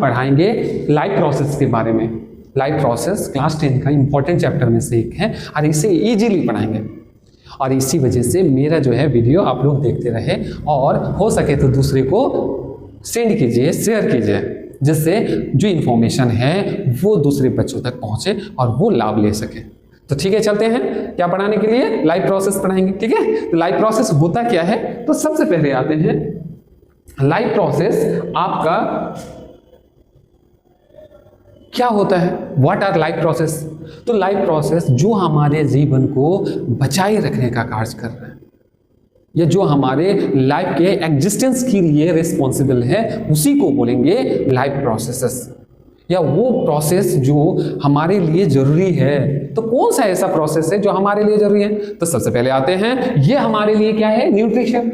पढ़ाएंगे life process के बारे में। लाइफ प्रोसेस क्लास 10 का इंपॉर्टेंट चैप्टर में से एक है और इसे इजीली पढ़ाएंगे। और इसी वजह से मेरा जो है वीडियो आप लोग देखते रहे और हो सके तो दूसरे को सेंड कीजिए, शेयर कीजिए, जिससे जो इन्फॉर्मेशन है वो दूसरे बच्चों तक पहुंचे और वो लाभ ले सके। तो ठीक है, चलते हैं क्या पढ़ाने के लिए, लाइफ प्रोसेस पढ़ाएंगे। ठीक है, तो लाइफ प्रोसेस होता क्या है, तो सबसे पहले आते हैं लाइफ प्रोसेस आपका क्या होता है, व्हाट आर लाइफ प्रोसेस। तो लाइफ प्रोसेस जो हमारे जीवन को बचाए रखने का कार्य कर रहा है या जो हमारे लाइफ के एग्जिस्टेंस के लिए रिस्पॉन्सिबल है, उसी को बोलेंगे लाइफ प्रोसेसेस, या वो प्रोसेस जो हमारे लिए जरूरी है। तो कौन सा ऐसा प्रोसेस है जो हमारे लिए जरूरी है, तो सबसे पहले आते हैं ये हमारे लिए क्या है, न्यूट्रिशन,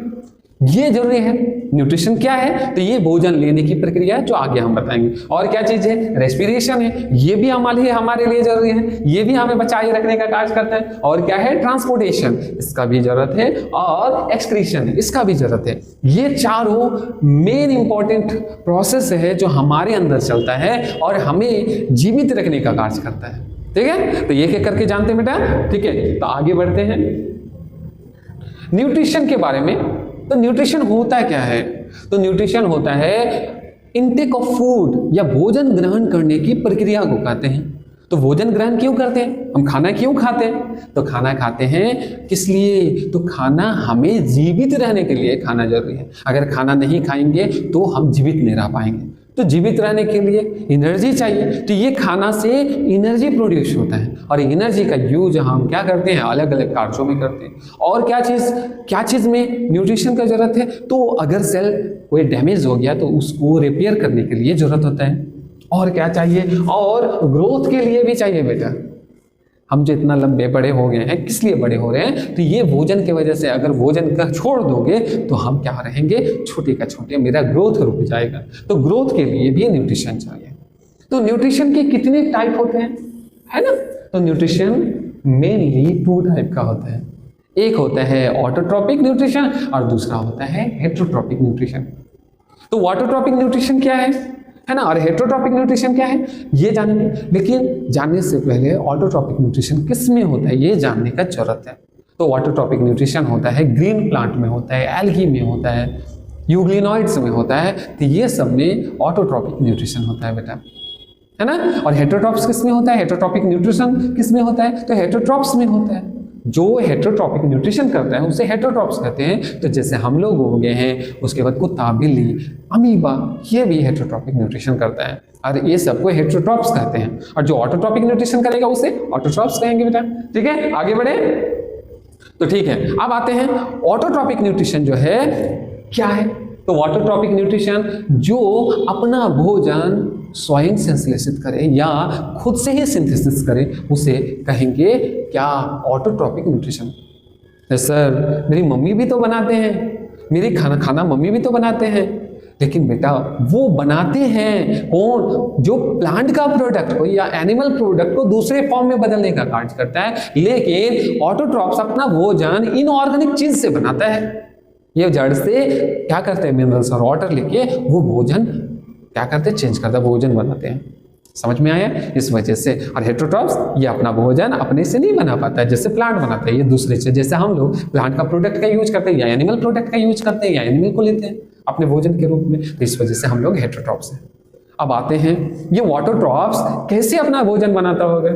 ये जरूरी है। न्यूट्रिशन क्या है, तो ये भोजन लेने की प्रक्रिया है जो आगे हम बताएंगे। और क्या चीज है, रेस्पिरेशन है, ये भी हमारे लिए जरूरी है, ये भी हमें बचाए रखने का कार्य करता है। और क्या है, ट्रांसपोर्टेशन, इसका भी जरूरत है, और एक्सक्रीशन, इसका भी जरूरत है। ये चारों मेन इंपॉर्टेंट प्रोसेस है जो हमारे अंदर चलता है और हमें जीवित रखने का कार्य करता है। ठीक है, तो ये क्या करके जानते हैं बेटा। ठीक है, तो आगे बढ़ते हैं न्यूट्रिशन के बारे में। तो न्यूट्रिशन होता क्या है, तो न्यूट्रिशन होता है इनटेक ऑफ फूड, या भोजन ग्रहण करने की प्रक्रिया को कहते हैं। तो भोजन ग्रहण क्यों करते हैं, हम खाना क्यों खाते हैं, तो खाना खाते हैं किस लिए, तो खाना हमें जीवित रहने के लिए खाना जरूरी है। अगर खाना नहीं खाएंगे तो हम जीवित नहीं रह पाएंगे। तो जीवित रहने के लिए एनर्जी चाहिए, तो ये खाना से एनर्जी प्रोड्यूस होता है, और एनर्जी का यूज हम क्या करते हैं, अलग अलग कार्यों में करते हैं। और क्या चीज़ में न्यूट्रिशन का जरूरत है, तो अगर सेल कोई डैमेज हो गया तो उसको रिपेयर करने के लिए जरूरत होता है। और क्या चाहिए, और ग्रोथ के लिए भी चाहिए बेटा। हम जो इतना लंबे बड़े हो गए हैं, किस लिए बड़े हो रहे हैं, तो ये भोजन की वजह से। अगर भोजन का छोड़ दोगे तो हम क्या रहेंगे, छोटे का छोटे, मेरा ग्रोथ रुक जाएगा। तो ग्रोथ के लिए भी न्यूट्रिशन चाहिए। तो न्यूट्रिशन के कितने टाइप होते हैं, है ना। तो न्यूट्रिशन मेनली 2 टाइप का होता है। एक होता है ऑटोट्रॉपिक न्यूट्रिशन और दूसरा होता है हेटेरोट्रॉपिक न्यूट्रिशन। तो ऑटोट्रॉपिक न्यूट्रिशन क्या है ना, और हेटेरोट्रॉपिक न्यूट्रिशन क्या है, ये जानेंगे। लेकिन जानने से पहले ऑटोट्रॉपिक न्यूट्रिशन किस में होता है ये जानने का जरूरत है। तो ऑटोट्रॉपिक न्यूट्रिशन होता है ग्रीन प्लांट में होता है, एल्गी में होता है, यूग्लिनॉइड्स में होता है। तो ये सब में ऑटोट्रॉपिक न्यूट्रिशन होता है बेटा, है ना। और हेटेरोट्रॉप्स किस में होता है, हेटेरोट्रॉपिक न्यूट्रिशन किस में होता है, तो हेटेरोट्रॉप्स में होता है। जो हेटेरोट्रॉपिक न्यूट्रिशन करता है उसे हेटेरोट्रॉप्स कहते हैं। तो जैसे हम लोग हो गए हैं, उसके बाद कुत्ता, बिल्ली, अमीबा, ये भी हेटेरोट्रॉपिक न्यूट्रिशन करता है, और ये सबको हेटेरोट्रॉप्स कहते हैं। और जो ऑटोट्रॉपिक न्यूट्रिशन करेगा उसे ऑटोट्रॉप्स कहेंगे बेटा। ठीक है, आगे बढ़े। तो ठीक है, अब आते हैं ऑटोट्रॉपिक न्यूट्रिशन जो है क्या है। तो ऑटोट्रॉपिक न्यूट्रिशन जो अपना भोजन स्वयं संश्लेषित करे या खुद से ही सिंथेसिस करे, उसे कहेंगे क्या, ऑटोट्रॉपिक न्यूट्रिशन। सर मेरी मम्मी भी तो बनाते हैं, मेरी खाना मम्मी भी तो बनाते हैं, लेकिन बेटा वो बनाते हैं कौन, जो प्लांट का प्रोडक्ट को या एनिमल प्रोडक्ट को दूसरे फॉर्म में बदलने का कार्य करता है। लेकिन ऑटोट्रॉप्स अपना भोजन इनऑर्गेनिक चीज से बनाता है। ये जड़ से क्या करते हैं, मिनरल्स और वाटर लेके वो भोजन क्या करते हैं, चेंज करते हैं, भोजन बनाते हैं। समझ में आया, इस वजह से। और हेटेरोट्रॉप्स ये अपना भोजन अपने से नहीं बना पाता है, जैसे प्लांट बनाता है, ये दूसरे से। जैसे हम लोग प्लांट का प्रोडक्ट का यूज करते हैं या एनिमल प्रोडक्ट का यूज करते हैं या एनिमल को लेते हैं अपने भोजन के रूप में। तो इस वजह से हम लोग हेटेरोट्रॉप्स हैं। अब आते हैं ये ऑटोट्रॉप्स कैसे अपना भोजन बनाता होगा,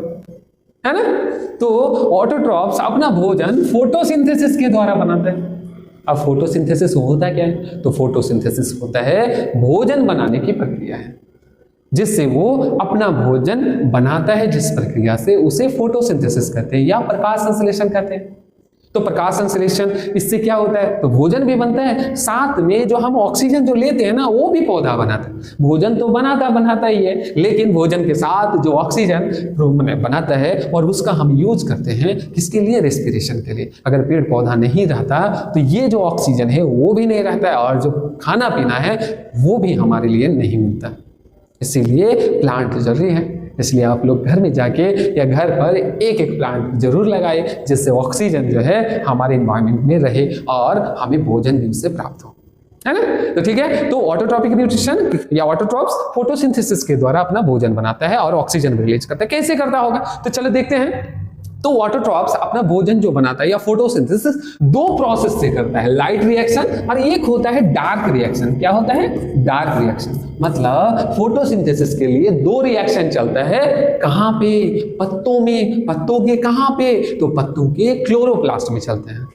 है ना। तो ऑटोट्रॉप्स अपना भोजन फोटोसिंथेसिस के द्वारा बनाता है। अब फोटोसिंथेसिस होता क्या है, तो फोटोसिंथेसिस होता है भोजन बनाने की प्रक्रिया है, जिससे वो अपना भोजन बनाता है। जिस प्रक्रिया से उसे फोटोसिंथेसिस कहते हैं या प्रकाश संश्लेषण कहते हैं। तो प्रकाश संश्लेषण इससे क्या होता है, तो भोजन भी बनता है, साथ में जो हम ऑक्सीजन जो लेते हैं ना, वो भी पौधा बनाता है। भोजन तो बनाता ही है, लेकिन भोजन के साथ जो ऑक्सीजन बनाता है और उसका हम यूज करते हैं किसके लिए, रेस्पिरेशन के लिए। अगर पेड़ पौधा नहीं रहता तो ये जो ऑक्सीजन है वो भी नहीं रहता है, और जो खाना पीना है वो भी हमारे लिए नहीं मिलता। इसीलिए प्लांट जरूरी है। इसलिए आप लोग घर में जाके या घर पर एक प्लांट जरूर लगाए, जिससे ऑक्सीजन जो है हमारे एनवायरनमेंट में रहे और हमें भोजन भी उससे प्राप्त हो। है ना। तो ठीक है, तो ऑटोट्रॉपिक न्यूट्रिशन या ऑटोट्रॉप्स फोटोसिंथेसिस के द्वारा अपना भोजन बनाता है और ऑक्सीजन रिलीज करता है। कैसे करता होगा, तो चलो देखते हैं। तो ऑटोट्रॉप्स अपना भोजन जो बनाता है या फोटोसिंथेसिस दो प्रोसेस से करता है, लाइट रिएक्शन और एक होता है डार्क रिएक्शन। क्या होता है, डार्क रिएक्शन। मतलब फोटोसिंथेसिस के लिए दो रिएक्शन चलता है, कहां पे, पत्तों में। पत्तों के कहां पे, तो पत्तों के क्लोरोप्लास्ट में चलते हैं,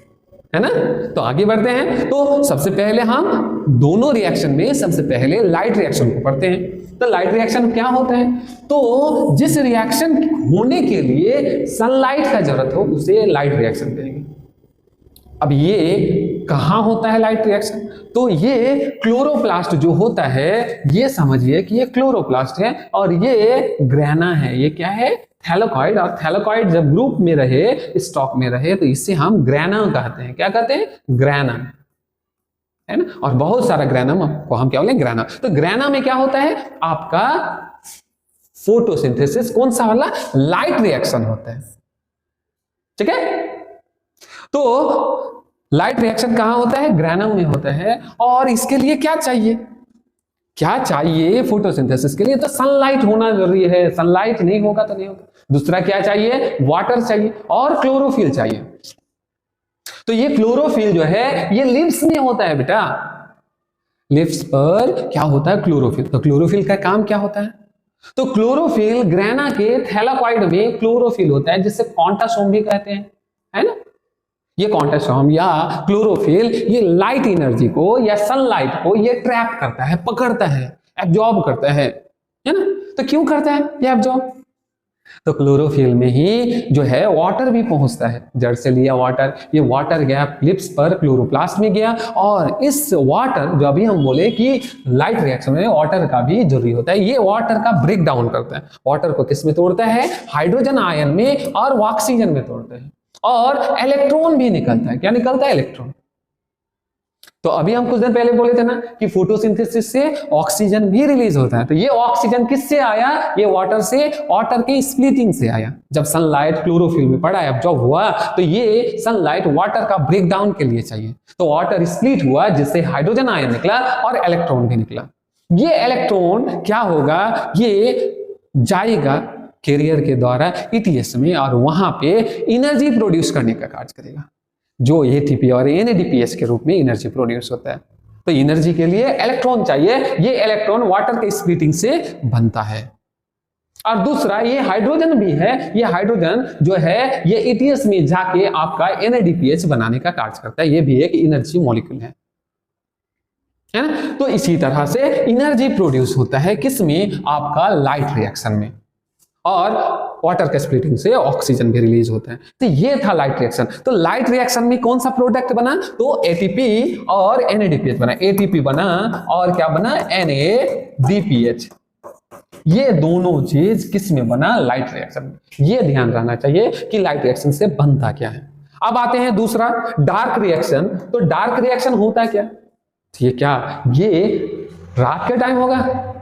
है ना। तो आगे बढ़ते हैं। तो सबसे पहले हम दोनों रिएक्शन में सबसे पहले लाइट रिएक्शन को पढ़ते हैं। तो लाइट रिएक्शन क्या होता है, तो जिस रिएक्शन होने के लिए सनलाइट का जरूरत हो उसे लाइट रिएक्शन कहेंगे। अब ये कहां होता है लाइट रिएक्शन, तो ये क्लोरोप्लास्ट जो होता है, ये समझिए कि ये क्लोरोप्लास्ट है और ये ग्रेना है। ये क्या है, थैलेकॉइड। और थैलेकॉइड जब ग्रुप में रहे, स्टॉक में रहे, तो इससे हम ग्रेना कहते हैं। क्या कहते हैं, ग्रेना, है ना। और बहुत सारा ग्रेनम को हम क्या बोलेंगे, ग्रेना। तो ग्रेना में क्या होता है, आपका फोटोसिंथेसिस कौन सा वाला, लाइट रिएक्शन होता है। ठीक है, तो लाइट रिएक्शन कहां होता है, ग्रेनम में होता है। और इसके लिए क्या चाहिए, क्या चाहिए फोटोसिंथेसिस के लिए, तो सनलाइट होना जरूरी है। सनलाइट नहीं होगा तो नहीं होगा। दूसरा क्या चाहिए, वाटर चाहिए और क्लोरोफिल चाहिए। तो ये क्लोरोफिल जो है ये लिप्स में होता है बेटा। लिप्स पर क्या होता है, क्लोरोफिल। तो क्लोरोफिल का काम क्या होता है, तो क्लोरोफिल ग्रेना के थैलेकॉइड में क्लोरोफिल होता है, जिसे कॉन्टासोम भी कहते हैं, है ना। ये कॉन्टासोम या क्लोरोफिल ये लाइट एनर्जी को या सनलाइट को ये ट्रैप करता है, पकड़ता है, एब्जॉर्ब करता है ना। तो क्यों करता है ये एब्जॉर्ब, तो क्लोरोफिल में ही जो है वाटर भी पहुंचता है। जड़ से लिया वाटर, ये वाटर गया लिप्स पर, क्लोरोप्लास्ट में गया। और इस वाटर जो अभी हम बोले कि लाइट रिएक्शन में वाटर का भी जरूरी होता है, ये वाटर का ब्रेक डाउन करता है। वाटर को किस में तोड़ता है, हाइड्रोजन आयन में और ऑक्सीजन में तोड़ता है। और इलेक्ट्रॉन भी निकलता है। क्या निकलता है, इलेक्ट्रॉन। तो अभी हम कुछ दिन पहले बोले थे ना कि फोटोसिंथेसिस से ऑक्सीजन भी रिलीज होता है। तो ये ऑक्सीजन किससे आया, ये वाटर से, वाटर के स्प्लिटिंग से आया। जब सनलाइट क्लोरोफिल में पड़ा, एब्जॉर्ब हुआ, तो ये सनलाइट वाटर का ब्रेक डाउन के लिए चाहिए। तो वाटर स्प्लिट हुआ, जिससे हाइड्रोजन आयन निकला और इलेक्ट्रॉन भी निकला। ये इलेक्ट्रॉन क्या होगा, ये जाएगा कैरियर के द्वारा ईटीएस में और वहां पे एनर्जी प्रोड्यूस करने का कार्य करेगा, जो एटीपी और एनएडीपीएस के रूप में एनर्जी प्रोड्यूस होता है। तो एनर्जी के लिए इलेक्ट्रॉन चाहिए, ये इलेक्ट्रॉन वाटर के स्प्लिटिंग से बनता है। और दूसरा ये हाइड्रोजन भी है, ये हाइड्रोजन जो है ये एटीएस में जाके आपका एनएडीपीएच बनाने का कार्य करता है। ये भी एक एनर्जी मॉलिक्यूल है ना। तो इसी तरह से एनर्जी प्रोड्यूस होता है किसमें, आपका लाइट रिएक्शन में। और वाटर के स्प्लिटिंग से ऑक्सीजन भी रिलीज होता है। तो ये था लाइट रिएक्शन। तो लाइट रिएक्शन में कौन सा प्रोडक्ट बना, तो एटीपी और एनएडीपीएच बना। एटीपी बना और क्या बना, एनएडीपीएच। ये दोनों चीज किस में बना, लाइट रिएक्शन में। ये ध्यान रहना चाहिए कि लाइट रिएक्शन से बनता क्या है। अब आते हैं दूसरा, डार्क रिएक्शन। तो डार्क रिएक्शन होता है क्या, ये क्या, ये रात के टाइम होगा,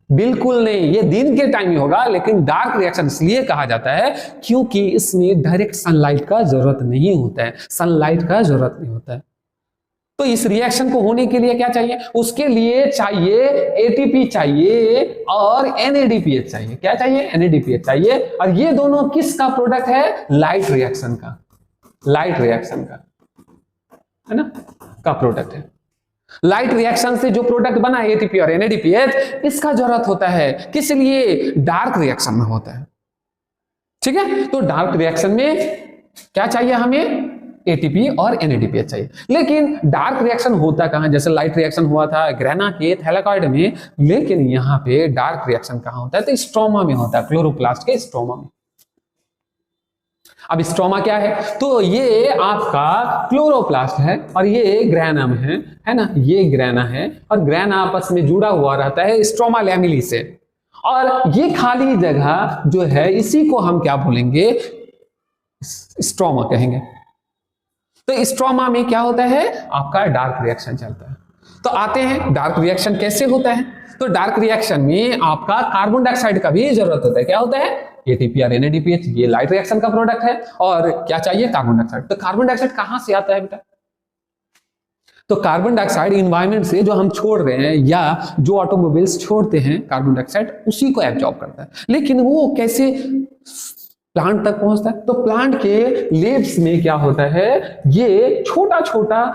बिल्कुल नहीं, ये दिन के टाइम ही होगा। लेकिन डार्क रिएक्शन इसलिए कहा जाता है क्योंकि इसमें डायरेक्ट सनलाइट का जरूरत नहीं होता है, सनलाइट का जरूरत नहीं होता है। तो इस रिएक्शन को होने के लिए क्या चाहिए, उसके लिए चाहिए एटीपी चाहिए और एनएडीपीएच चाहिए। क्या चाहिए, एनएडीपीएच चाहिए। और ये दोनों किसका प्रोडक्ट है, लाइट रिएक्शन का, लाइट रिएक्शन का, है ना, का प्रोडक्ट है। लाइट रिएक्शन से जो प्रोडक्ट बना एटीपी और एनएडीपीएच, इसका जरूरत होता है किस लिए, डार्क रिएक्शन में होता है। ठीक है, तो डार्क रिएक्शन में क्या चाहिए हमें, एटीपी और एनएडीपीएच चाहिए। लेकिन डार्क रिएक्शन होता कहां, जैसे लाइट रिएक्शन हुआ था ग्रेना के थैलेकॉइड में, लेकिन यहां पे डार्क रिएक्शन कहां होता है, तो स्ट्रोमा में होता है, क्लोरोप्लास्ट के स्ट्रोमा में। अब स्ट्रोमा क्या है, तो ये आपका क्लोरोप्लास्ट है और ये ग्रेनम है ना, ये ग्रेना है और ग्रेना आपस में जुड़ा हुआ रहता है स्ट्रोमा लैमेली से। और ये खाली जगह जो है इसी को हम क्या बोलेंगे, स्ट्रोमा कहेंगे। तो स्ट्रोमा में क्या होता है, आपका डार्क रिएक्शन चलता है। तो आते हैं डार्क रिएक्शन कैसे होता है। तो डार्क रिएक्शन में आपका कार्बन डाइऑक्साइड का भी जरूरत होता है। क्या होता है, एटीपी और एनएडीपीएच, ये लाइट रिएक्शन का प्रोडक्ट है। और क्या चाहिए, कार्बन डाइऑक्साइड। तो कार्बन डाइऑक्साइड कहां से आता है बेटा, तो कार्बन डाइऑक्साइड इन्वायरमेंट से जो हम छोड़ रहे हैं या जो ऑटोमोबाइल्स छोड़ते हैं कार्बन डाइऑक्साइड, उसी को एब्जॉर्ब करता है। लेकिन वो कैसे प्लांट तक पहुंचता है? तो प्लांट के लीव्स में क्या होता है, ये छोटा छोटा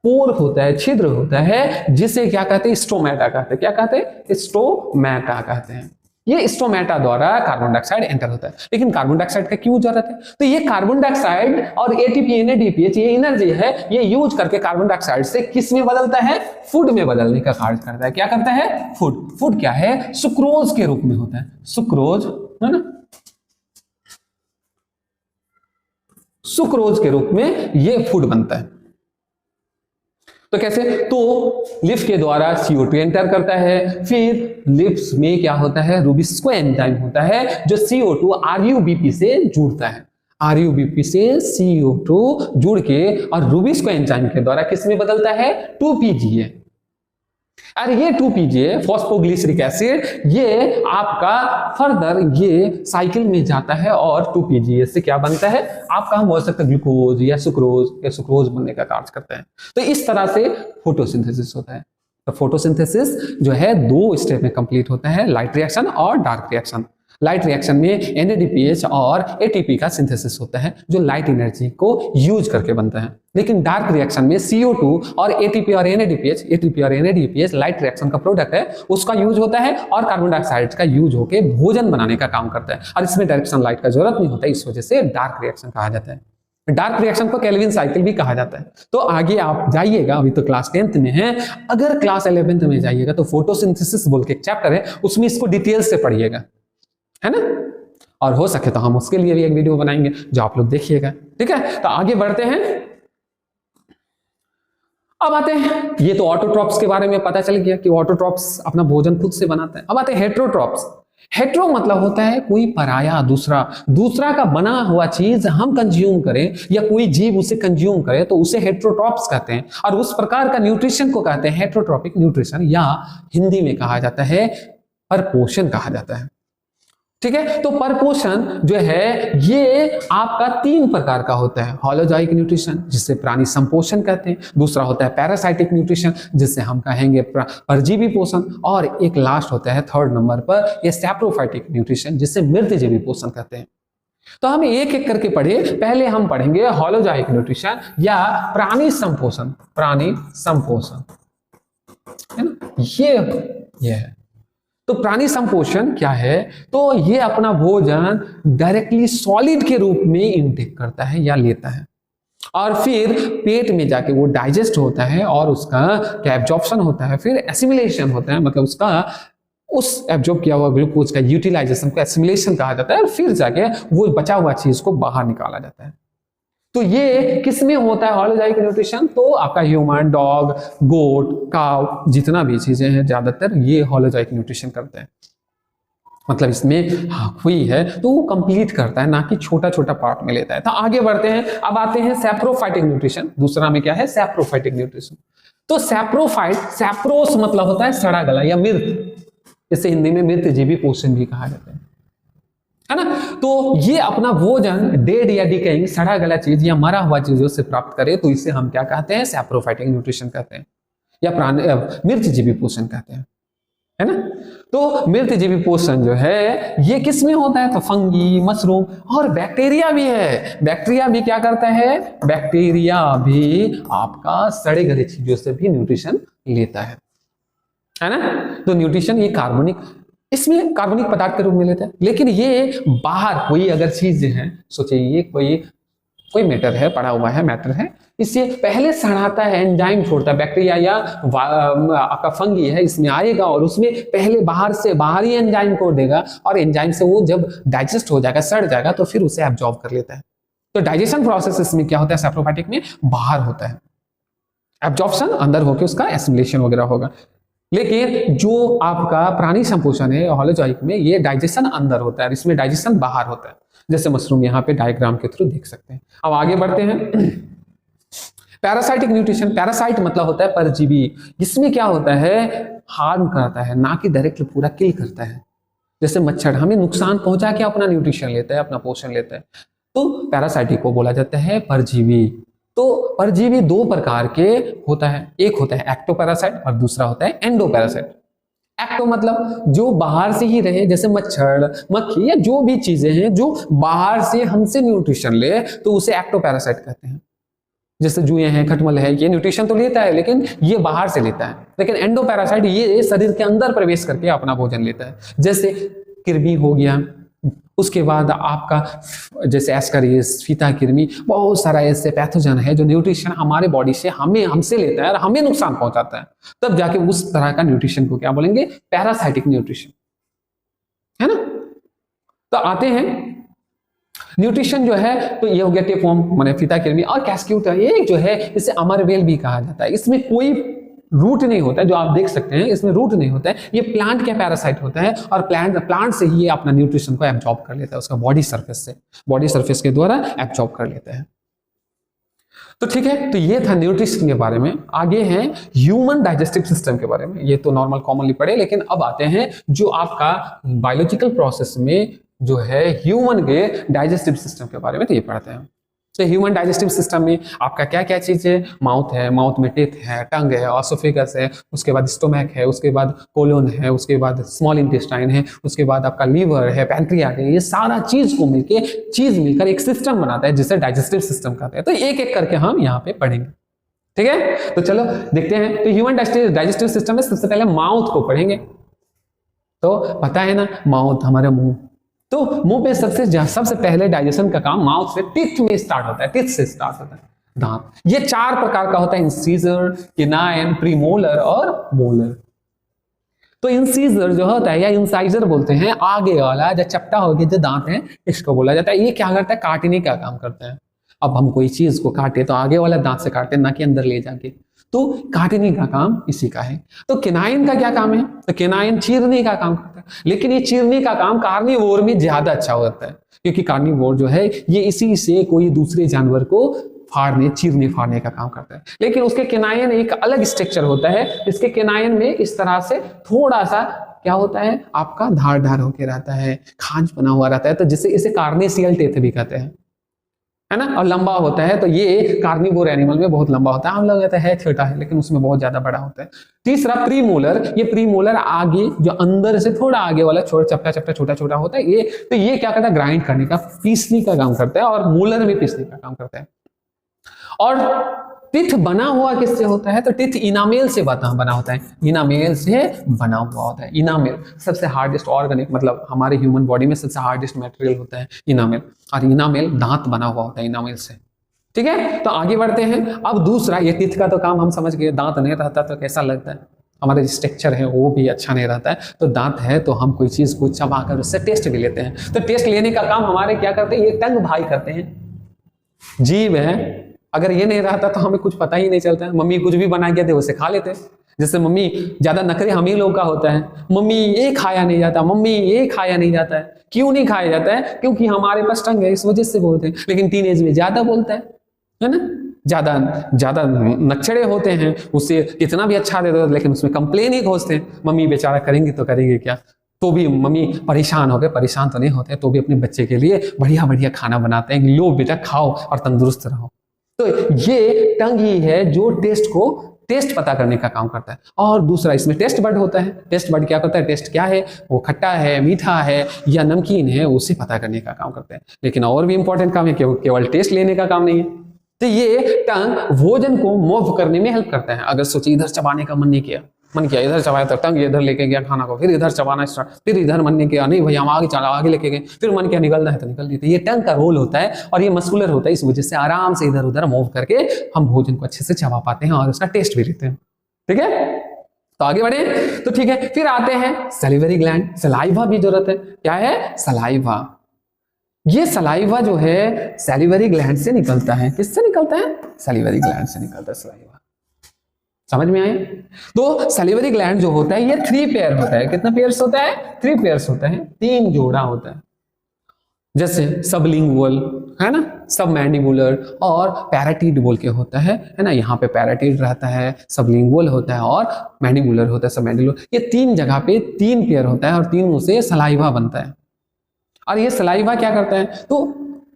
पोर होता है, छिद्र होता है, जिसे क्या कहते हैं, स्टोमेटा कहते हैं। क्या कहते हैं? स्टोमेटा कहते हैं। ये स्टोमेटा द्वारा कार्बन डाइऑक्साइड एंटर होता है। लेकिन कार्बन डाइऑक्साइड का क्यों जरूरत है? तो ये कार्बन डाइऑक्साइड और एटीपी एनएडीपीएच ये एनर्जी है, ये यूज करके कार्बन डाइऑक्साइड से किस में बदलता है? फूड में बदलने का कार्य करता है। क्या करता है? फूड। फूड क्या है? सुक्रोज के रूप में होता है। सुक्रोज है ना, सुक्रोज के रूप में ये फूड बनता है। तो कैसे? तो लिफ्ट के द्वारा CO2 एंटर करता है, फिर लिफ्ट में क्या होता है, रूबिस्को एंजाइम होता है जो CO2 RUBP से जुड़ता है। RUBP से CO2 जुड़ के और रूबिस्को एंजाइम के द्वारा किस में बदलता है? 2PGA। और ये 2PGA फॉस्फोग्लिसरिक एसिड ये आपका फर्दर ये साइकिल में जाता है और 2PGA से क्या बनता है? आपका हम बोल सकते हैं ग्लूकोज या सुक्रोज बनने का कार्य करता है। तो इस तरह से फोटोसिंथेसिस होता है। तो फोटोसिंथेसिस जो है 2 स्टेप में कंप्लीट होता है, लाइट रिएक्शन और डार्क रिएक्शन। लाइट रिएक्शन में NADPH और ATP का सिंथेसिस होता है जो लाइट एनर्जी को यूज करके बनता है। लेकिन डार्क रिएक्शन में CO2 और ATP और NADPH लाइट रिएक्शन का प्रोडक्ट है, उसका यूज होता है और कार्बन डाइऑक्साइड का यूज होकर भोजन बनाने का काम करता है। और इसमें डायरेक्शन लाइट का जरूरत नहीं होता, इस वजह से डार्क रिएक्शन कहा जाता है। डार्क रिएक्शन को केल्विन साइकिल भी कहा जाता है। तो आगे आप जाइएगा, अभी तो क्लास 10th में है, अगर क्लास 11th में जाइएगा तो फोटोसिंथेसिस बोल के एक चैप्टर है, उसमें इसको डिटेल से पढ़िएगा, है ना। और हो सके तो हम उसके लिए भी एक वीडियो बनाएंगे जो आप लोग देखिएगा, ठीक है। तो आगे बढ़ते हैं। अब आते हैं, ये तो ऑटोट्रॉप्स के बारे में पता चल गया कि ऑटोट्रॉप्स अपना भोजन खुद से बनाते हैं। अब आते हैं हेट्रोट्रॉप्स। हेट्रो मतलब होता है कोई पराया, दूसरा का बना हुआ चीज हम कंज्यूम करें या कोई जीव उसे कंज्यूम करे तो उसे हेट्रोट्रॉप्स कहते हैं। और उस प्रकार का न्यूट्रिशन को कहते हैं हेट्रोट्रॉपिक न्यूट्रिशन, या हिंदी में कहा जाता है परपोषण कहा जाता है, ठीक है। तो परपोषण जो है ये आपका 3 प्रकार का होता है। हॉलोजॉइक न्यूट्रिशन जिसे प्राणी संपोषण कहते हैं, दूसरा होता है पैरासाइटिक न्यूट्रिशन जिसे हम कहेंगे परजीवी पोषण, और एक लास्ट होता है 3rd नंबर पर ये सैप्रोफाइटिक न्यूट्रिशन जिसे मृतजीवी पोषण कहते हैं। तो हम एक एक करके पढ़े। पहले हम पढ़ेंगे हॉलोजॉइक न्यूट्रिशन या प्राणी संपोषण, है ना, ये है। तो प्राणी संपोषण क्या है? तो ये अपना भोजन डायरेक्टली सॉलिड के रूप में इनटेक करता है या लेता है, और फिर पेट में जाके वो डाइजेस्ट होता है और उसका क्या एब्जॉर्प्शन होता है, फिर एसिमिलेशन होता है, मतलब उसका उस एब्जॉर्ब किया हुआ ग्लूकोज का यूटिलाइजेशन को एसिमिलेशन कहा जाता है, और फिर जाके वो बचा हुआ चीज को बाहर निकाला जाता है। तो ये किस में होता है हॉलोजॉइक न्यूट्रिशन? तो आपका ह्यूमन, डॉग, गोट, काव, जितना भी चीजें हैं ज्यादातर ये हॉलोजॉइक न्यूट्रिशन करते हैं। मतलब इसमें हुई है तो वो कंप्लीट करता है, ना कि छोटा छोटा पार्ट में लेता है। तो आगे बढ़ते हैं। अब आते हैं सैप्रोफाइटिक न्यूट्रिशन। दूसरा में क्या है? Saprophytic nutrition. तो सैप्रोस मतलब होता है सड़ा गला या मृत, इसे हिंदी में मृतजीवी पोषण भी कहा जाता है ना। तो ये अपना भोजन डेड या डिकेइंग, सड़ा गला चीज या मरा हुआ चीजों से प्राप्त करे तो इसे हम क्या कहते हैं? सैप्रोफाइटिक न्यूट्रिशन कहते हैं या मृतजीवी पोषण कहते हैं, है ना। तो मृतजीवी पोषण जो है ये किस में होता है? तो फंगी, मशरूम और बैक्टीरिया भी है। बैक्टीरिया भी क्या करता है? बैक्टीरिया भी आपका सड़े गले चीजों से भी न्यूट्रिशन लेता है ना। तो न्यूट्रिशन ये इसमें कार्बनिक पदार्थ के रूप में लेते हैं। लेकिन ये बाहर कोई अगर चीज है, सोचिए ये कोई मैटर है, पड़ा हुआ है, मैटर है, इसे पहले सड़ाता है, एंजाइम छोड़ता है। बैक्टीरिया या आपका फंगी है, इसमें आएगा और उसमें पहले बाहरी एंजाइम को देगा, और एंजाइम से वो जब डाइजेस्ट हो जाएगा, सड़ जाएगा, तो फिर उसे एब्जॉर्ब कर लेता है। तो डाइजेशन प्रोसेस इसमें क्या होता है? सैप्रोफाइटिक में बाहर होता है, एब्जॉर्प्शन अंदर होकर उसका एसिमिलेशन वगैरह होगा। लेकिन जो आपका प्राणी संपोषण है हॉलोजॉइक में, ये डाइजेशन अंदर होता है, इसमें डाइजेशन बाहर होता है, जैसे मशरूम यहाँ पे डायग्राम के थ्रू देख सकते हैं। अब आगे बढ़ते हैं। Parasitic nutrition. पैरासाइट मतलब होता है परजीवी। इसमें क्या होता है? हार्म करता है, ना कि डायरेक्टली पूरा किल करता है। जैसे मच्छर हमें नुकसान पहुंचा के अपना न्यूट्रिशन लेता है, अपना पोषण लेता है, तो पैरासाइटिक को बोला जाता है परजीवी। तो परजीवी दो प्रकार के होता है, एक होता है एक्टोपैरासाइट और दूसरा होता है एंडोपैरासाइट। एक्टो मतलब जो बाहर से ही रहे, जैसे मच्छर, मक्खी या जो भी चीजें हैं जो बाहर से हमसे न्यूट्रिशन ले, तो उसे एक्टोपैरासाइट कहते हैं। जैसे जुए हैं, खटमल है, ये न्यूट्रिशन तो लेता है लेकिन ये बाहर से लेता है। लेकिन एंडोपैरासाइट ये शरीर के अंदर प्रवेश करके अपना भोजन लेता है। जैसे कृमि हो गया, उसके बाद आपका जैसे एस्करियास, फीता कृमि, बहुत सारा ऐसे पैथोजन है जो न्यूट्रिशन हमारे बॉडी से हमसे लेता है और हमें नुकसान पहुंचाता है। तब जाके उस तरह का न्यूट्रिशन को क्या बोलेंगे? पैरासाइटिक न्यूट्रिशन, है ना। तो आते हैं न्यूट्रिशन जो है, तो ये हो गया टेपवर्म माने फीता कृमि, और कैस्क्यूटा ये जो है इसे अमरवेल भी कहा जाता है। इसमें कोई रूट नहीं होता है, जो आप देख सकते हैं इसमें रूट नहीं होता है, ये प्लांट के पैरासाइट होता है और प्लांट से ही ये अपना न्यूट्रिशन को एब्जॉर्ब कर लेता है, उसका बॉडी सरफेस के द्वारा एब्जॉर्ब कर लेता है। तो ठीक है, तो ये था न्यूट्रिशन के बारे में। आगे हैं ह्यूमन डाइजेस्टिव सिस्टम के बारे में, ये तो नॉर्मल कॉमनली पढ़े, लेकिन अब आते हैं जो आपका बायोलॉजिकल प्रोसेस में जो है ह्यूमन के डाइजेस्टिव सिस्टम के बारे में, तो ये पढ़ते हैं। तो ह्यूमन डाइजेस्टिव सिस्टम में आपका क्या क्या चीज है? माउथ है, माउथ में टीथ है, टंग है, ऑसोफेगस है, उसके बाद स्टोमैक है, उसके बाद कोलोन है, उसके बाद स्मॉल इंटेस्टाइन है, उसके बाद आपका लीवर है, पैंक्रियास है। ये सारा चीज मिलकर एक सिस्टम बनाता है जिसे डाइजेस्टिव सिस्टम कहते हैं। तो एक एक करके हम यहाँ पे पढ़ेंगे, ठीक है। तो चलो देखते हैं। तो ह्यूमन डाइजेस्टिव सिस्टम में सबसे पहले माउथ को पढ़ेंगे। तो पता है ना, माउथ हमारे मुंह, तो मुंह पे सबसे पहले डाइजेशन का काम माउथ से टीथ में स्टार्ट होता है, टीथ से स्टार्ट होता है, दांत। ये 4 प्रकार का होता है, इंसीजर, केनाइन, प्रीमोलर और मोलर। तो इंसीजर जो होता है या इंसाइजर बोलते हैं, आगे वाला जो चपटा हो गया जो दांत है, इसको बोला जाता है। ये क्या करता है? काटने का काम करता है। अब हम कोई चीज को काटे तो आगे वाला दांत से काटते हैं, ना कि अंदर ले जाके, तो काटने का काम इसी का है। तो केनाइन का क्या काम है? तो केनाइन चीरने का काम करता है, लेकिन ये चीरने का काम कार्निवोर में ज्यादा अच्छा होता है, क्योंकि कार्निवोर जो है ये इसी से कोई दूसरे जानवर को चीरने फाड़ने का काम करता है। लेकिन उसके केनाइन एक अलग स्ट्रक्चर होता है। इसके केनाइन में इस तरह से थोड़ा सा क्या होता है, आपका धार होके रहता है, खांच बना हुआ रहता है, तो जिससे इसे कार्नेशियल टेथ भी कहते हैं, है ना। और लंबा होता है, तो ये कार्निवोर एनिमल में बहुत लंबा होता है। हम लोग कहते हैं छोटा है, लेकिन उसमें बहुत ज्यादा बड़ा होता है। तीसरा प्रीमोलर, ये प्रीमोलर आगे जो अंदर से थोड़ा आगे वाला चपटा छोटा होता है, ये तो ये क्या करता है? ग्राइंड करने का, पीसने का काम करता है, और मोलर में पीसने का काम करता है। और टिथ बना हुआ किससे होता है? तो टिथ इनामेल से बना होता है, इनामेल से बना हुआ होता है। इनामेल सबसे हार्डेस्ट ऑर्गेनिक, मतलब हमारे ह्यूमन बॉडी में सबसे हार्डेस्ट मटेरियल होता है इनामेल, और इनामेल दांत बना हुआ होता है इनामेल से, ठीक है। तो आगे बढ़ते हैं। अब दूसरा, ये टिथ का तो काम हम समझ गए, दांत नहीं रहता तो कैसा लगता है, हमारे स्ट्रक्चर है वो भी अच्छा नहीं रहता है। तो दांत है तो हम कोई चीज को चबाकर उससे टेस्ट भी लेते हैं। तो टेस्ट लेने का काम हमारे क्या करते हैं? ये टंग भाई करते हैं, जीभ है। अगर ये नहीं रहता तो हमें कुछ पता ही नहीं चलता है। मम्मी कुछ भी बना के दे उसे खा लेते हैं। जैसे मम्मी, ज्यादा नखरे हम ही लोग का होता है, मम्मी ये खाया नहीं जाता, मम्मी ये खाया नहीं जाता है। क्यों नहीं खाया जाता है? क्योंकि हमारे पास टंग है, इस वजह से बोलते हैं। लेकिन टीनेज में ज्यादा बोलता है ना, ज्यादा नक्चड़े होते हैं, उससे कितना भी अच्छा दे दो लेकिन उसमें कंप्लेन ही खोजते हैं। मम्मी बेचारा करेंगे तो करेंगे क्या, तो भी मम्मी परेशान हो गए, परेशान तो नहीं होते, तो भी अपने बच्चे के लिए बढ़िया बढ़िया खाना बनाते हैं, लो बेटा खाओ और तंदुरुस्त रहो। तो ये टंग ही है जो टेस्ट पता करने का काम करता है। और दूसरा इसमें टेस्ट बर्ड होता है। टेस्ट बर्ड क्या करता है? टेस्ट क्या है, वो खट्टा है, मीठा है या नमकीन है, उसे पता करने का काम करता है। लेकिन और भी इंपॉर्टेंट काम है, केवल टेस्ट लेने का काम नहीं है। तो ये टंग भोजन को मूव करने में हेल्प करता है। अगर सोचिए इधर चबाने का मन किया, इधर चबाया तो टंग इधर लेके गया खाना को, फिर इधर चबाना स्टार्ट, फिर इधर मन ने किया, नहीं भैया हम आगे चला, आगे लेके गए, फिर मन किया निकलना है तो निकल देते। ये टंग का रोल होता है और ये मस्कुलर होता है, इस वजह से आराम से इधर उधर मूव करके हम भोजन को अच्छे से चबा पाते हैं और उसका टेस्ट भी लेते हैं, ठीक है। तो आगे बढ़े तो ठीक है। फिर आते हैं सैलिवरी ग्लैंड, सलाइवा भी जरूरत है। क्या है? सलाइवा। ये सलाइवा जो है सैलिवरी ग्लैंड से निकलता है। किससे निकलता है? सैलिवरी ग्लैंड से निकलता है सलाइवा। समझ में आए? तो सैलिवरी ग्लैंड जो होता है ये 3 पेयर होता है। कितना पेयर्स होता है? 3 पेयर्स होता है, 3 जोड़ा होता है। जैसे सबलिंगुअल है ना, सबमैंडिबुलर और पैराटीड बोल के होता है ना। यहाँ पे पैराटीड रहता है, सबलिंगुअल होता है और मैंडिबुलर होता है, सबमैंडिबुलर। ये 3 जगह पे 3 पेयर होता है और तीनों से सलाइवा बनता है। और ये सलाइवा क्या करता है? तो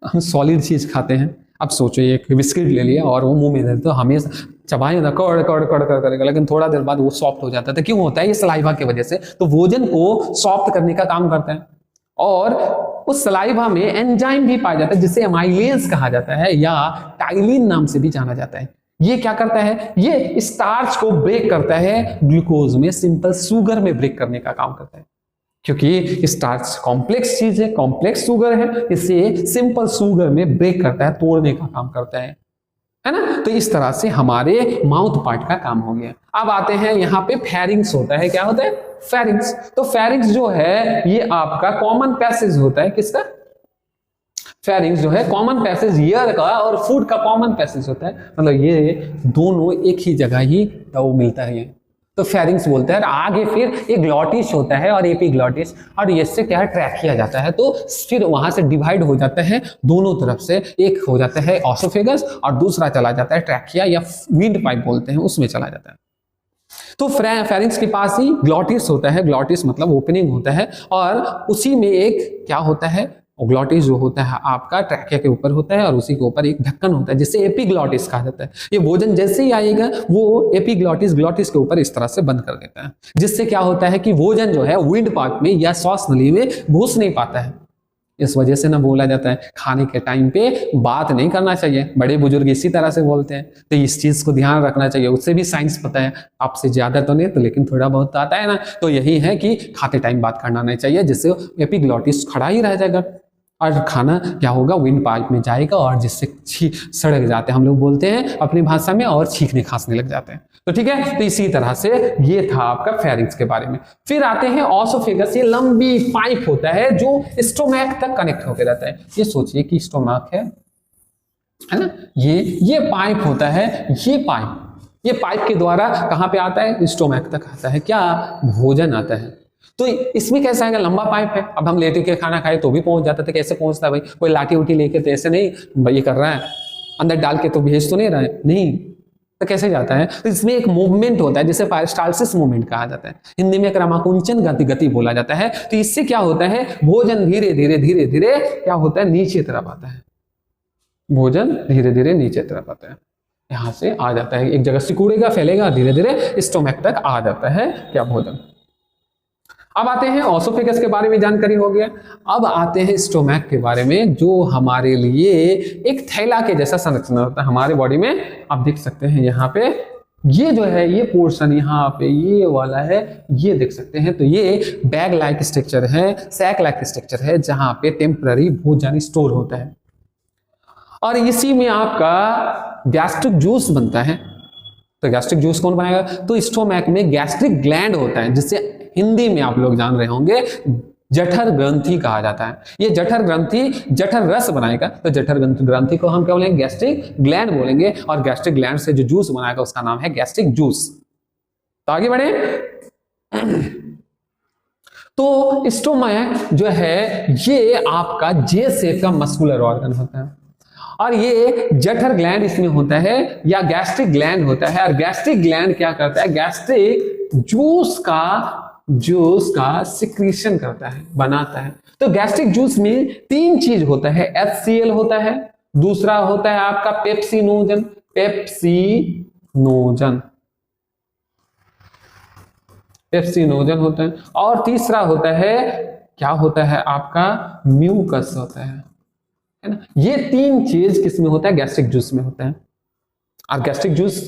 हम सॉलिड चीज खाते हैं। अब सोचो एक बिस्किट ले लिया और वो मुंह में दे तो हमेशा चबाए ना कड़ कड़ कड़ कड़ करेगा, लेकिन थोड़ा देर बाद वो सॉफ्ट हो जाता है। तो क्यों होता है? ये सलाइवा की वजह से। तो भोजन को सॉफ्ट करने का काम करता है और उस सलाइवा में एंजाइम भी पाया जाता है जिसे एमाइलेज कहा जाता है या टाइलिन नाम से भी जाना जाता है। ये क्या करता है? ये स्टार्च को ब्रेक करता है, ग्लूकोज में सिंपल शुगर में ब्रेक करने का काम करता है, क्योंकि स्टार्च कॉम्प्लेक्स चीज है, कॉम्प्लेक्स शुगर है, इसे सिंपल शुगर में ब्रेक करता है, तोड़ने का काम करता है ना। तो इस तरह से हमारे माउथ पार्ट का काम हो गया। अब आते हैं यहाँ पे फेरिंग्स होता है। क्या होता है? फेरिंग्स। तो फेरिंग्स जो है ये आपका कॉमन पैसेज होता है। किसका? फेरिंग्स जो है कॉमन पैसेज ईयर का और फूड का कॉमन पैसेज होता है, मतलब ये दोनों एक ही जगह ही तो मिलता है ये, तो फेरिंग्स बोलते हैं। आगे फिर एक ग्लॉटिस होता है और एपिग्लॉटिस, और इससे क्या है? ट्रैक किया जाता है। तो फिर वहां से डिवाइड हो जाता है दोनों तरफ से, एक हो जाता है ऑसोफेगस और दूसरा चला जाता है ट्रैकिया या विंड पाइप बोलते हैं, उसमें चला जाता है। तो फेरिंग्स के पास ही ग्लॉटिस होता है। ग्लॉटिस मतलब ओपनिंग होता है और उसी में एक क्या होता है? ग्लॉटिस जो होता है आपका ट्रैकिया के ऊपर होता है और उसी के ऊपर एक ढक्कन होता है जिसे एपिग्लॉटिस कहा जाता है। ये भोजन जैसे ही आएगा वो एपिग्लॉटिस ग्लॉटिस के ऊपर इस तरह से बंद कर देता है, जिससे क्या होता है कि भोजन जो है विंड पार्ट में या श्वास नली में घुस नहीं पाता है। इस वजह से ना बोला जाता है खाने के टाइम पे बात नहीं करना चाहिए, बड़े बुजुर्ग इसी तरह से बोलते हैं। तो इस चीज को ध्यान रखना चाहिए। उससे भी साइंस पता है, आपसे ज्यादा तो नहीं तो लेकिन थोड़ा बहुत तो आता है ना। तो यही है कि खाते टाइम बात करना नहीं चाहिए, जिससे एपिग्लॉटिस खड़ा ही रह जाएगा और खाना क्या होगा? विंड पाइप में जाएगा और जिससे सड़क जाते हैं, हम लोग बोलते हैं अपनी भाषा में, और छींकने खांसने लग जाते हैं। तो ठीक है, तो इसी तरह से ये था आपका फेरिंग्स के बारे में। फिर आते हैं ऑसोफेगस। ये लंबी पाइप होता है जो स्टोमैक तक कनेक्ट होकर रहता है। ये सोचिए कि स्टोमैक है ना, ये पाइप होता है। ये पाइप के द्वारा कहां पे आता है? स्टोमैक तक आता है। क्या? भोजन आता है। तो इसमें कैसा है? लंबा पाइप है। अब हम लेटे के खाना खाए तो भी पहुंच जाता था। कैसे पहुंचता है भाई? कोई लाठी उठी लेके तो ऐसे नहीं ये कर रहा है, अंदर डाल के तो भेज तो नहीं रहा है, नहीं, तो कैसे जाता है? तो इसमें एक मूवमेंट होता है जिसे पेरिस्टाल्सिस मूवमेंट कहा जाता है, हिंदी में क्रमाकुंचन गति बोला जाता है। तो इससे क्या होता है? भोजन धीरे धीरे क्या होता है? नीचे तरफ आता है। भोजन धीरे धीरे नीचे तरफ आता है, यहां से आ जाता है, एक जगह सिकुड़ेगा, फैलेगा, धीरे धीरे स्टोमैक तक आ जाता है क्या? भोजन। अब आते हैं ऑसोफेगस के बारे में जानकारी हो गया। अब आते हैं स्टोमैक के बारे में, जो हमारे लिए एक थैला के जैसा संरचना होता है हमारे बॉडी में। आप देख सकते हैं यहाँ पे ये जो है ये पोर्शन यहाँ पे ये वाला है, ये देख सकते हैं। तो ये बैग लाइक स्ट्रक्चर है, सैक लाइक स्ट्रक्चर है, जहां पे टेम्पररी भोजन स्टोर होता है और इसी में आपका गैस्ट्रिक जूस बनता है। तो गैस्ट्रिक जूस कौन बनाएगा? तो स्टोमैक में गैस्ट्रिक ग्लैंड होता है, जिससे हिंदी में आप लोग जान रहे होंगे जठर ग्रंथि कहा जाता है। ये जठर ग्रंथि जठर रस बनाएगा, तो जठर ग्रंथि को हम क्या बोलेंगे? गैस्ट्रिक ग्लैंड बोलेंगे, और गैस्ट्रिक ग्लैंड से जो जूस बनाएगा उसका नाम है गैस्ट्रिक जूस। तो आगे बढ़े। तो स्टोमैक जो है ये आपका जे शेप का मस्कुलर ऑर्गन होता है और ये जठर ग्लैंड इसमें होता है या गैस्ट्रिक ग्लैंड होता है। और गैस्ट्रिक ग्लैंड क्या करता है? गैस्ट्रिक जूस का सिक्रीशन करता है, बनाता है। तो गैस्ट्रिक जूस में 3 चीज होता है। HCl होता है, दूसरा होता है आपका पेप्सिनोजन होता है, और तीसरा होता है क्या होता है? आपका म्यूकस होता है ना। ये 3 चीज किसमें होता है? गैस्ट्रिक जूस में होता है। और गैस्ट्रिक जूस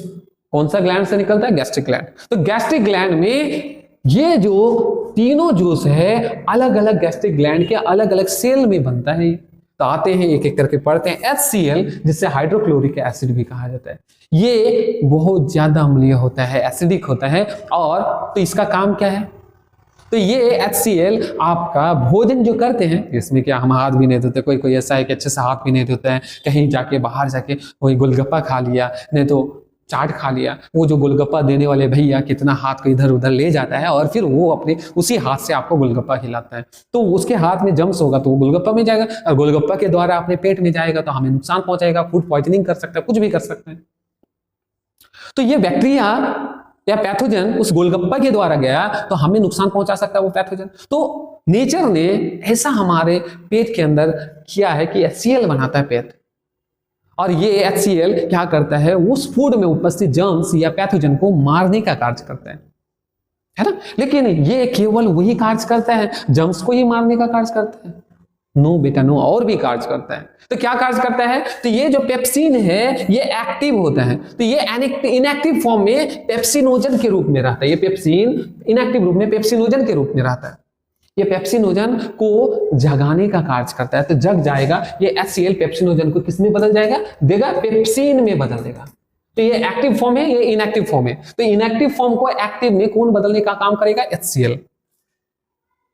कौन सा ग्लैंड से निकलता है? Gastric gland. तो गैस्ट्रिक ग्लैंड में ये जो तीनों जूस है अलग अलग गैस्ट्रिक ग्लैंड के अलग अलग सेल में बनता है। तो आते हैं एक एक करके पढ़ते हैं। HCl जिससे हाइड्रोक्लोरिक एसिड भी कहा जाता है, ये बहुत ज्यादा अम्लीय होता है, एसिडिक होता है। और तो इसका काम क्या है? तो ये HCl आपका भोजन जो करते हैं, इसमें क्या हम हाथ भी नहीं धोते, कोई ऐसा है कि अच्छे से हाथ भी नहीं धोते हैं, कहीं जाके बाहर जाके कोई गोलगप्पा खा लिया, नहीं तो चाट खा लिया, वो जो गोलगप्पा देने वाले भैया कितना हाथ को इधर उधर ले जाता है और फिर वो अपने उसी हाथ से आपको गोलगप्पा खिलाता है। तो उसके हाथ में जम्स होगा तो वो गोलगप्पा में जाएगा, और गोलगप्पा के द्वारा अपने पेट में जाएगा तो हमें नुकसान पहुंचाएगा, फूड पॉइजनिंग कर सकता है, कुछ भी कर सकते हैं। तो ये बैक्टीरिया या पैथोजन उस गोलगप्पा के द्वारा गया तो हमें नुकसान पहुंचा सकता है वो पैथोजन। तो नेचर ने ऐसा हमारे पेट के अंदर किया है कि HCl बनाता है पेट, और ये HCl क्या करता है, उस फूड में उपस्थित जर्म्स या पैथोजन को मारने का कार्य करता है ना। लेकिन ये केवल वही कार्य करता है, जर्म्स को ही मारने का कार्य करता है? नो बेटा नो, और भी कार्य करता है। तो क्या कार्य करता है? तो ये जो पेप्सिन है ये एक्टिव होता है, तो ये इनएक्टिव फॉर्म में पेप्सिनोजन के रूप में रहता है। ये पेप्सिन इनएक्टिव रूप में पेप्सिनोजन के रूप में रहता है। ये पेप्सिनोजन को जगाने का कार्य करता है, तो जग जाएगा ये HCl पेप्सिनोजन को किस में बदल जाएगा देगा, पेप्सिन में बदल देगा। तो ये एक्टिव फॉर्म है, ये इनएक्टिव फॉर्म है। तो इनएक्टिव फॉर्म को एक्टिव में कौन बदलने का काम करेगा? HCl।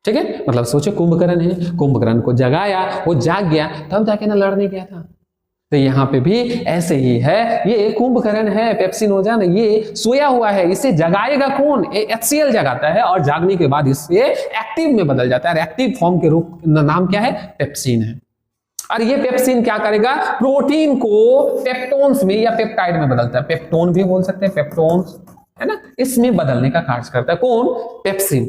ठीक है, मतलब सोचो कुंभकर्ण है, कुंभकर्ण को जगाया, वो जाग गया, तब जाके ना लड़ने गया था। तो यहाँ पे भी ऐसे ही है, ये कुंभकर्ण है पेप्सिनोजन, ये सोया हुआ है, इसे जगाएगा कौन? HCl जगाता है, और जागने के बाद इससे एक्टिव में बदल जाता है। एक्टिव फॉर्म के रूप नाम क्या है? पेप्सिन है। और ये पेप्सिन क्या करेगा? प्रोटीन को पेप्टोन्स में या पेप्टाइड में बदलता है। पेप्टोन भी बोल सकते हैं, पेप्टोन्स है ना, इसमें बदलने का कार्य करता है कौन? पेप्सिन।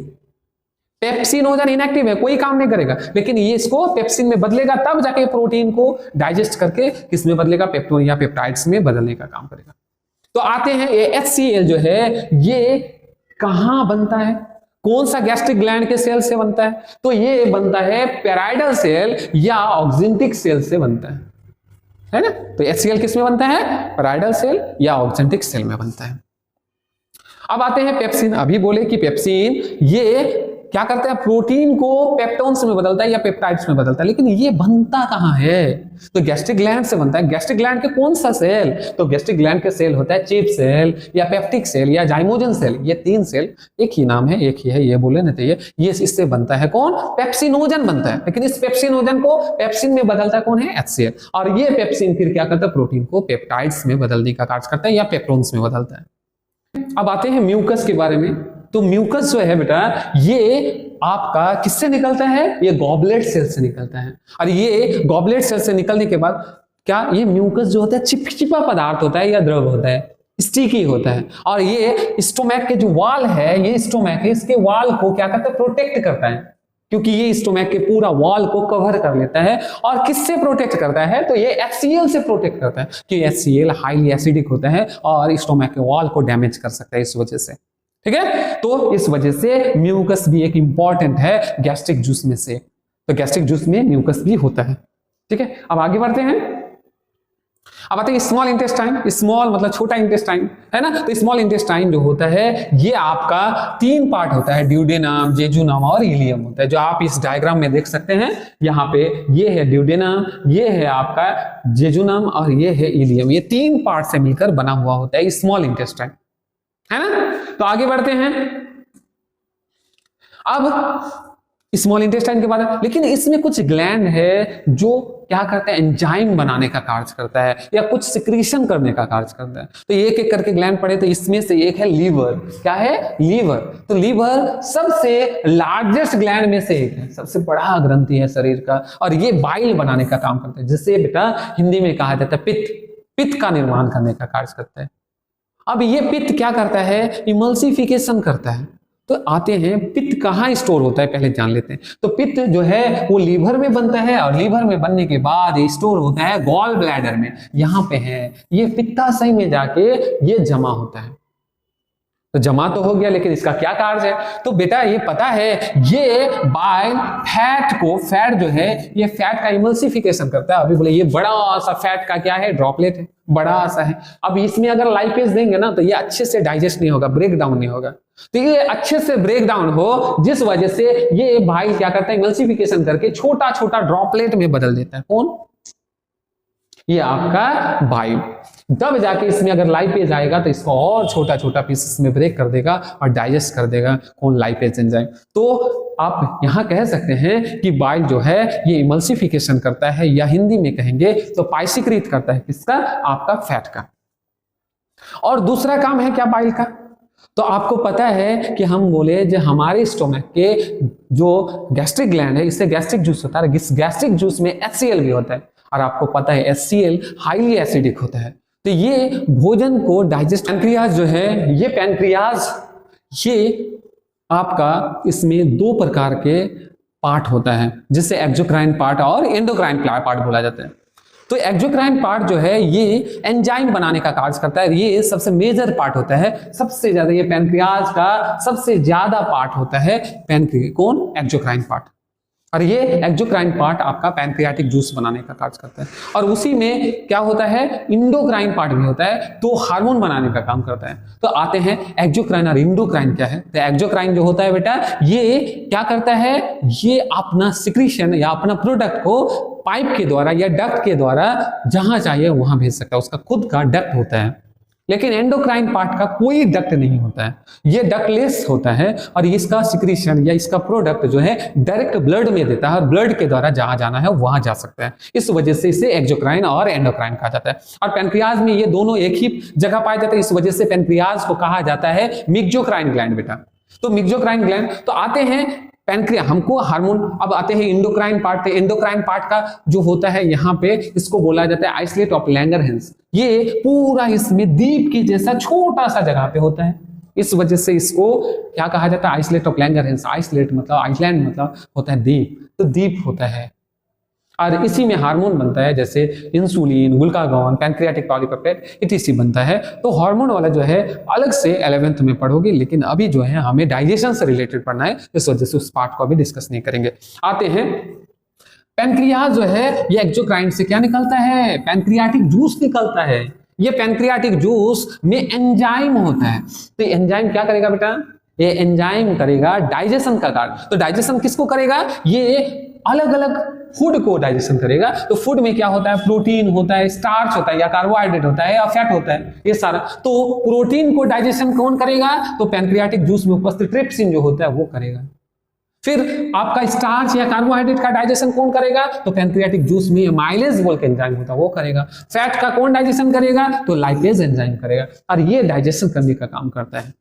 पेप्सिनोजन इनएक्टिव है, कोई काम नहीं करेगा, लेकिन ये इसको पेप्सिन में बदलेगा, तब जाके प्रोटीन को डाइजेस्ट करके किस में बदलेगा? पेप्टोन या पेप्टाइड्स में बदलने का काम करेगा। तो आते हैं ये HCl जो है ये कहां बनता है, कौन सा गैस्ट्रिक ग्लैंड के सेल से बनता है? तो ये बनता है पैराइडल सेल या ऑक्जेंटिक सेल से बनता है ना। तो HCl किस में बनता है? पैराइडल सेल या ऑक्जेंटिक सेल में बनता है। अब आते हैं पेप्सिन। अभी बोले कि पेप्सिन ये क्या करता है? प्रोटीन को पेप्टोन्स में बदलता है या पेप्टाइड्स में बदलता है, लेकिन ये बनता कहां है? तो गैस्ट्रिक ग्लैंड से बनता है। गैस्ट्रिक ग्लैंड के कौन सा सेल? तो गैस्ट्रिक ग्लैंड के सेल होता है चिप सेल या पेप्टिक सेल या जाइमोजन सेल। ये तीन सेल एक ही नाम है, एक ही है, ये बोले ना। ये इससे बनता है कौन? पेप्सिनोजन बनता है। लेकिन इस पेप्सिनोजन को पेप्सिन में बदलता कौन है? HCl। और ये पेप्सिन फिर क्या करता है? प्रोटीन को पेप्टाइड्स में बदलने का कार्य करता है या पेप्टोन्स में बदलता है। अब आते हैं म्यूकस के बारे में। तो म्यूकस जो है बेटा ये आपका किससे निकलता है? ये गॉबलेट सेल से निकलता है। और ये गॉबलेट सेल से निकलने के बाद क्या ये म्यूकस जो होता है चिपचिपा पदार्थ होता है या द्रव होता है, स्टिकी होता है। और ये स्टोमैक के जो वॉल है, ये स्टोमैक है, इसके वॉल को क्या करता है? प्रोटेक्ट करता है, क्योंकि ये स्टोमैक के पूरा वॉल को कवर कर लेता है। और किससे प्रोटेक्ट करता है? तो ये HCl से प्रोटेक्ट करता है, क्योंकि HCl हाईली एसिडिक होता है और स्टोमैक के वॉल को डैमेज कर सकता है इस वजह से। ठीक है, तो इस वजह से म्यूकस भी एक इंपॉर्टेंट है गैस्ट्रिक जूस में से। तो गैस्ट्रिक जूस में म्यूकस भी होता है। ठीक है, अब आगे बढ़ते हैं। अब आते हैं स्मॉल इंटेस्टाइन। स्मॉल मतलब छोटा इंटेस्टाइन है ना। तो स्मॉल इंटेस्टाइन जो होता है ये आपका 3 पार्ट होता है, ड्यूडेनम, जेजुनम और इलियम होता है, जो आप इस डायग्राम में देख सकते हैं। यहाँ पे ये है ड्यूडेनम, ये है आपका जेजुनम और ये है इलियम। ये 3 पार्ट से मिलकर बना हुआ होता है स्मॉल इंटेस्टाइन, है ना। तो आगे बढ़ते हैं। अब स्मॉल इंटेस्टाइन के बाद, लेकिन इसमें कुछ ग्लैंड है जो क्या करता है? एंजाइम बनाने का कार्य करता है या कुछ सिक्रीशन करने का कार्य करता है। तो एक एक करके ग्लैंड पड़े, तो इसमें से एक है लीवर। क्या है? लीवर। तो लीवर सबसे लार्जेस्ट ग्लैंड में से एक है, सबसे बड़ा ग्रंथि है शरीर का, और ये बाइल बनाने का काम करता है, जिससे बेटा हिंदी में कहा जाता है पित्त। पित्त का निर्माण करने का कार्य करता है। अब ये पित्त क्या करता है? इमल्सिफिकेशन करता है। तो आते हैं पित्त कहाँ स्टोर होता है पहले जान लेते हैं। तो पित्त जो है वो लीवर में बनता है, और लीवर में बनने के बाद ये स्टोर होता है गॉल ब्लैडर में। यहाँ पे है ये पित्ताशय में जाके ये जमा होता है। तो जमा तो हो गया, लेकिन इसका क्या कार्य है? तो बेटा ये पता है, ये बाइल फैट को, फैट जो है ये फैट का इमल्सिफिकेशन करता है। अभी बोले ये बड़ा सा फैट का क्या है? ड्रॉपलेट है, बड़ा सा है। अब इसमें अगर लाइपेज देंगे ना तो ये अच्छे से डाइजेस्ट नहीं होगा, ब्रेक डाउन नहीं होगा। तो ये अच्छे से ब्रेक डाउन हो, जिस वजह से ये बाइल क्या करता है? इमल्सिफिकेशन करके छोटा छोटा ड्रॉपलेट में बदल देता है। कौन? ये आपका बाइल। तब जाके इसमें अगर लाइपेज आएगा तो इसको और छोटा छोटा पीसेस में ब्रेक कर देगा और डाइजेस्ट कर देगा। कौन? Lipase enzyme. तो आप यहां कह सकते हैं कि बाइल जो है ये इमल्सिफिकेशन करता है, या हिंदी में कहेंगे तो पाइसीक्रीट करता है। किसका? आपका फैट का। और दूसरा काम है क्या बाइल का? तो आपको पता है कि हम बोले जो हमारे स्टोमक के जो गैस्ट्रिक ग्लैंड है, इससे गैस्ट्रिक जूस होता है। इस गैस्ट्रिक जूस में HCl भी होता है, और आपको पता है HCl हाईली एसिडिक होता है। तो ये भोजन को डाइजेस्ट, पैनक्रियाज जो है ये पैनक्रियाज, ये आपका इसमें 2 प्रकार के पार्ट होता है, जिससे एक्सोक्राइन पार्ट और एंडोक्राइन पार्ट बोला जाता है। तो एक्सोक्राइन पार्ट जो है ये एंजाइम बनाने का कार्य करता है। ये सबसे मेजर पार्ट होता है, सबसे ज्यादा ये पैनक्रियाज का सबसे ज्यादा पार्ट होता है कौन? Exocrine part. और ये एक्सोक्राइन पार्ट आपका पैनक्रियाटिक जूस बनाने का कार्य करता है। और उसी में क्या होता है, इंडोक्राइन पार्ट भी होता है, तो हार्मोन बनाने का काम करता है। तो आते हैं एक्सोक्राइन और इंडोक्राइन क्या है। तो एक्सोक्राइन जो होता है बेटा, ये क्या करता है, ये अपना सिक्रीशन या अपना प्रोडक्ट को पाइप के द्वारा या डक्ट के द्वारा जहां चाहिए वहां भेज सकता है, उसका खुद का डक्ट होता है। लेकिन एंडोक्राइन पार्ट का कोई डक्ट नहीं होता है, ये डक्टलेस होता है और इसका सिक्रीशन या इसका प्रोडक्ट जो है डायरेक्ट ब्लड में देता है और ब्लड के द्वारा जहां जाना है वहां जा सकता है। इस वजह से इसे एक्सोक्राइन और एंडोक्राइन कहा जाता है। और पैनक्रियाज में ये दोनों एक ही जगह पाए जाते हैं, इस वजह से पैनक्रियाज को कहा जाता है मिक्सोक्राइन ग्लैंड बेटा। तो मिक्सोक्राइन ग्लैंड। तो आते हैं पैनक्रिया, हमको हार्मोन, अब आते हैं इंडोक्राइन पार्ट। इंडोक्राइन पार्ट का जो होता है यहाँ पे, इसको बोला जाता है आइसलेट ऑफ लैंगरहैंस। ये पूरा इसमें दीप के जैसा छोटा सा जगह पे होता है, इस वजह से इसको क्या कहा जाता है, आइसलेट ऑफ लैंगरहैंस। आइसलेट मतलब आइसलैंड मतलब होता है दीप, तो दीप होता है। और इसी में हार्मोन बनता है, जैसे इंसुलिन, ग्लूकागॉन, पैनक्रियाटिक पॉलीपेप्टाइड इत्यादि बनता है। तो हार्मोन वाला जो है अलग से 11th में पढ़ोगे, लेकिन अभी जो है हमें डाइजेशन से रिलेटेड पढ़ना है, इस वजह से उस पार्ट को अभी डिस्कस नहीं करेंगे। आते हैं पैनक्रियाज जो है ये एक्सोक्राइन से क्या निकलता है, पैनक्रियाटिक जूस निकलता है। ये पैनक्रियाटिक जूस में एंजाइम होता है। तो एंजाइम क्या करेगा बेटा, ये एंजाइम करेगा डाइजेशन का कार्य। तो डाइजेशन किसको करेगा, ये अलग अलग फूड को डाइजेशन करेगा। तो फूड में क्या होता है, प्रोटीन होता है, स्टार्च होता है या कार्बोहाइड्रेट होता है या फैट होता है, ये सारा। तो प्रोटीन को डाइजेशन कौन करेगा, तो पैनक्रियाटिक जूस में उपस्थित ट्रिप्सिन जो होता है वो करेगा। फिर आपका स्टार्च या कार्बोहाइड्रेट का डाइजेशन कौन करेगा, तो पैनक्रियाटिक जूस में माइलेज बोल के एंजाइम होता है वो करेगा। फैट का कौन डाइजेशन करेगा, तो लाइपेज एंजाइम करेगा, और ये डाइजेशन करने का काम करता है।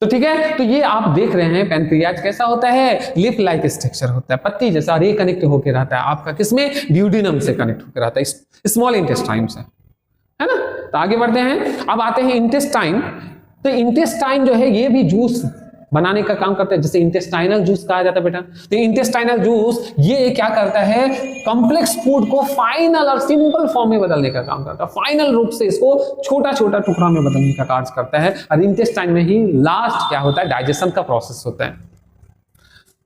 तो ठीक है, तो ये आप देख रहे हैं पैनक्रियाज कैसा होता है, लिप लाइक स्ट्रक्चर होता है, पत्ती जैसा, और ये कनेक्ट होकर रहता है आपका किसमें, ड्यूडिनम से कनेक्ट होकर रहता है, स्मॉल इंटेस्टाइन से, है ना। तो आगे बढ़ते हैं, अब आते हैं इंटेस्टाइन। तो इंटेस्टाइन जो है ये भी जूस बनाने का काम करता है, जैसे इंटेस्टाइनल जूस कहा जाता है बेटा। तो इंटेस्टाइनल जूस ये क्या करता है, कॉम्प्लेक्स फूड को फाइनल और सिंपल फॉर्म में बदलने का काम करता है, फाइनल रूप से इसको छोटा छोटा टुकड़ा में बदलने का कार्य करता है। और इंटेस्टाइन में ही लास्ट क्या होता है, डाइजेशन का प्रोसेस होता है।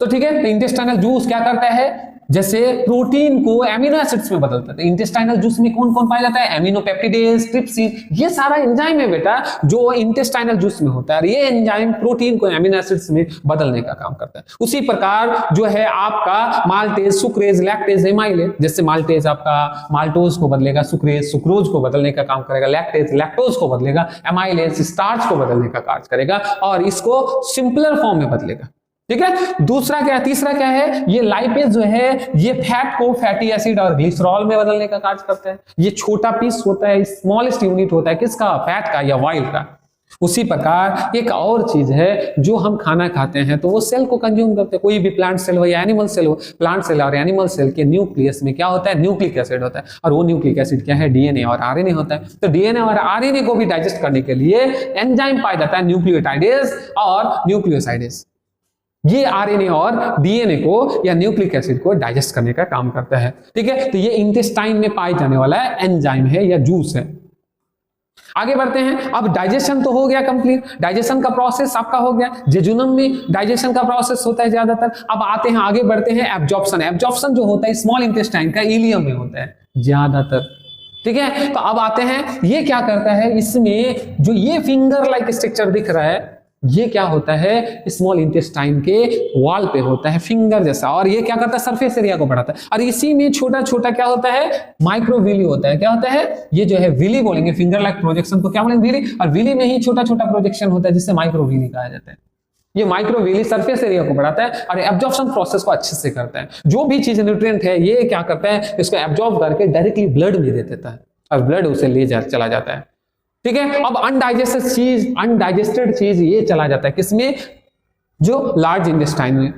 तो ठीक है, तो इंटेस्टाइनल जूस क्या करता है, जैसे प्रोटीन को एमिनो एसिड्स में बदलता है। इंटेस्टाइनल जूस में कौन कौन पाया जाता है, एमिनोपेप्टिडेज, ट्रिप्सिन, ये सारा एंजाइम है बेटा जो इंटेस्टाइनल जूस में होता है। ये एंजाइम प्रोटीन को एमिनो एसिड्स में बदलने का काम करता है। उसी प्रकार जो है आपका माल्टेज, सुक्रेज, लैक्टेज, एमाइलेज, जैसे माल्टेज आपका माल्टोज को बदलेगा, सुक्रेज सुक्रोज को बदलने का काम करेगा, लैक्टेज लैक्टोज को बदलेगा, एमाइलेज स्टार्च को बदलने का कार्य करेगा और इसको सिंपलर फॉर्म में बदलेगा। ठीक है, दूसरा क्या है, तीसरा क्या है, ये लाइपेज जो है ये फैट को फैटी एसिड और ग्लिसरॉल में बदलने का कार्य करता है। ये छोटा पीस होता है, स्मॉलेस्ट यूनिट होता है किसका, फैट का या ऑयल का। उसी प्रकार एक और चीज है, जो हम खाना खाते हैं तो वो सेल को कंज्यूम करते हैं, कोई भी प्लांट सेल हो या एनिमल सेल हो, प्लांट सेल और एनिमल सेल के न्यूक्लियस में क्या होता है, न्यूक्लिक एसिड होता है, और वो न्यूक्लिक एसिड क्या है, डीएनए और आरएनए होता है। तो डीएनए और आरएनए को भी डाइजेस्ट करने के लिए एंजाइम पाया जाता है, न्यूक्लियोटाइडेज और न्यूक्लियोसाइडेज। ये आरएनए और डीएनए को या न्यूक्लिक एसिड को डाइजेस्ट करने का काम करता है। ठीक है, तो ये इंटेस्टाइन में पाए जाने वाला एंजाइम है या जूस है। आगे बढ़ते हैं, अब डाइजेशन तो हो गया कंप्लीट, डाइजेशन का प्रोसेस आपका हो गया, जेजुनम में डाइजेशन का प्रोसेस होता है ज्यादातर। अब आते हैं, आगे बढ़ते हैं एब्जॉर्प्शन। एब्जॉर्प्शन जो होता है स्मॉल इंटेस्टाइन का, इलियम में होता है ज्यादातर। ठीक है, तो अब आते हैं, ये क्या करता है, इसमें जो ये फिंगर लाइक स्ट्रक्चर दिख रहा है, ये क्या होता है, स्मॉल इंटेस्टाइन के वॉल पे होता है फिंगर जैसा, और ये क्या करता है, सरफेस एरिया को बढ़ाता है। और इसी में छोटा छोटा क्या होता है, माइक्रोविली होता है। क्या होता है, ये जो है विली बोलेंगे, फिंगर लाइक प्रोजेक्शन को क्या बोलेंगे, विली, और विली में ही छोटा छोटा प्रोजेक्शन होता है जिससे माइक्रोविली कहा जाता है। ये माइक्रोविली सरफेस एरिया को बढ़ाता है और एब्जॉर्प्शन प्रोसेस को अच्छे से करता है। जो भी चीज न्यूट्रिएंट है ये क्या करता है, इसको एब्जॉर्ब करके डायरेक्टली ब्लड में दे देता है और ब्लड उसे ले चला जाता है। ठीक है, अब अनडाइजेस्टेड चीज ये चला जाता है किसमें, जो लार्ज इंटेस्टाइन में।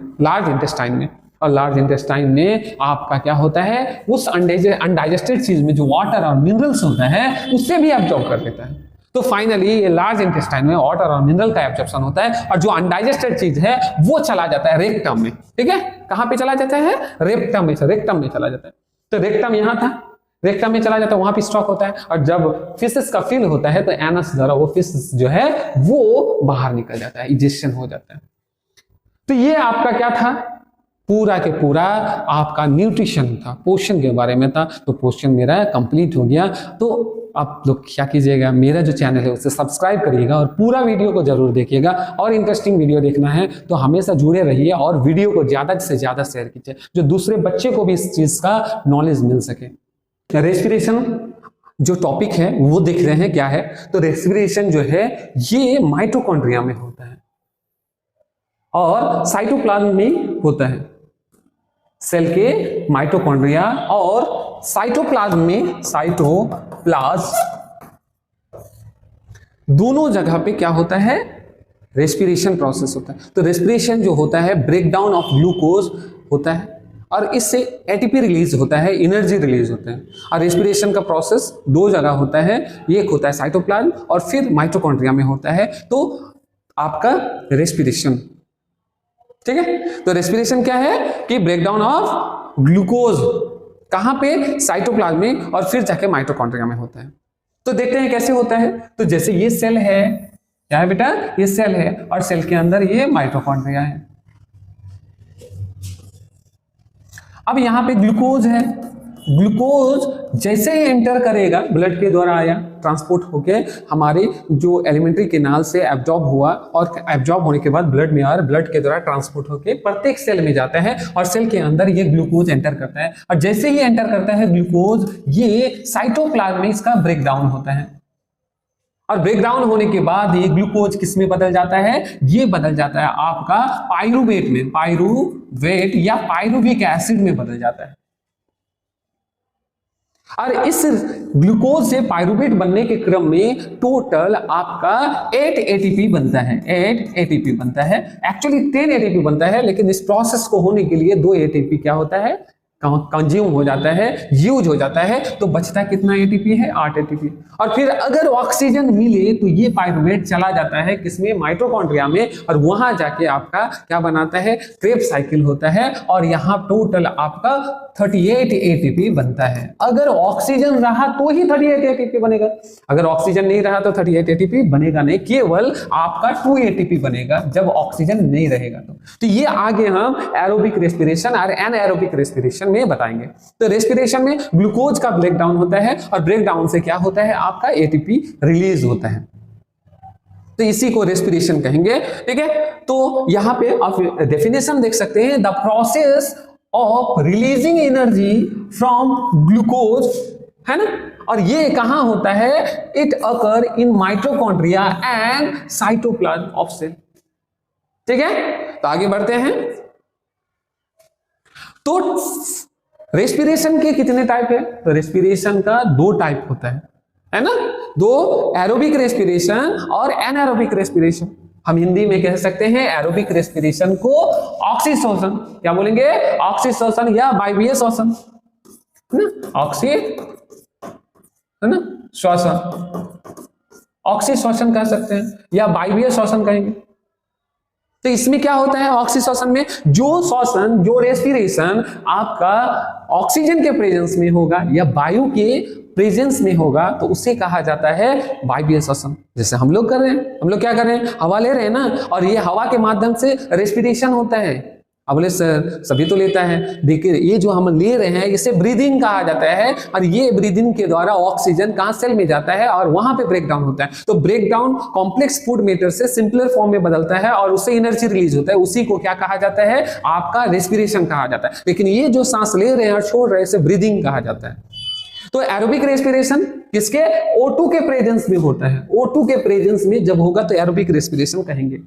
और लार्ज इंटेस्टाइन में आपका क्या होता है, उस अनडाइजेस्टेड चीज में जो वाटर और मिनरल्स होता है उससे भी एब्जॉर्ब कर लेता है। तो फाइनली ये लार्ज इंटेस्टाइन में वाटर और मिनरल का एब्जॉर्प्शन होता है, और जो अनडाइजेस्टेड चीज है वो चला जाता है रेक्टम में। ठीक है, कहां पे चला जाता है, रेक्टम में चला जाता है। तो रेक्टम यहां था, रेक्टम में चला जाता है, वहां पे स्टॉक होता है, और जब फिशेस का फिल होता है तो एनस द्वारा वो फिश जो है वो बाहर निकल जाता है, इजेक्शन हो जाता है। तो ये आपका क्या था, पूरा के पूरा आपका न्यूट्रिशन था, पोषण के बारे में था। तो पोषण मेरा कंप्लीट हो गया। तो आप लोग क्या कीजिएगा, मेरा जो चैनल है उसे सब्सक्राइब करिएगा और पूरा वीडियो को जरूर देखिएगा। और इंटरेस्टिंग वीडियो देखना है तो हमेशा जुड़े रहिए और वीडियो को ज्यादा से ज्यादा शेयर कीजिए, जो दूसरे बच्चे को भी इस चीज का नॉलेज मिल सके। रेस्पिरेशन जो टॉपिक है वो देख रहे हैं क्या है। तो रेस्पिरेशन जो है ये माइटोकॉन्ड्रिया में होता है और साइटोप्लाज्म में होता है, सेल के माइटोकॉन्ड्रिया और साइटोप्लाज्म में, साइटोप्लाज्म दोनों जगह पे क्या होता है, रेस्पिरेशन प्रोसेस होता है। तो रेस्पिरेशन जो होता है ब्रेकडाउन ऑफ ग्लूकोज होता है और इससे एटीपी रिलीज होता है, एनर्जी रिलीज होता है। और रेस्पिरेशन का प्रोसेस दो जगह होता है, एक होता है साइटोप्लाज्म और फिर माइटोकॉन्ड्रिया में होता है। तो आपका रेस्पिरेशन, ठीक है। तो रेस्पिरेशन क्या है कि ब्रेकडाउन ऑफ ग्लूकोज कहां पे, साइटोप्लाज्म में, और फिर जाके माइटोकॉन्ड्रिया में होता है। तो देखते हैं कैसे होता है। तो जैसे ये सेल है, क्या है बेटा, ये सेल है और सेल के अंदर ये माइटोकॉन्ड्रिया है। अब यहां पे ग्लूकोज है, ग्लूकोज जैसे ही एंटर करेगा, ब्लड के द्वारा आया, ट्रांसपोर्ट होके हमारे जो एलिमेंट्री कैनाल से एब्जॉर्ब हुआ और एब्जॉर्ब होने के बाद ब्लड में और ब्लड के द्वारा ट्रांसपोर्ट होके प्रत्येक सेल में जाता है और सेल के अंदर ये ग्लूकोज एंटर करता है। और जैसे ही एंटर करता है ग्लूकोज, ये साइटोप्लाज्म में इसका ब्रेकडाउन होता है और ब्रेकडाउन होने के बाद ये ग्लूकोज किस में बदल जाता है, ये बदल जाता है आपका पाइरूवेट में, पाइरूवेट या पाइरूविक एसिड में बदल जाता है। और इस ग्लूकोज से पाइरूवेट बनने के क्रम में टोटल आपका 8 एटीपी बनता है, 8 एटीपी बनता है। एक्चुअली 10 एटीपी बनता है, लेकिन इस प्रोसेस को होने के लिए 2 एटीपी क्या होता है, कंज्यूम हो जाता है, यूज हो जाता है। तो बचता कितना एटीपी है, 8 एटीपी। और फिर अगर ऑक्सीजन मिले तो ये पाइरूवेट चला जाता है किसमें, माइटोकॉन्ड्रिया में, और वहां जाके आपका क्या बनाता है, क्रेब्स साइकिल होता है और यहां टोटल आपका 38 एटीपी बनता है। अगर ऑक्सीजन रहा तो ही 38 एटीपी बनेगा, अगर ऑक्सीजन नहीं रहा तो 38 एटीपी बनेगा नहीं, केवल आपका 2 एटीपी बनेगा जब ऑक्सीजन नहीं रहेगा। तो ये आगे हम एरोबिक रेस्पिरेशन और एनाएरोबिक रेस्पिरेशन में बताएंगे। तो रेस्पिरेशन में ग्लूकोज का ब्रेकडाउन होता है और ब्रेकडाउन से क्या होता है, आपका एटीपी रिलीज होता है। तो इसी को रेस्पिरेशन कहेंगे, ठीक है। तो यहां पे आप डेफिनेशन देख सकते हैं, the process of releasing energy from glucose, है ना। और ये कहां होता है, it occur in mitochondria and cytoplasm of cell, ठीक है। तो आगे बढ़ते हैं। तो रेस्पिरेशन के कितने टाइप है, तो रेस्पिरेशन का 2 टाइप होता है ना, 2, एरोबिक रेस्पिरेशन और एनाएरोबिक रेस्पिरेशन। हम हिंदी में कह सकते हैं एरोबिक रेस्पिरेशन को ऑक्सीश्वसन, क्या बोलेंगे, ऑक्सीश्वसन या वायवीय श्वसन, है ना, ऑक्सी, है ना, श्वसन, ऑक्सीश्वसन कह सकते हैं या वायवीय श्वसन कहेंगे। तो इसमें क्या होता है, ऑक्सीश्वसन में जो श्वसन, जो रेस्पिरेशन आपका ऑक्सीजन के प्रेजेंस में होगा या वायु के प्रेजेंस में होगा तो उसे कहा जाता है वायवीय श्वसन। जैसे हम लोग कर रहे हैं, हम लोग क्या कर रहे हैं, हवा ले रहे हैं ना, और ये हवा के माध्यम से रेस्पिरेशन होता है। अब बोले सर सभी तो लेता है, देखिए ये जो हम ले रहे हैं इसे ब्रीदिंग कहा जाता है, और ये ब्रीदिंग के द्वारा ऑक्सीजन कहां, सेल में जाता है और वहां पे ब्रेकडाउन होता है। तो ब्रेकडाउन कॉम्प्लेक्स फूड मैटर से सिंपलर फॉर्म में बदलता है और उससे एनर्जी रिलीज होता है, उसी को क्या कहा जाता है, आपका रेस्पिरेशन कहा जाता है। लेकिन ये जो सांस ले रहे हैं और छोड़ रहे हैं इसे ब्रीदिंग कहा जाता है। तो एरोबिक रेस्पिरेशन किसके, O2 के प्रेजेंस में होता है, O2 के प्रेजेंस में जब होगा तो एरोबिक रेस्पिरेशन कहेंगे।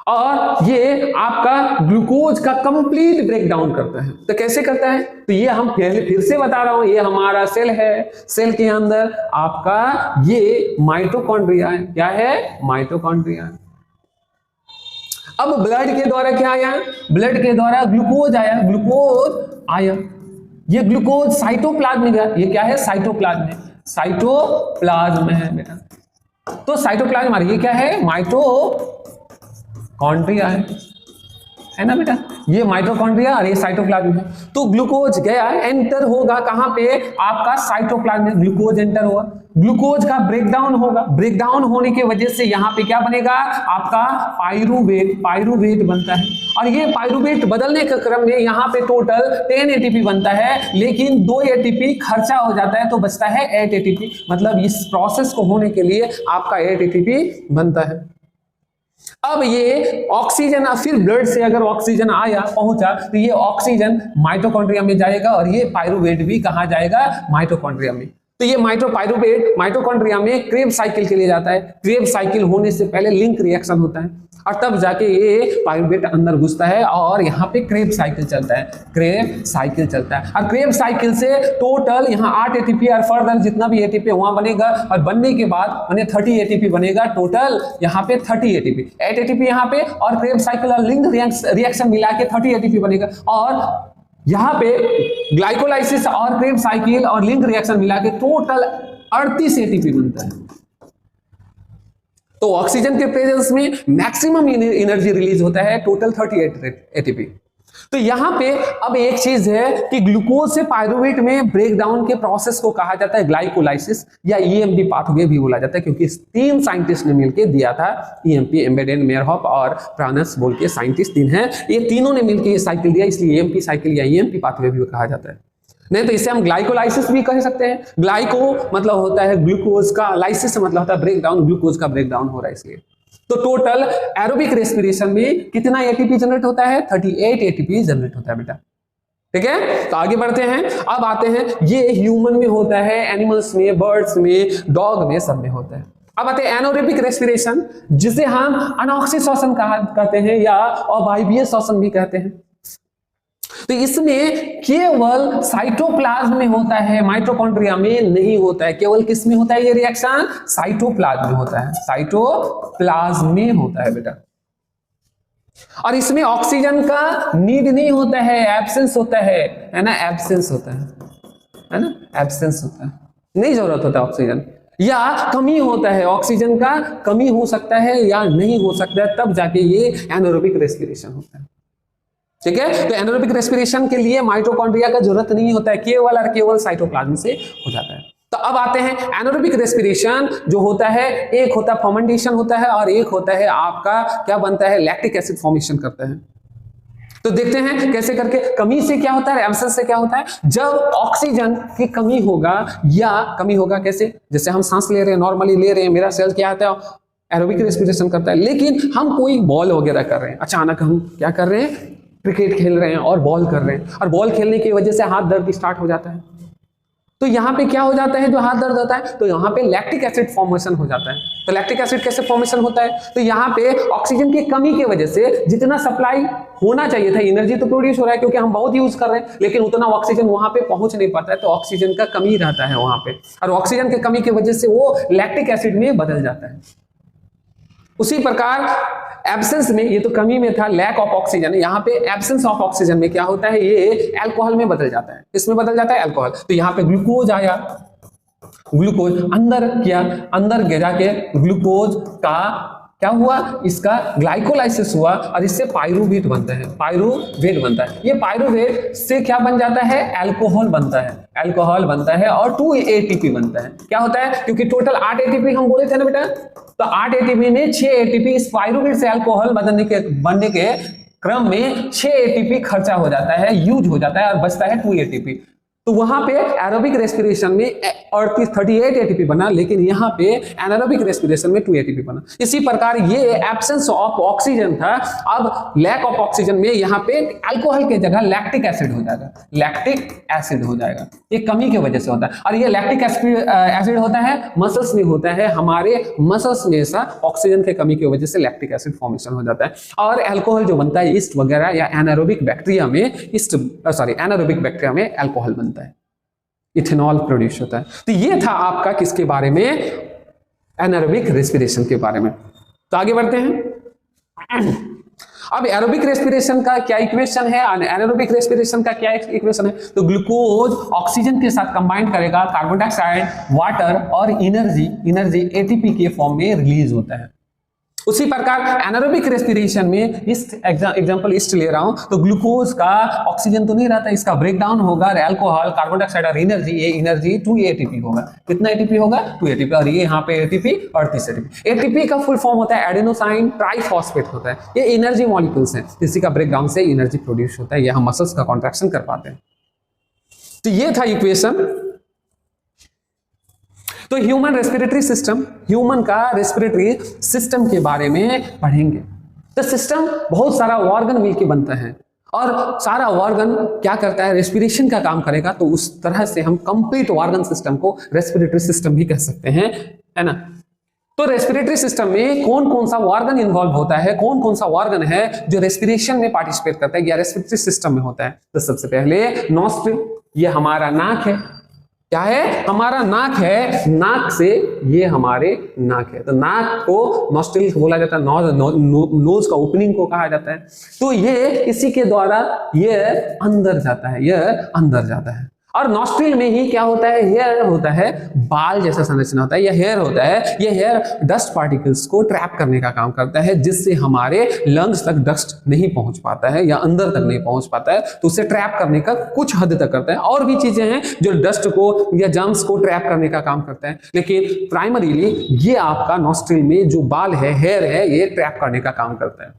और ये आपका ग्लूकोज का कंप्लीट ब्रेकडाउन करता है। तो कैसे करता है, तो ये हम पहले फिर से बता रहा हूं, ये हमारा सेल है, सेल के अंदर आपका ये माइटोकॉन्ड्रिया है, क्या है, माइटोकॉन्ड्रिया। अब ब्लड के द्वारा क्या आया, ब्लड के द्वारा ग्लूकोज आया, ग्लूकोज आया, ये ग्लूकोज साइटोप्लाज्म में गया, ये क्या है, साइटोप्लाज्म में, साइटोप्लाज्म में है बेटा। तो साइटोप्लाज्म ये क्या है, माइटोकॉन्ड्रिया है, है ना बेटा, ये माइटोकॉन्ड्रिया और ये साइटोप्लाज्म है। तो ग्लूकोज गया, एंटर होगा कहां पे, आपका साइटोप्लाज्म में ग्लूकोज एंटर हुआ, ग्लूकोज का ब्रेकडाउन होगा, ब्रेकडाउन होने की वजह से यहां पे क्या बनेगा, आपका पाइरूवेट, पाइरूवेट बनता है। और ये पाइरूवेट बदलने के क्रम में यहां पे टोटल 10 एटीपी बनता है, लेकिन 2 एटीपी खर्चा हो जाता है तो बचता है 8 एटीपी। मतलब इस प्रोसेस को होने के लिए आपका 8 एटीपी बनता है। अब ये ऑक्सीजन, फिर ब्लड से अगर ऑक्सीजन आया पहुंचा तो ये ऑक्सीजन माइटोकॉन्ड्रिया में जाएगा और ये पाइरूवेट भी कहां जाएगा, माइटोकॉन्ड्रिया में। तो ये पाइरूवेट माइटोकॉन्ड्रिया में क्रेब्स साइकिल के लिए जाता है। क्रेब्स साइकिल होने से पहले लिंक रिएक्शन होता है और तब जाके ये पाइरूवेट अंदर घुसता है और यहाँ पे क्रेब साइकिल चलता है, क्रेब साइकिल चलता है। और क्रेब साइकिल से टोटल यहाँ 8 एटीपी और फर्दर जितना भी एटीपी वहां बनेगा, और बनने के बाद मैंने 30 एटीपी बनेगा, टोटल यहाँ पे 30 एटीपी, 8 एटीपी यहाँ पे और क्रेब साइकिल और लिंक रिएक्शन मिला के 30 एटीपी बनेगा। और यहाँ पे ग्लाइकोलाइसिस और क्रेब साइकिल और लिंक रिएक्शन मिला के टोटल 38 एटीपी बनता है। तो ऑक्सीजन के प्रेजेंस में मैक्सिमम एनर्जी रिलीज होता है, टोटल 38 एटीपी। तो यहां पे अब एक चीज है कि ग्लूकोज से पाइरूवेट में ब्रेकडाउन के प्रोसेस को कहा जाता है ग्लाइकोलाइसिस या ईएमपी पाथवे भी बोला जाता है, क्योंकि 3 साइंटिस्ट ने मिलकर दिया था ईएमपी, एम्बेडेन, मेयरहॉफ और प्रानस बोल के साइंटिस्ट 3 हैं, ये तीनों ने मिलकर ये साइकिल दिया, इसलिए ईएमपी साइकिल या ईएमपी पाथवे भी कहा जाता है। नहीं तो इसे हम ग्लाइकोलाइसिस भी कह सकते हैं। ग्लाइको मतलब होता है ग्लूकोज का, लाइसिस मतलब होता है ब्रेकडाउन, ग्लूकोज का ब्रेकडाउन हो रहा है इसलिए। तो टोटल एरोबिक रेस्पिरेशन में कितना एटीपी जनरेट होता है, 38 एटीपी जनरेट होता है बेटा। ठीक है, तो आगे बढ़ते हैं। अब आते हैं, ये ह्यूमन में होता है, एनिमल्स में, बर्ड्स में, डॉग में, सब में होता है। अब आते हैं एनारोबिक रेस्पिरेशन, जिसे हम अनॉक्सी श्वसन कहते हैं या अवायवीय श्वसन भी कहते हैं। तो इसमें केवल साइटोप्लाज्म में होता है, माइटोकॉन्ड्रिया में नहीं होता है। केवल किस में होता है ये रिएक्शन, साइटोप्लाज्म में होता है, साइटोप्लाज्म में होता है बेटा। और इसमें ऑक्सीजन का नीड नहीं होता है, एब्सेंस होता है ना, एब्सेंस होता है ना, एब्सेंस होता है, नहीं जरूरत होता है ऑक्सीजन, या कमी होता है, ऑक्सीजन का कमी हो सकता है या नहीं हो सकता है, तब जाके ये एनारोबिक रेस्पिरेशन होता है। ठीक है, तो एनारोबिक रेस्पिरेशन के लिए माइटोकॉन्ड्रिया का जरूरत नहीं होता है, केवल और केवल साइटोप्लाज्म से हो जाता है। तो अब आते हैं एनारोबिक रेस्पिरेशन जो होता है, एक होता है फर्मेंटेशन होता है और एक होता है आपका क्या बनता है, लैक्टिक एसिड फॉर्मेशन करता है। तो देखते हैं कैसे करके। कमी से क्या होता है, एब्सेंस से क्या होता है, जब ऑक्सीजन की कमी होगा या कमी होगा कैसे, जैसे हम सांस ले रहे हैं, नॉर्मली ले रहे हैं, मेरा सेल क्या आता है, एरोबिक रेस्पिरेशन करता है, लेकिन हम कोई बॉल वगैरह कर रहे हैं, अचानक हम क्या कर रहे हैं, क्रिकेट खेल रहे हैं और बॉल कर रहे हैं, और बॉल खेलने की वजह से हाथ दर्द स्टार्ट हो जाता है। तो यहाँ पे क्या हो जाता है, जो हाथ दर्द होता है, तो यहाँ पे लैक्टिक एसिड फॉर्मेशन हो जाता है। तो लैक्टिक एसिड कैसे फॉर्मेशन होता है, तो यहाँ पे ऑक्सीजन की कमी की वजह से जितना सप्लाई होना चाहिए था, एनर्जी तो प्रोड्यूस हो रहा है क्योंकि हम बहुत यूज कर रहे हैं, लेकिन उतना ऑक्सीजन वहां पे पहुंच नहीं पाता है, तो ऑक्सीजन का कमी रहता है वहां पे, और ऑक्सीजन की कमी की वजह से वो लैक्टिक एसिड में बदल जाता है। उसी प्रकार एब्सेंस में, ये तो कमी में था, लैक ऑफ ऑक्सीजन, यहाँ पे एब्सेंस ऑफ ऑक्सीजन में क्या होता है, ये अल्कोहल में बदल जाता है। इसमें बदल जाता है अल्कोहल। तो यहाँ पे ग्लूकोज आया, ग्लूकोज अंदर किया, अंदर गिरा के ग्लूकोज का क्या हुआ, इसका ग्लाइकोलाइसिस हुआ और इससे पाइरूवेट बनता है, पाइरूवेट बनता है। ये पाइरूवेट से क्या बन जाता है, अल्कोहल बनता है, अल्कोहल बनता है और 2 एटीपी बनता है। क्या होता है, क्योंकि टोटल 8 एटीपी हम बोले थे ना बेटा, तो 8 एटीपी में 6 एटीपी इस पाइरूवेट से अल्कोहल बनने के क्रम में 6 एटीपी खर्चा हो जाता है, यूज हो जाता है, और बचता है 2 एटीपी। तो वहां पे एरोबिक रेस्पिरेशन में 38 एटीपी बना, लेकिन यहाँ पे एनारोबिक रेस्पिरेशन में 2 एटीपी बना। इसी प्रकार ये एब्सेंस ऑफ ऑक्सीजन था, अब लैक ऑफ ऑक्सीजन में यहाँ पे अल्कोहल के जगह लैक्टिक एसिड हो जाएगा, लैक्टिक एसिड हो जाएगा। ये कमी की वजह से होता है, और ये लैक्टिक एसिड होता है मसल्स में होता है, हमारे मसल्स में ऐसा ऑक्सीजन की कमी की वजह से लैक्टिक एसिड फॉर्मेशन हो जाता है। और अल्कोहल जो बनता है ईस्ट वगैरह या एनारोबिक बैक्टीरिया में, एनारोबिक बैक्टीरिया में अल्कोहल बनता है, इथेनॉल प्रोड्यूस होता है। तो ये था आपका किसके बारे में, एनारोबिक रेस्पिरेशन के बारे में। तो आगे बढ़ते हैं। अब एरोबिक रेस्पिरेशन का क्या इक्वेशन है, एनारोबिक रेस्पिरेशन का क्या इक्वेशन है, तो ग्लूकोज ऑक्सीजन के साथ कंबाइन करेगा, कार्बन डाइऑक्साइड, वाटर और एनर्जी एटीपी के फॉर्म में रिलीज होता है। उसी प्रकार एनारोबिक रेस्पिरेशन में इस एग्जांपल ईस्ट ले रहा हूं, तो ग्लूकोज का ऑक्सीजन तो नहीं रहता, इसका ब्रेकडाउन होगा, अल्कोहल, कार्बन डाइऑक्साइड और एनर्जी, ये एनर्जी 2 एटीपी होगा। कितना एटीपी होगा? 2 एटीपी। और ये यहाँ पे एटीपी और 30 एटीपी। एटीपी का फुल फॉर्म होता है एडेनोसाइन ट्राइफॉस्फेट होता है। ये एनर्जी मॉलिक्यूल्स हैं, इसी का ब्रेकडाउन से एनर्जी प्रोड्यूस होता है, ये हम मसल्स का कॉन्ट्रैक्शन कर पाते हैं। तो ये था इक्वेशन। तो ह्यूमन रेस्पिरेटरी सिस्टम, ह्यूमन का रेस्पिरेटरी सिस्टम के बारे में पढ़ेंगे। तो सिस्टम बहुत सारा ऑर्गन मिलके बनता है और सारा ऑर्गन क्या करता है? रेस्पिरेशन का काम करेगा। तो उस तरह से हम कंप्लीट ऑर्गन सिस्टम को रेस्पिरेटरी सिस्टम भी कह सकते हैं, है ना। तो रेस्पिरेटरी सिस्टम में कौन कौन सा ऑर्गन इन्वॉल्व होता है, कौन कौन सा ऑर्गन है जो रेस्पिरेशन में पार्टिसिपेट करता है या रेस्पिरेटरी सिस्टम में होता है? तो सबसे पहले नॉस्ट्रिल, ये हमारा नाक है। क्या है? हमारा नाक है। नाक से ये हमारे नाक है, तो नाक को नॉस्ट्रिल बोला जाता है, नोज का ओपनिंग को कहा जाता है। तो ये इसी के द्वारा ये अंदर जाता है, ये अंदर जाता है। और नॉस्ट्रिल में ही क्या होता है? हेयर होता है, बाल जैसा संरचना होता है, यह हेयर होता है। यह हेयर डस्ट पार्टिकल्स को ट्रैप करने का काम करता है, जिससे हमारे लंग्स तक डस्ट नहीं पहुंच पाता है या अंदर तक नहीं पहुंच पाता है, तो उसे ट्रैप करने का कुछ हद तक करता है। और भी चीजें हैं जो डस्ट को या जर्म्स को ट्रैप करने का काम करता है, लेकिन प्राइमरीली ये आपका नॉस्ट्रिल में जो बाल है, हेयर है, ये ट्रैप करने का काम करता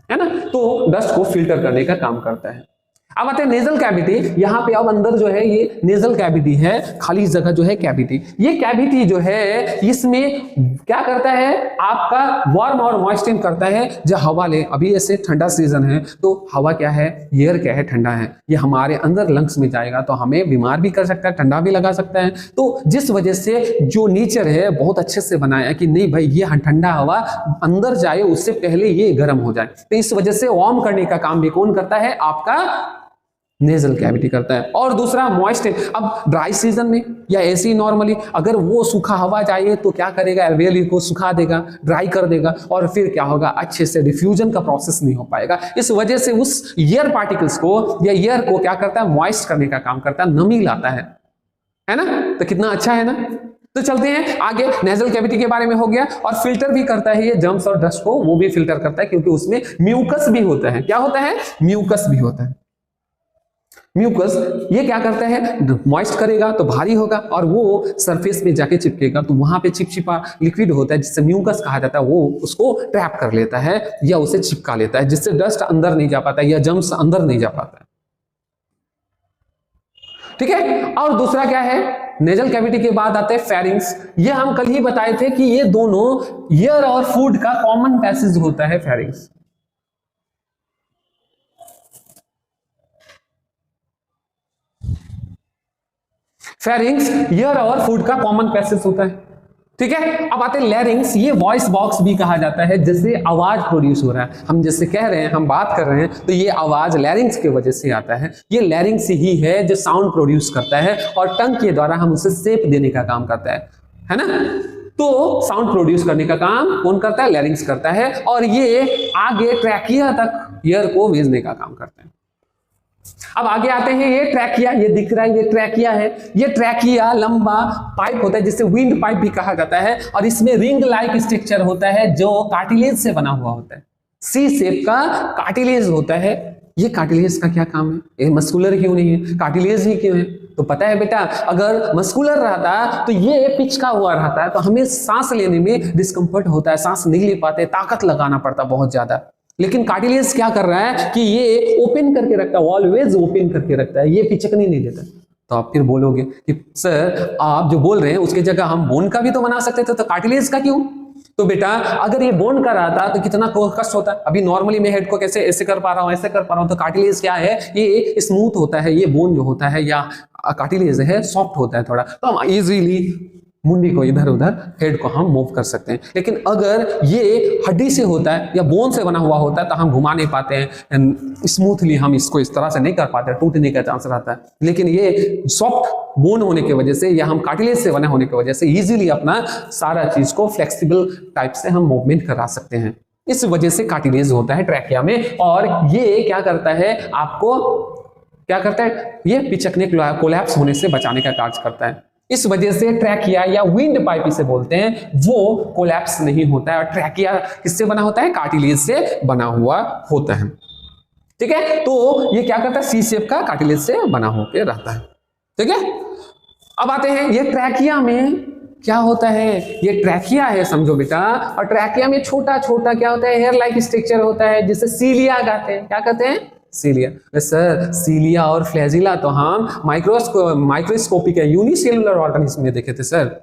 है ना। तो डस्ट को फिल्टर करने का काम करता है। अब आते हैं नेजल कैविटी। यहाँ पे अब अंदर जो है ये नेजल कैविटी है, खाली जगह जो है कैविटी। ये कैविटी जो है इसमें क्या करता है? आपका वार्म और मॉइस्चर करता है। जब हवा ले, अभी ऐसे ठंडा सीजन है तो हवा क्या है? एयर क्या है? ठंडा है। ये हमारे अंदर लंग्स में जाएगा तो हमें बीमार भी कर सकता है, ठंडा भी लगा सकता है। तो जिस वजह से जो नेचर है बहुत अच्छे से बनाया कि नहीं भाई ये ठंडा हवा अंदर जाए उससे पहले ये गर्म हो जाए। तो इस वजह से वार्म करने का काम भी कौन करता है? आपका नेजल कैविटी करता है। और दूसरा मॉइस्चर। अब ड्राई सीजन में या ऐसे ही नॉर्मली अगर वो सूखा हवा चाहिए तो क्या करेगा? एल्वेली को सुखा देगा, ड्राई कर देगा, और फिर क्या होगा? अच्छे से डिफ्यूजन का प्रोसेस नहीं हो पाएगा। इस वजह से उस एयर पार्टिकल्स को या एयर को क्या करता है? मॉइस्ट करने का काम करता है, नमी लाता है ना। तो कितना अच्छा है ना। तो चलते हैं आगे। नेजल कैविटी के बारे में हो गया। और फिल्टर भी करता है ये जर्म्स और डस्ट को, वो भी फिल्टर करता है क्योंकि उसमें म्यूकस भी होता है। क्या होता है? म्यूकस भी होता है। म्यूकस ये क्या करता है? मॉइस्ट करेगा तो भारी होगा और वो सरफेस पे जाके चिपकेगा, तो वहां पे चिपचिपा लिक्विड होता है जिससे म्यूकस कहा जाता है, वो उसको ट्रैप कर लेता है या उसे चिपका लेता है, जिससे डस्ट अंदर नहीं जा पाता या जर्म्स अंदर नहीं जा पाता है। ठीक है। और दूसरा क्या है? नेजल कैविटी के बाद आते हैं फेरिंग्स। ये हम कल ही बताए थे कि ये दोनों एयर और फूड का कॉमन पैसेज होता है, फेरिंग्स। फेरिंग्स एयर और फूड का कॉमन पैसेज होता है। ठीक है। अब आते हैं लैरिंग्स। ये वॉइस बॉक्स भी कहा जाता है, जिससे आवाज प्रोड्यूस हो रहा है। हम जैसे कह रहे हैं, हम बात कर रहे हैं, तो ये आवाज लैरिंग्स की वजह से आता है। ये लैरिंग्स ही है जो साउंड प्रोड्यूस करता है और टंग के द्वारा हम उसे शेप देने का काम करता है ना। तो साउंड प्रोड्यूस करने का काम कौन करता है? लैरिंग्स करता है। और ये आगे ट्रैकिया तक एयर को भेजने का काम करता है। अब आगे आते हैं, ये ट्रैकिया, ये दिख रहा है, ये ट्रैकिया है। ये ट्रैकिया लंबा पाइप होता है जिसे विंड पाइप भी कहा जाता है, और इसमें रिंग लाइक स्ट्रक्चर होता है जो कार्टिलेज से बना हुआ होता है। सी शेप का कार्टिलेज होता है। ये कार्टिलेज का क्या काम है? ये मस्कुलर क्यों नहीं है? कार्टिलेज ही क्यों है? तो पता है बेटा, अगर मस्कुलर रहता तो ये पिचका हुआ रहता है तो हमें सांस लेने में डिस्कम्फर्ट होता है, सांस नहीं ले पाते, ताकत लगाना पड़ता बहुत ज्यादा। लेकिन कार्टिलेज क्या कर रहा है कि ये ओपन करके रखता है, ऑलवेज ओपन करके रखता है, ये पिचकने नहीं देता। तो आप फिर बोलोगे कि सर आप जो बोल रहे हैं उसकी जगह हम बोन का भी तो बना सकते थे, तो कार्टिलेज का क्यों? तो बेटा अगर ये बोन का रहा था तो कितना कष्ट होता है। अभी नॉर्मली मैं हेड को कैसे ऐसे कर पा रहा हूं, ऐसे कर पा रहा हूं, तो कार्टिलेज क्या है? ये स्मूथ होता है। ये बोन जो होता है या कार्टिलेज है सॉफ्ट होता है थोड़ा, तो हम इजीली मुंडी को इधर उधर, हेड को हम मूव कर सकते हैं। लेकिन अगर ये हड्डी से होता है या बोन से बना हुआ होता है तो हम घुमा नहीं पाते हैं, स्मूथली हम इसको इस तरह से नहीं कर पाते, टूटने का चांस रहता है। लेकिन ये सॉफ्ट बोन होने की वजह से या हम कार्टिलेज से बने होने की वजह से इजीली अपना सारा चीज को फ्लेक्सिबल टाइप से हम मूवमेंट करा सकते हैं। इस वजह से कार्टिलेज होता है ट्रैकिया में। और ये क्या करता है? आपको क्या करता है? ये पिचकने, कोलैप्स होने से बचाने का कार्य करता है। इस वजह से ट्रैकिया या विंड पाइप इसे बोलते हैं, वो कोलैप्स नहीं होता है। और ट्रैकिया किससे बना होता है? कार्टिलेज से बना हुआ होता है। ठीक है, तो ये क्या करता है? सी शेप का कार्टिलेज से बना होकर रहता है। ठीक है, अब आते हैं ये ट्रैकिया में क्या होता है। ये ट्रैकिया है समझो बेटा, और ट्रैकिया में छोटा छोटा क्या होता है? हेयर लाइक स्ट्रक्चर होता है जिसे सीलिया कहते हैं। क्या कहते हैं? सीलिया। सर सीलिया और फ्लैजिला तो हम माइक्रोस्कोपिक यूनिसेलुलर ऑर्गेनिज्म में देखे थे सर,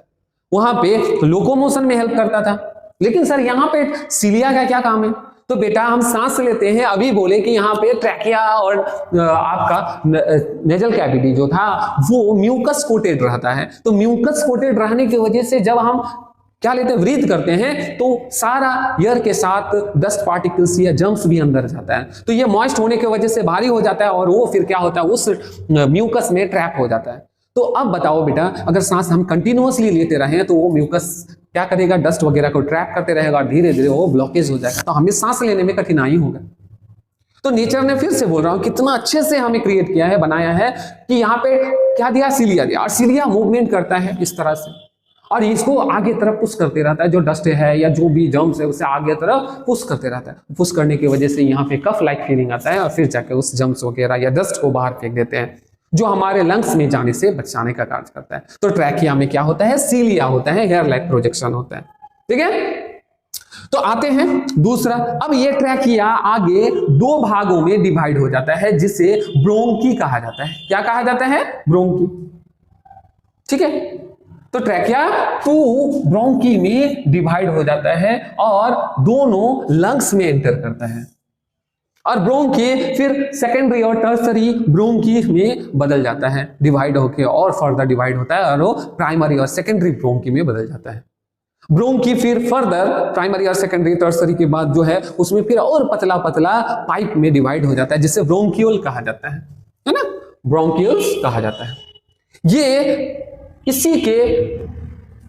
वहां पे लोकोमोशन में हेल्प करता था। लेकिन सर यहाँ पे सीलिया का क्या काम है? तो बेटा हम सांस लेते हैं, अभी बोले कि यहाँ पे ट्रैकिया और आपका नेजल कैविटी जो था वो म्यूकस कोटेड रहता है। तो म्यूकस कोटेड रहने की वजह से जब हम क्या लेते हैं? ब्रीथ करते हैं, तो सारा एयर के साथ डस्ट पार्टिकल्स या जम्स भी अंदर जाता है। तो ये मॉइस्ट होने की वजह से भारी हो जाता है और वो फिर क्या होता है? उस म्यूकस में ट्रैप हो जाता है। तो अब बताओ बेटा, अगर सांस हम कंटिन्यूअसली लेते रहे तो वो म्यूकस क्या करेगा? डस्ट वगैरह को ट्रैप करते रहेगा और धीरे धीरे वो ब्लॉकेज हो जाएगा, तो हमें सांस लेने में कठिनाई होगा। तो नेचर ने, फिर से बोल रहा हूं, कितना अच्छे से हमें क्रिएट किया है, बनाया है कि यहाँ पे क्या दिया? सीलिया दिया, और सीलिया मूवमेंट करता है इस तरह से और इसको आगे तरफ पुश करते रहता है। जो डस्ट है या जो भी जम्स है उसे आगे तरफ पुश करते रहता है। पुश करने की वजह से यहाँ पे कफ लाइक फीलिंग आता है और फिर जाके उस जम्स वगैरह या डस्ट को बाहर फेंक देते हैं, जो हमारे लंग्स में जाने से बचाने का कार्य करता है। तो ट्रैकिया में क्या होता है? सीलिया होता है, हेयर लाइक प्रोजेक्शन होता है। ठीक है, तो आते हैं दूसरा। अब ये ट्रैकिया आगे दो भागों में डिवाइड हो जाता है जिसे ब्रोंकी कहा जाता है। क्या कहा जाता है? ब्रोंकी। ठीक है, तो ट्रैकिया टू ब्रोंकी में डिवाइड हो जाता है और दोनों लंग्स में एंटर करता है, और ब्रोंकी फिर सेकेंडरी और टर्सरी ब्रोंकी में बदल जाता है, डिवाइड होके और फर्दर डिवाइड होता है और वो प्राइमरी और सेकेंडरी ब्रोंकी में बदल जाता है। ब्रोंकी फिर फर्दर प्राइमरी और सेकेंडरी टर्सरी के बाद जो है उसमें फिर और पतला पतला पाइप में डिवाइड हो जाता है जिसे ब्रोंकियोल कहा जाता है ना? ब्रोंकियोल्स कहा जाता है। ये इसी के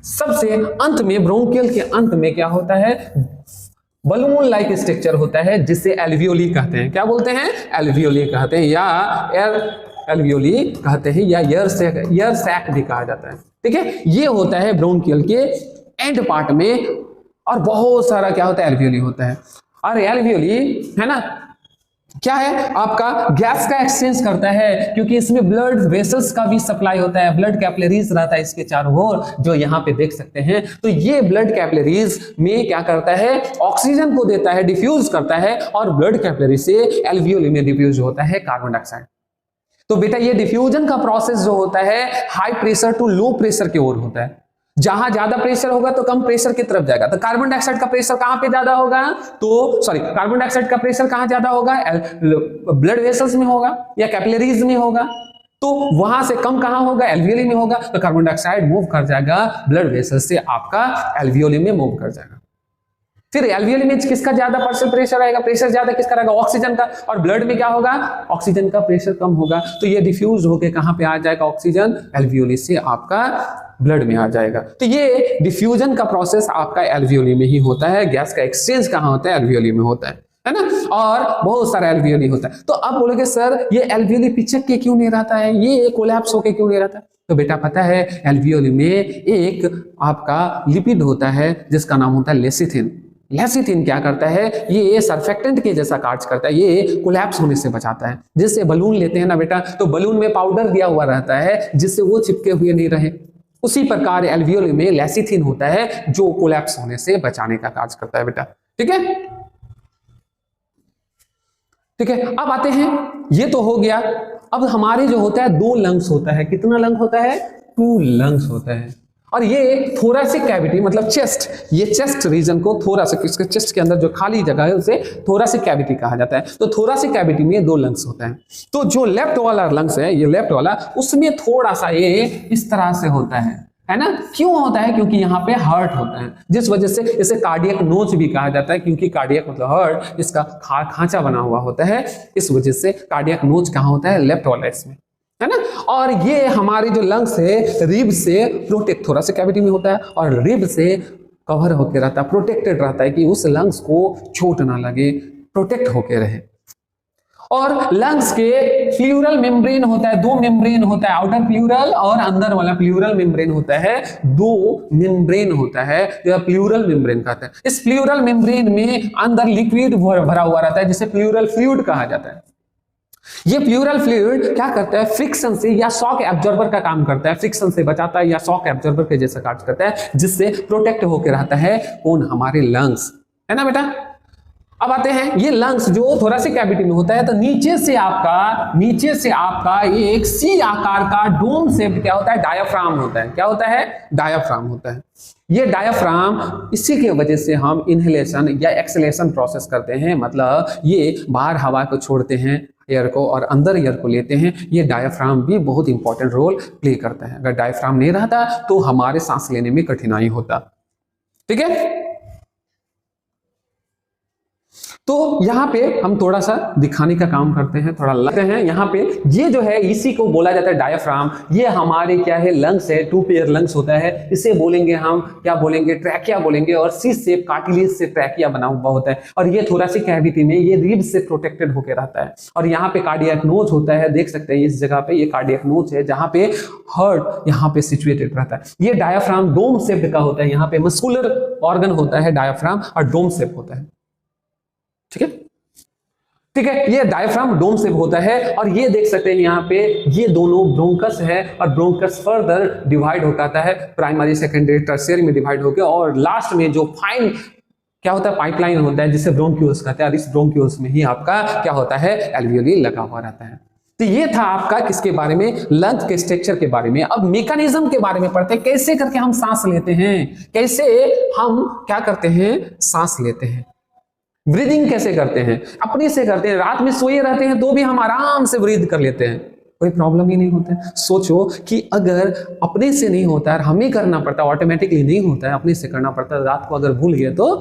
सबसे अंत में, ब्रोंकियल के अंत में क्या होता है? बलून लाइक स्ट्रक्चर होता है जिसे एल्वियोली कहते हैं। क्या बोलते हैं? एल्वियोली कहते हैं, या एल्वियोली कहते हैं, या ईयर सैक भी कहा जाता है। ठीक है, ये होता है ब्रोंकियल के एंड पार्ट में, और बहुत सारा क्या होता है? एल्वियोली होता है। और एल्वियोली है ना, क्या है? आपका गैस का एक्सचेंज करता है, क्योंकि इसमें ब्लड वेसल्स का भी सप्लाई होता है, ब्लड कैपिलरीज रहता है इसके चारों ओर, जो यहाँ पे देख सकते हैं। तो ये ब्लड कैपिलरीज में क्या करता है? ऑक्सीजन को देता है, डिफ्यूज करता है, और ब्लड कैपिलरी से एल्वियोली में डिफ्यूज होता है कार्बन डाइऑक्साइड। तो बेटा ये डिफ्यूजन का प्रोसेस जो होता है high pressure to low pressure की ओर होता है। जहां ज्यादा प्रेशर होगा तो कम प्रेशर की तरफ जाएगा। तो कार्बन डाइऑक्साइड का प्रेशर कहां पे ज्यादा होगा? तो सॉरी, कार्बन डाइऑक्साइड का प्रेशर कहां ज्यादा होगा? ब्लड वेसल्स में होगा या कैपिलरीज में होगा। तो वहां से कम कहां होगा? एल्वियोली में होगा। तो कार्बन डाइऑक्साइड मूव कर जाएगा ब्लड वेसल से आपका एल्वियोली में मूव कर जाएगा। फिर एल्वियोली में किसका ज्यादा परसेंट प्रेशर आएगा? प्रेशर ज्यादा किसका रहेगा? ऑक्सीजन का। और ब्लड में क्या होगा? ऑक्सीजन का प्रेशर कम होगा। तो ये डिफ्यूज होकर कहां पे आ जाएगा? ऑक्सीजन एल्वियोली से आपका ब्लड में आ जाएगा। तो ये डिफ्यूजन का प्रोसेस आपका एल्वियोली में ही होता है। गैस का एक्सचेंज कहां होता है? एल्वियोली में होता है ना? और बहुत सारा एल्वियोली होता है। तो अब बोलोगे सर ये एल्वियोली पिचक के क्यों नहीं रहता है? ये कोलैप्स होके क्यों नहीं रहता है? तो बेटा पता है, एल्वियोली में एक आपका लिपिड होता है जिसका नाम होता है लेसिथिन। लेसिथिन क्या करता है? ये सर्फेक्टेंट के जैसा कार्य करता है, ये कोलैप्स होने से बचाता है। जैसे बलून लेते हैं ना बेटा, तो बलून में पाउडर दिया हुआ रहता है जिससे वो चिपके हुए नहीं रहे। उसी प्रकार एल्वियोली में लेसिथिन होता है जो कोलैप्स होने से बचाने का कार्य करता है बेटा। ठीक है, ठीक है। अब आते हैं, ये तो हो गया। अब हमारे जो होता है दो लंग्स होता है। कितना लंग होता है? 2 लंग्स होता है। और ये थोरासिक कैविटी मतलब चेस्ट, ये चेस्ट रीजन को थोरासिक, इसके चेस्ट के अंदर जो खाली जगह है उसे थोरासिक कैविटी कहा जाता है। तो थोरासिक कैविटी में 2 लंग्स होते हैं। तो जो लेफ्ट वाला लंग्स है, ये लेफ्ट वाला, उसमें थोड़ा सा ये इस तरह से होता है ना? क्यों होता है? क्योंकि यहाँ पे हार्ट होता है, जिस वजह से इसे कार्डियक नोच भी कहा जाता है, क्योंकि कार्डियक मतलब हार्ट, इसका खांचा बना हुआ होता है। इस वजह से कार्डियक नोच कहाँ होता है? लेफ्ट वाला इसमें, है ना? और ये हमारी जो लंग्स है रिब से प्रोटेक्ट, थोरासिक कैविटी में होता है और रिब से कवर होकर रहता है, प्रोटेक्टेड रहता है कि उस लंग्स को चोट ना लगे, प्रोटेक्ट होके रहे। और लंग्स के प्लूरल मेम्ब्रेन होता है, दो मेम्ब्रेन होता है, आउटर प्लूरल और अंदर वाला प्लूरल मेम्ब्रेन होता है, दो मेम्ब्रेन होता है जो प्लूरल मेम्ब्रेन कहते हैं। इस प्लूरल मेम्ब्रेन में अंदर लिक्विड भरा हुआ रहता है जिसे प्लूरल फ्लूइड कहा जाता है। ये प्लूरल फ्लूइड क्या करता है, फ्रिक्शन से या शॉक एब्जॉर्बर का काम करता है, फ्रिक्शन से बचाता है या शॉक एब्जॉर्बर के जैसा काम करता है, जिससे प्रोटेक्ट होकर रहता है कौन, हमारे लंग्स, है ना बेटा। अब आते हैं ये लंग्स जो थोरेसिक कैविटी में होता है, तो नीचे से आपका एक सी आकार का डोम शेप क्या होता है, डायाफ्राम होता है। क्या होता है, डायाफ्राम होता है। ये डायाफ्राम, इसी की वजह से हम इनहेलेशन या एक्सहेलेशन प्रोसेस करते हैं, मतलब ये बाहर हवा को छोड़ते हैं एयर को और अंदर एयर को लेते हैं। ये डायाफ्राम भी बहुत इंपॉर्टेंट रोल प्ले करता है। अगर डायाफ्राम नहीं रहता तो हमारे सांस लेने में कठिनाई होता। ठीक है, तो यहां पे हम थोड़ा सा दिखाने का काम करते हैं, थोड़ा लगते हैं। यहां पे ये जो है इसी को बोला जाता है डायाफ्राम। ये हमारे क्या है, लंग्स है, टू पेयर लंग्स होता है। इसे बोलेंगे हम क्या बोलेंगे, ट्रैकिया बोलेंगे। और सी शेप कार्टिलेज से ट्रैकिया बना हुआ होता है और ये थोरेसिक कैविटी में ये रिब से प्रोटेक्टेड होकर रहता है। और यहाँ पे कार्डियक नोच होता है, देख सकते हैं इस जगह पे ये कार्डियक नोच है जहां पे हार्ट यहाँ पे सिचुएटेड रहता है। ये डायाफ्राम डोम शेप का होता है, यहाँ पे मस्कुलर ऑर्गन होता है डायाफ्राम और डोम शेप होता है। ठीक है, ठीक है, ये डायफ्राम डोम शेप होता है। और ये देख सकते हैं यहाँ पे ये दोनों ब्रोंकस है और ब्रोंकस फर्दर डिवाइड हो जाता है, प्राइमरी सेकेंडरी टर्शियरी में डिवाइड होकर, और लास्ट में जो फाइन क्या होता है, पाइपलाइन होता है जिसे ब्रोंक्यूल्स कहते हैं। और इस ब्रोंक्यूल्स में ही आपका क्या होता है, एल्वियोली लगा हुआ रहता है। तो ये था आपका किसके बारे में, लंग के स्ट्रक्चर के बारे में। अब मैकेनिज्म के बारे में पढ़ते हैं, कैसे करके हम सांस लेते हैं, कैसे हम क्या करते हैं, सांस लेते हैं। ब्रीदिंग कैसे करते हैं, अपने से करते हैं। रात में सोए रहते हैं तो भी हम आराम से ब्रीद कर लेते हैं, कोई प्रॉब्लम ही नहीं होता है। सोचो कि अगर अपने से नहीं होता है, हमें करना पड़ता है, ऑटोमेटिकली नहीं होता है, अपने से करना पड़ता है। रात को अगर भूल गए तो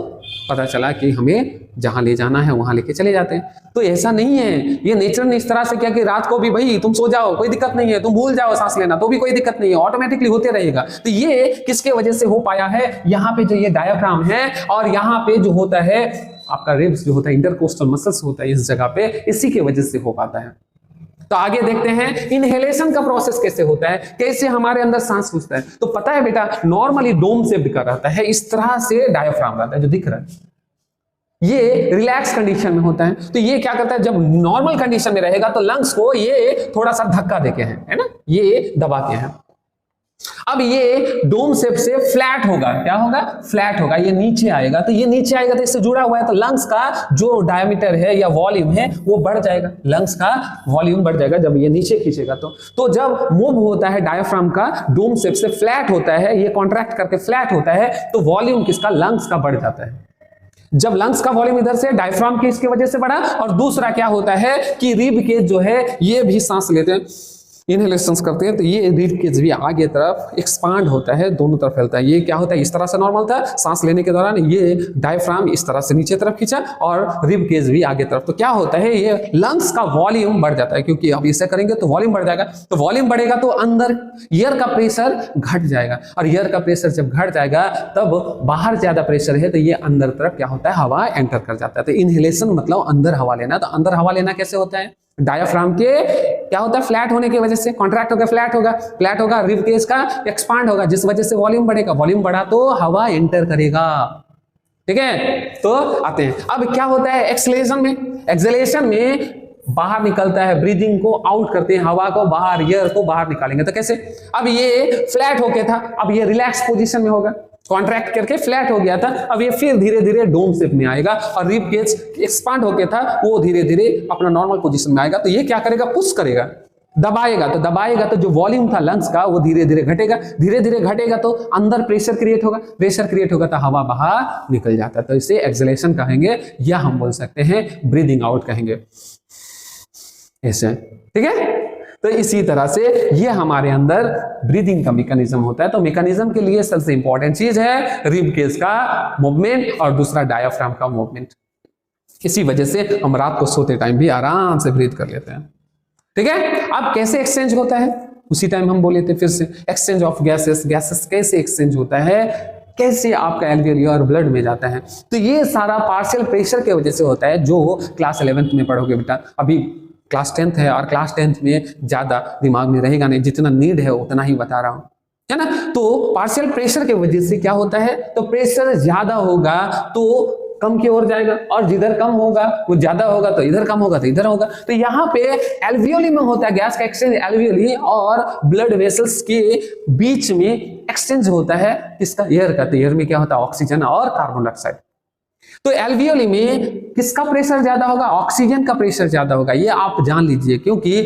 पता चला कि हमें जहां ले जाना है वहां लेके चले जाते हैं। तो ऐसा नहीं है, ये नेचर ने इस तरह से किया कि रात को भी भाई तुम सो जाओ, कोई दिक्कत नहीं है, तुम भूल जाओ सांस लेना तो भी कोई दिक्कत नहीं है, ऑटोमेटिकली होते रहेगा। तो ये किसके वजह से हो पाया है, यहाँ पे जो ये डायाफ्राम है और यहाँ पे जो होता है आपका रिब्स जो होता है, इंटरकोस्टल मसल्स होता है इस जगह पे, इसी की वजह से हो पाता है। तो आगे देखते हैं इनहेलेशन का प्रोसेस कैसे होता है, कैसे हमारे अंदर सांस घुसता है। तो पता है बेटा, नॉर्मली डोम से दिखा रहता है, इस तरह से डायाफ्राम रहता है जो दिख रहा है, ये रिलैक्स कंडीशन में होता है। तो ये क्या करता है, जब नॉर्मल कंडीशन में रहेगा तो लंग्स को ये थोड़ा सा धक्का देके है ना, ये दबाते हैं। अब ये डोम शेप से फ्लैट होगा, क्या होगा, फ्लैट होगा, ये नीचे आएगा। तो ये नीचे आएगा तो इससे जुड़ा हुआ है, तो लंग्स का जो डायमीटर है या वॉल्यूम है वो बढ़ जाएगा, लंग्स का वॉल्यूम बढ़ जाएगा जब ये नीचे खींचेगा। तो जब मूव होता है डायफ्राम का, डोम शेप से फ्लैट होता है, ये कॉन्ट्रैक्ट करके फ्लैट होता है, तो वॉल्यूम किसका, लंग्स का बढ़ जाता है। जब लंग्स का वॉल्यूम इधर से डायफ्राम के इसके वजह से बढ़ा, और दूसरा क्या होता है कि रिब केज जो है ये भी सांस लेते हैं, इनहेलेशंस करते हैं, तो ये रिब केज भी आगे तरफ एक्सपांड होता है, दोनों तरफ फैलता है। ये क्या होता है, इस तरह से नॉर्मल था, सांस लेने के दौरान ये डायफ्राम इस तरह से नीचे तरफ खींचा और रिब केज भी आगे तरफ। तो क्या होता है, ये लंग्स का वॉल्यूम बढ़ जाता है, क्योंकि अब इसे करेंगे तो वॉल्यूम बढ़ जाएगा। तो वॉल्यूम बढ़ेगा तो अंदर एयर का प्रेशर घट जाएगा, और एयर का प्रेशर जब घट जाएगा तब बाहर ज्यादा प्रेशर है तो ये अंदर तरफ क्या होता है, हवा एंटर कर जाता है। तो इनहेलेशन मतलब अंदर हवा लेना। तो अंदर हवा लेना कैसे होता है, डायफ्राम के क्या होता है, फ्लैट होने की वजह से, कॉन्ट्रैक्ट होगा, फ्लैट होगा, रिब केज का एक्सपांड होगा, जिस वजह से वॉल्यूम बढ़ेगा, वॉल्यूम बढ़ा तो हवा एंटर करेगा। ठीक है, तो आते हैं अब क्या होता है एक्सलेशन में। एक्सलेशन में बाहर निकलता है, ब्रीदिंग को आउट करते हैं, हवा को बाहर, एयर को बाहर निकालेंगे। तो कैसे, अब ये फ्लैट होके था, अब ये रिलैक्स पोजीशन में होगा, कॉन्ट्रैक्ट करके फ्लैट हो गया था, अब ये फिर धीरे धीरे डोम शेप में आएगा, और रिब केज एक्सपांड होके था वो धीरे धीरे अपना नॉर्मल पोजीशन में आएगा। तो ये क्या करेगा, पुश करेगा, दबाएगा। तो दबाएगा तो जो वॉल्यूम था लंग्स का वो धीरे धीरे घटेगा, धीरे धीरे घटेगा तो अंदर प्रेशर क्रिएट होगा, प्रेशर क्रिएट होगा तो हवा बाहर निकल जाता है। तो इसे एक्सहेलेशन कहेंगे, या हम बोल सकते हैं ब्रीदिंग आउट कहेंगे, ऐसे। ठीक है, तो इसी तरह से ये हमारे अंदर ब्रीदिंग का मैकेनिज्म होता है। तो मैकेनिज्म के लिए सबसे इंपॉर्टेंट चीज है रिब केज का मूवमेंट और दूसरा डायफ्राम का मूवमेंट। इसी वजह से हम रात को सोते टाइम भी आराम से ब्रीथ कर लेते हैं। ठीक है, अब कैसे एक्सचेंज होता है, उसी टाइम हम बोले थे फिर से, एक्सचेंज ऑफ गैसेस। गैसेस कैसे एक्सचेंज होता है, कैसे आपका एल्वियोली और ब्लड में जाता है। तो ये सारा पार्शियल प्रेशर की वजह से होता है, जो क्लास 11th में पढ़ोगे बेटा। अभी क्लास 10th है और क्लास 10th में ज्यादा दिमाग में रहेगा नहीं, जितना नीड है उतना ही बता रहा हूं, है ना। तो पार्शियल प्रेशर की वजह से क्या होता है, तो प्रेशर ज्यादा होगा तो कम की ओर जाएगा, और जिधर कम होगा वो ज्यादा होगा, तो इधर कम होगा तो इधर होगा। तो यहाँ पे एल्वियोली में होता है गैस का एक्सचेंज, एल्वियोली और ब्लड वेसल्स के बीच में एक्सचेंज होता है किसका, एयर का। तो एयर में क्या होता है, ऑक्सीजन और कार्बन डाइऑक्साइड। तो एल्वियोली में किसका प्रेशर ज्यादा होगा, ऑक्सीजन का प्रेशर ज्यादा होगा, ये आप जान लीजिए, क्योंकि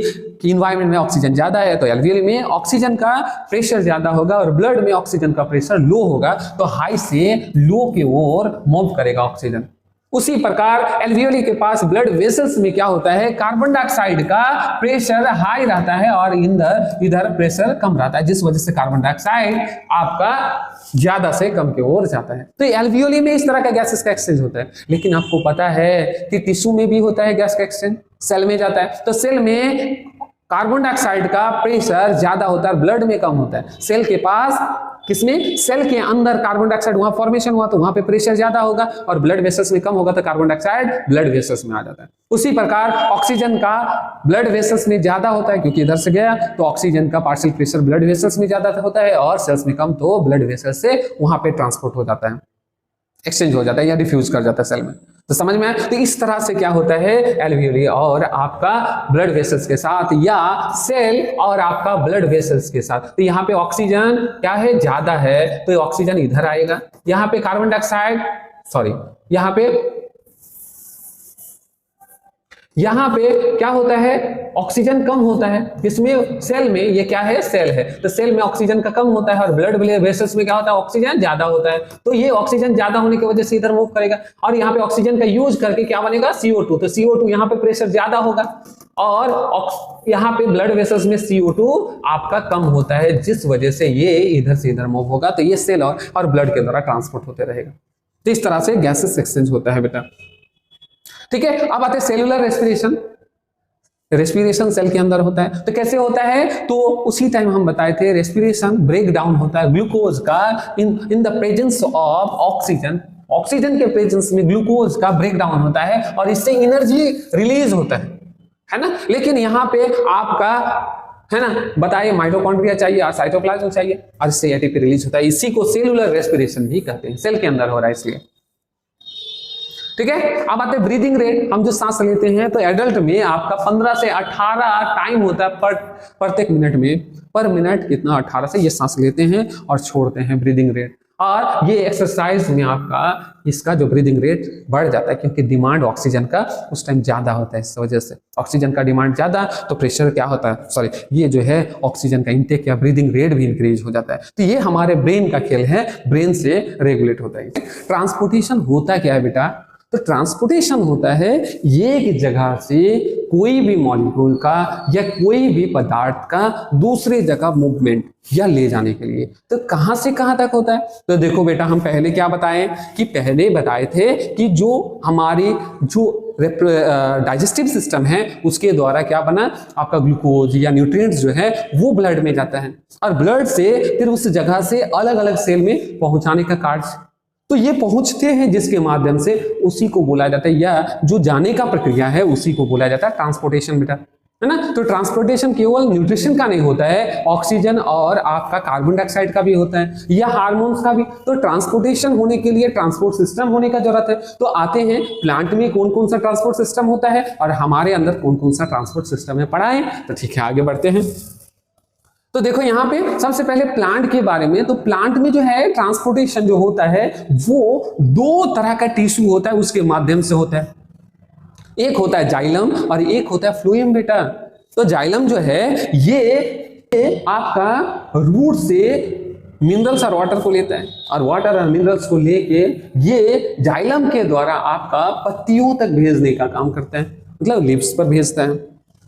इन्वायरमेंट में ऑक्सीजन ज्यादा है तो एल्वियोली में ऑक्सीजन का प्रेशर ज्यादा होगा, और ब्लड में ऑक्सीजन का प्रेशर लो होगा, तो हाई से लो की ओर मूव करेगा ऑक्सीजन। उसी प्रकार एल्वियोली के पास ब्लड वेसल्स में क्या होता है, कार्बन डाइऑक्साइड का प्रेशर हाई रहता है और इधर प्रेशर कम रहता है, जिस वजह से कार्बन डाइऑक्साइड आपका ज्यादा से कम की ओर जाता है। तो एल्वियोली में इस तरह का गैसेस का एक्सचेंज होता है। लेकिन आपको पता है कि टिश्यू में भी होता है गैस का एक्सचेंज, सेल में जाता है। तो सेल में कार्बन डाइऑक्साइड का प्रेशर ज्यादा होता है, ब्लड में कम होता है। सेल के पास, किसमें, सेल के अंदर कार्बन डाइऑक्साइड वहां फॉर्मेशन हुआ तो वहां पे प्रेशर ज्यादा होगा, और ब्लड वेसल्स में कम होगा तो कार्बन डाइऑक्साइड ब्लड वेसल्स में आ जाता है। उसी प्रकार ऑक्सीजन का ब्लड वेसल्स में ज्यादा होता है, क्योंकि इधर से गया तो ऑक्सीजन का पार्शियल प्रेशर ब्लड वेसल्स में ज्यादा होता है, और सेल्स में कम तो ब्लड वेसल्स से वहां पे ट्रांसपोर्ट हो जाता है, एक्सचेंज हो जाता है या डिफ्यूज कर जाता है सेल में। तो समझ में आया। तो इस तरह से क्या होता है, एल्वियोली और आपका ब्लड वेसल्स के साथ, या सेल और आपका ब्लड वेसल्स के साथ। तो यहाँ पे ऑक्सीजन क्या है, ज्यादा है, तो ऑक्सीजन इधर आएगा। यहाँ पे कार्बन डाइऑक्साइड, सॉरी, यहाँ पे क्या होता है, ऑक्सीजन कम होता है, किसमें, सेल में। ये क्या है, सेल है, तो सेल में ऑक्सीजन का कम होता है, और ब्लड वेसल्स में क्या होता है, ऑक्सीजन ज्यादा होता है। तो ये ऑक्सीजन ज्यादा होने की वजह से इधर मूव करेगा, और यहाँ पे ऑक्सीजन का यूज करके क्या बनेगा, CO2। तो CO2 यहाँ पे प्रेशर ज्यादा होगा, और यहाँ पे ब्लड वेसल्स में CO2 आपका कम होता है, जिस वजह से ये इधर से इधर मूव होगा। तो ये सेल और ब्लड के द्वारा ट्रांसपोर्ट होते रहेगा। तो इस तरह से गैसेस एक्सचेंज होता है बेटा, ठीक है। अब आते हैं सेलुलर रेस्पिरेशन। रेस्पिरेशन सेल के अंदर होता है, तो कैसे होता है, तो उसी टाइम हम बताए थे, रेस्पिरेशन ब्रेक डाउन होता है ग्लूकोज का in the presence of oxygen. Oxygen के प्रेजेंस में ग्लूकोज का ब्रेक डाउन होता है, और इससे एनर्जी रिलीज होता है ना। लेकिन यहाँ पे आपका, है ना, बताइए, माइटोकॉन्ड्रिया चाहिए और साइटोप्लाज्म चाहिए, और इससे एटीपी रिलीज होता है। इसी को सेलुलर रेस्पिरेशन भी कहते हैं, सेल के अंदर हो रहा है इसलिए, ठीक है। अब आते हैं ब्रीदिंग रेट। हम जो सांस लेते हैं, तो एडल्ट में आपका 15 से 18 टाइम होता है प्रत्येक मिनट में, पर मिनट कितना, 18 से ये सांस लेते हैं और छोड़ते हैं, ब्रीदिंग रेट। और ये एक्सरसाइज में आपका इसका जो ब्रीदिंग रेट बढ़ जाता है, क्योंकि डिमांड ऑक्सीजन का उस टाइम ज्यादा होता है। इस वजह से ऑक्सीजन का डिमांड ज्यादा, तो प्रेशर क्या होता है, सॉरी, ये जो है ऑक्सीजन का इंटेक या ब्रीदिंग रेट भी इंक्रीज हो जाता है। तो ये हमारे ब्रेन का खेल है, ब्रेन से रेगुलेट होता है। ट्रांसपोर्टेशन होता क्या है बेटा, तो ट्रांसपोर्टेशन होता है एक जगह से कोई भी मॉलिक्यूल का या कोई भी पदार्थ का दूसरे जगह मूवमेंट या ले जाने के लिए। तो कहां से कहां तक होता है, तो देखो बेटा, हम पहले क्या बताएं, कि पहले बताए थे कि जो हमारी जो डाइजेस्टिव सिस्टम है, उसके द्वारा क्या बना, आपका ग्लूकोज या न्यूट्रिएंट्स जो है वो ब्लड में जाता है, और ब्लड से फिर उस जगह से अलग अलग सेल में पहुंचाने का कार्य। तो ये पहुंचते हैं जिसके माध्यम से, उसी को बोला जाता है, या जो जाने का प्रक्रिया है उसी को बोला जाता है ट्रांसपोर्टेशन बेटा, है ना। तो ट्रांसपोर्टेशन केवल न्यूट्रिशन का नहीं होता है, ऑक्सीजन और आपका कार्बन डाइऑक्साइड का भी होता है, या हार्मोन्स का भी। तो ट्रांसपोर्टेशन होने के लिए ट्रांसपोर्ट सिस्टम होने का जरूरत है। तो आते हैं प्लांट में कौन कौन सा ट्रांसपोर्ट सिस्टम होता है, और हमारे अंदर कौन कौन सा ट्रांसपोर्ट सिस्टम है, पढ़ाएं। तो ठीक है, आगे बढ़ते हैं। तो देखो यहाँ पे सबसे पहले प्लांट के बारे में। तो प्लांट में जो है ट्रांसपोर्टेशन जो होता है वो दो तरह का टिश्यू होता है, उसके माध्यम से होता है। एक होता है जाइलम और एक होता है फ्लोएम बेटा। तो जाइलम जो है ये आपका रूट से मिनरल्स और वाटर को लेता है, और वाटर और मिनरल्स को लेके ये जाइलम के द्वारा आपका पत्तियों तक भेजने का काम करता है, मतलब लिप्स पर भेजता है।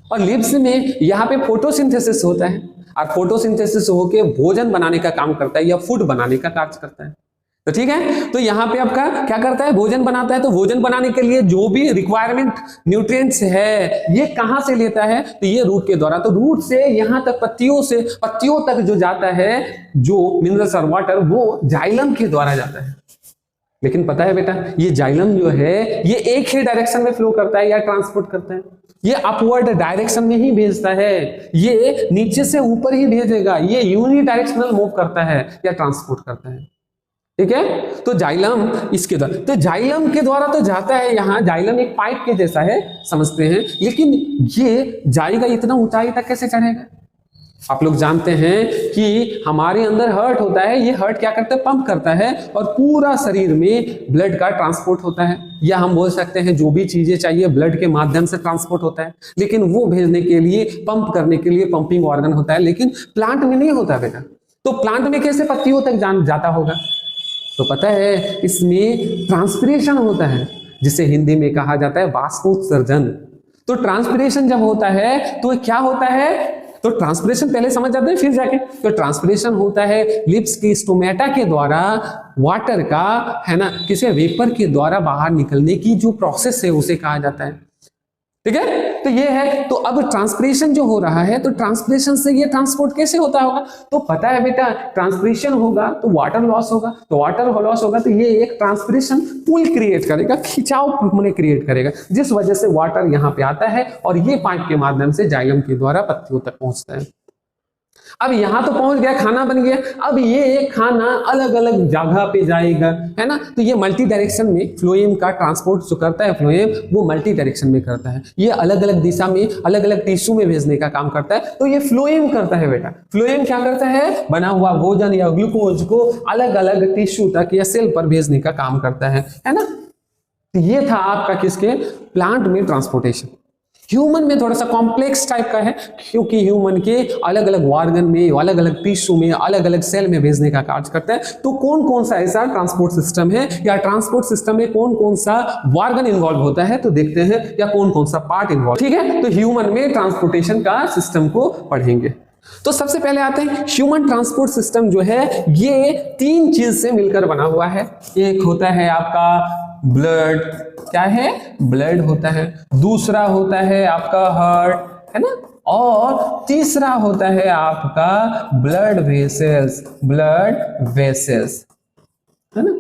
और लिप्स में यहाँ पे फोटोसिंथेसिस होता है, और फोटोसिंथेसिस होके भोजन बनाने का काम करता है या फूड बनाने का कार्य करता है। तो ठीक है, तो यहाँ पे आपका क्या करता है, भोजन बनाता है। तो भोजन बनाने के लिए जो भी रिक्वायरमेंट न्यूट्रिएंट्स है ये कहां से लेता है, तो ये रूट के द्वारा। तो रूट से यहां तक पत्तियों तक जो जाता है जो मिनरल्स और वाटर, वो जाइलम के द्वारा जाता है। लेकिन पता है बेटा, ये जाइलम जो है ये एक ही डायरेक्शन में फ्लो करता है या ट्रांसपोर्ट करता है, ये अपवर्ड डायरेक्शन में ही भेजता है, ये नीचे से ऊपर ही भेजेगा, ये यूनिडायरेक्शनल मूव करता है या ट्रांसपोर्ट करता है। ठीक है, तो जाइलम इसके द्वारा, तो जाइलम के द्वारा तो जाता है। यहाँ जाइलम एक पाइप के जैसा है समझते हैं, लेकिन ये जाएगा इतना ऊंचाई तक कैसे चढ़ेगा। आप लोग जानते हैं कि हमारे अंदर हार्ट होता है, ये हार्ट क्या करता है, पंप करता है और पूरा शरीर में ब्लड का ट्रांसपोर्ट होता है, या हम बोल सकते हैं जो भी चीजें चाहिए ब्लड के माध्यम से ट्रांसपोर्ट होता है। लेकिन वो भेजने के लिए, पंप करने के लिए पंपिंग ऑर्गन होता है, लेकिन प्लांट में नहीं होता बेटा। तो प्लांट में कैसे पत्तियों तक जाता होगा, तो पता है इसमें ट्रांसपिरेशन होता है, जिसे हिंदी में कहा जाता है वाष्पोत्सर्जन। तो ट्रांसपिरेशन जब होता है तो क्या होता है, तो ट्रांसपिरेशन पहले समझ जाते हैं फिर जाके। तो ट्रांसपिरेशन होता है लिप्स की स्टोमेटा के द्वारा वाटर का, है ना, किसी वेपर के द्वारा बाहर निकलने की जो प्रोसेस है उसे कहा जाता है। ठीक है, तो ये है। तो अब ट्रांसपिरेशन जो हो रहा है, तो ट्रांसपिरेशन से ये ट्रांसपोर्ट कैसे होता होगा, तो पता है बेटा, ट्रांसपिरेशन होगा तो वाटर लॉस होगा, तो वाटर लॉस होगा तो ये एक ट्रांसपिरेशन पुल क्रिएट करेगा, खिंचाव मैंने क्रिएट करेगा, जिस वजह से वाटर यहाँ पे आता है और ये पाइप के माध्यम से जाइलम के द्वारा पत्तियों तक पहुंचता है। अब यहां तो पहुंच गया, खाना बन गया। अब ये खाना अलग अलग जगह पे जाएगा, है ना, तो ये मल्टी डायरेक्शन में फ्लोएम का ट्रांसपोर्ट जो करता है, फ्लोएम वो मल्टी डायरेक्शन में करता है, ये अलग अलग दिशा में अलग अलग टिश्यू में भेजने का काम करता है। तो ये फ्लोएम करता है बेटा। फ्लोएम क्या करता है, बना हुआ भोजन या ग्लूकोज को अलग अलग टिश्यू तक या सेल पर भेजने का काम करता है ना। तो ये था आपका किसके, प्लांट में ट्रांसपोर्टेशन। ह्यूमन में थोड़ा सा कॉम्प्लेक्स टाइप का है, क्योंकि ह्यूमन के अलग अलग ऑर्गन में, अलग अलग टिश्यू में, अलग अलग सेल में भेजने का कार्य करता है। तो कौन कौन सा ऐसा ट्रांसपोर्ट सिस्टम है, या ट्रांसपोर्ट सिस्टम में कौन कौन सा ऑर्गन इन्वॉल्व होता है, तो देखते हैं, या कौन कौन सा पार्ट इन्वॉल्व। ठीक है, तो ह्यूमन में ट्रांसपोर्टेशन का सिस्टम को पढ़ेंगे। तो सबसे पहले आते हैं, ह्यूमन ट्रांसपोर्ट सिस्टम जो है ये 3 चीज से मिलकर बना हुआ है। एक होता है आपका ब्लड, क्या है, ब्लड होता है। दूसरा होता है आपका हार्ट, है ना, और तीसरा होता है आपका ब्लड वेसल्स, ब्लड वेसल्स, है ना।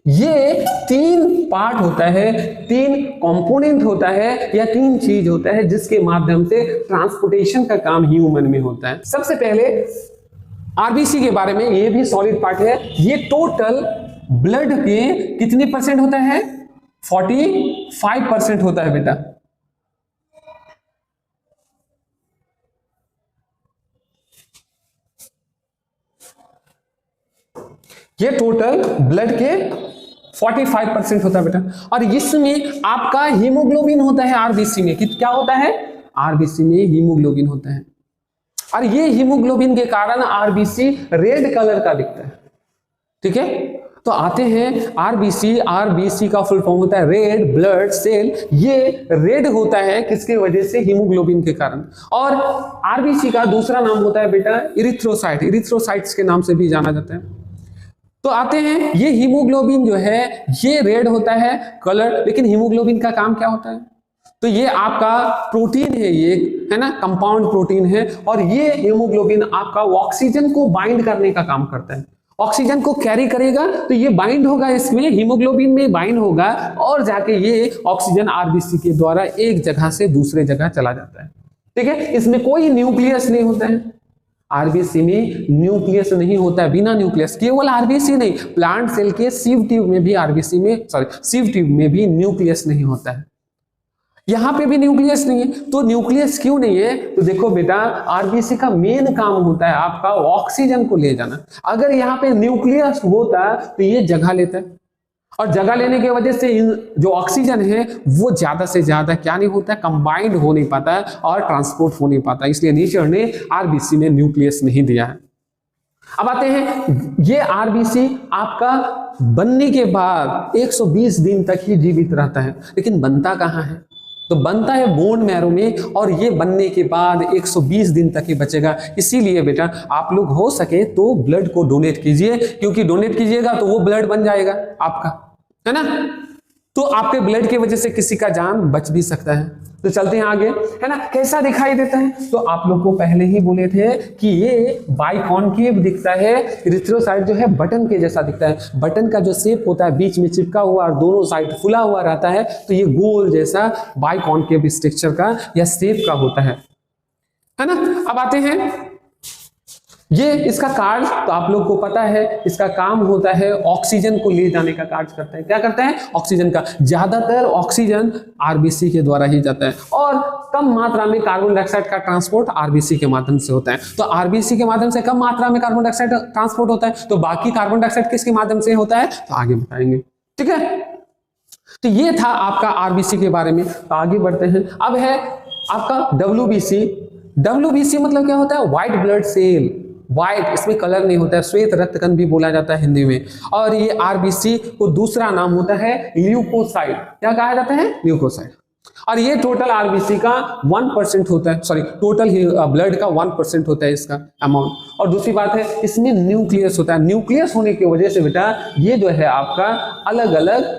ये 3 पार्ट होता है, 3 कंपोनेंट होता है, या 3 चीज होता है जिसके माध्यम से ट्रांसपोर्टेशन का काम ह्यूमन में होता है। सबसे पहले आरबीसी के बारे में, ये भी सॉलिड पार्ट है। ये टोटल ब्लड के कितने % होता है, 45% होता है बेटा। ये टोटल ब्लड के 45% होता है बेटा। और इसमें आपका हीमोग्लोबिन होता है आरबीसी में। क्या होता है, आरबीसी में हीमोग्लोबिन होता है, और ये हीमोग्लोबिन के कारण आरबीसी रेड कलर का दिखता है। ठीक है, तो आते हैं आरबीसी। आरबीसी का फुल फॉर्म होता है रेड ब्लड सेल। ये रेड होता है किसके वजह से, हीमोग्लोबिन के कारण। और आरबीसी का दूसरा नाम होता है बेटा इरिथ्रोसाइट, इरिथ्रोसाइट्स के नाम से भी जाना जाता है। तो आते हैं, ये हीमोग्लोबिन जो है ये रेड होता है कलर, लेकिन हीमोग्लोबिन का काम क्या होता है, तो ये आपका प्रोटीन है, ये है ना, कंपाउंड प्रोटीन है। और ये हीमोग्लोबिन आपका ऑक्सीजन को बाइंड करने का काम करता है, ऑक्सीजन को कैरी करेगा, तो ये बाइंड होगा, इसमें हीमोग्लोबिन में बाइंड होगा, और जाके ये ऑक्सीजन आरबीसी के द्वारा एक जगह से दूसरे जगह चला जाता है। ठीक है, इसमें कोई न्यूक्लियस नहीं होता है, आरबीसी में न्यूक्लियस नहीं होता है, बिना न्यूक्लियस। केवल आरबीसी नहीं, प्लांट सेल के सीव ट्यूब में भी आरबीसी में, सीव ट्यूब में भी न्यूक्लियस नहीं होता है। यहां पे भी न्यूक्लियस नहीं है। तो न्यूक्लियस क्यों नहीं है, तो देखो बेटा, आरबीसी का मेन काम होता है आपका ऑक्सीजन को ले जाना। अगर यहाँ पे न्यूक्लियस होता तो ये जगह लेता है, और जगह लेने की वजह से जो ऑक्सीजन है वो ज्यादा से ज्यादा क्या नहीं होता है, कंबाइंड हो नहीं पाता है और ट्रांसपोर्ट हो नहीं पाता। इसलिए नेचर ने आरबीसी में न्यूक्लियस नहीं दिया है। अब आते हैं, ये आरबीसी आपका बनने के बाद 120 दिन तक ही जीवित रहता है, लेकिन बनता कहाँ है, तो बनता है बोन मैरो में, और ये बनने के बाद 120 दिन तक ही बचेगा। इसीलिए बेटा आप लोग हो सके तो ब्लड को डोनेट कीजिए, क्योंकि डोनेट कीजिएगा तो वो ब्लड बन जाएगा आपका, है ना। तो आपके ब्लड की वजह से किसी का जान बच भी सकता है। तो चलते हैं आगे, है ना। कैसा दिखाई देता है, तो आप लोग को पहले ही बोले थे कि ये बाइकॉन्केव दिखता है, इरिथ्रोसाइट जो है बटन के जैसा दिखता है। बटन का जो शेप होता है बीच में चिपका हुआ और दोनों साइड फुला हुआ रहता है, तो ये गोल जैसा बाइकॉन्केव स्ट्रक्चर का या शेप का होता है ना। अब आते हैं ये इसका कार्य, तो आप लोग को पता है इसका काम होता है ऑक्सीजन को ले जाने का कार्य करता है। क्या करता है, ऑक्सीजन का। ज्यादातर ऑक्सीजन आरबीसी के द्वारा ही जाता है, और कम मात्रा में कार्बन डाइऑक्साइड का ट्रांसपोर्ट आरबीसी के माध्यम से होता है। तो आरबीसी के माध्यम से कम मात्रा में कार्बन डाइऑक्साइड ट्रांसपोर्ट होता है, तो बाकी कार्बन डाइऑक्साइड किसके माध्यम से होता है, तो आगे बताएंगे, ठीक है। तो ये था आपका आरबीसी के बारे में। तो आगे बढ़ते हैं, अब है आपका डब्ल्यूबीसी। डब्ल्यूबीसी मतलब क्या होता है, व्हाइट ब्लड सेल। व्हाइट, इसमें कलर नहीं होता है, श्वेत रक्तकण भी बोला जाता है हिंदी में। और ये आरबीसी को दूसरा नाम होता है ल्यूकोसाइट। क्या कहा जाता है, ल्यूकोसाइट। और ये टोटल आरबीसी का 1% होता है, सॉरी टोटल ब्लड का 1% होता है इसका अमाउंट। और दूसरी बात है इसमें न्यूक्लियस होता है। न्यूक्लियस होने की वजह से बेटा ये जो है आपका अलग अलग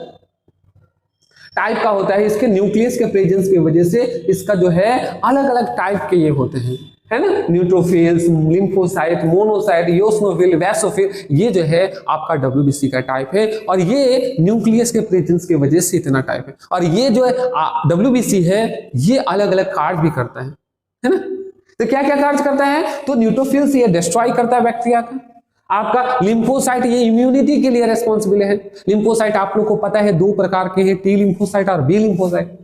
टाइप का होता है। इसके न्यूक्लियस के प्रेजेंस की वजह से इसका जो है अलग अलग टाइप के ये होते हैं, है ना। न्यूट्रोफिल्स, लिम्फोसाइट, मोनोसाइट, इओसिनोफिल, वैसोफिल, ये जो है आपका डब्ल्यूबीसी का टाइप है। और ये न्यूक्लियस के प्रेजेंस की वजह से इतना टाइप है। और ये जो है डब्ल्यूबीसी है, ये अलग अलग कार्य भी करता है ना। तो क्या क्या कार्य करता है, तो न्यूट्रोफिल्स ये डिस्ट्रॉय करता है बैक्टीरिया का। आपका लिम्फोसाइट ये इम्यूनिटी के लिए रिस्पॉन्सिबल है। लिम्फोसाइट आप लोग को पता है दो प्रकार के हैं, टी लिम्फोसाइट और बी लिम्फोसाइट।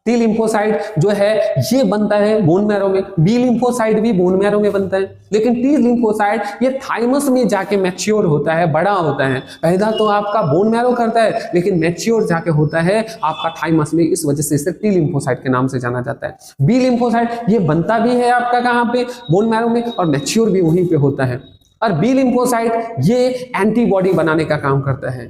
टी लिम्फोसाइट जो है ये बनता है बोन मैरो में, बी लिम्फोसाइट भी बोन मैरो में बनता है। लेकिन टी लिम्फोसाइट ये थाइमस में जाके मैच्योर होता है, बड़ा होता है। पैदा तो आपका बोन मैरो करता है, लेकिन मैच्योर जाके होता है आपका थाइमस में, इस वजह से इसे टी लिम्फोसाइट के नाम से जाना जाता है। बी लिम्फोसाइट ये बनता भी है आपका कहाँ पे, बोन मैरो में, और मैच्योर भी वहीं पे होता है। और बी लिम्फोसाइट ये एंटीबॉडी बनाने का काम करता है।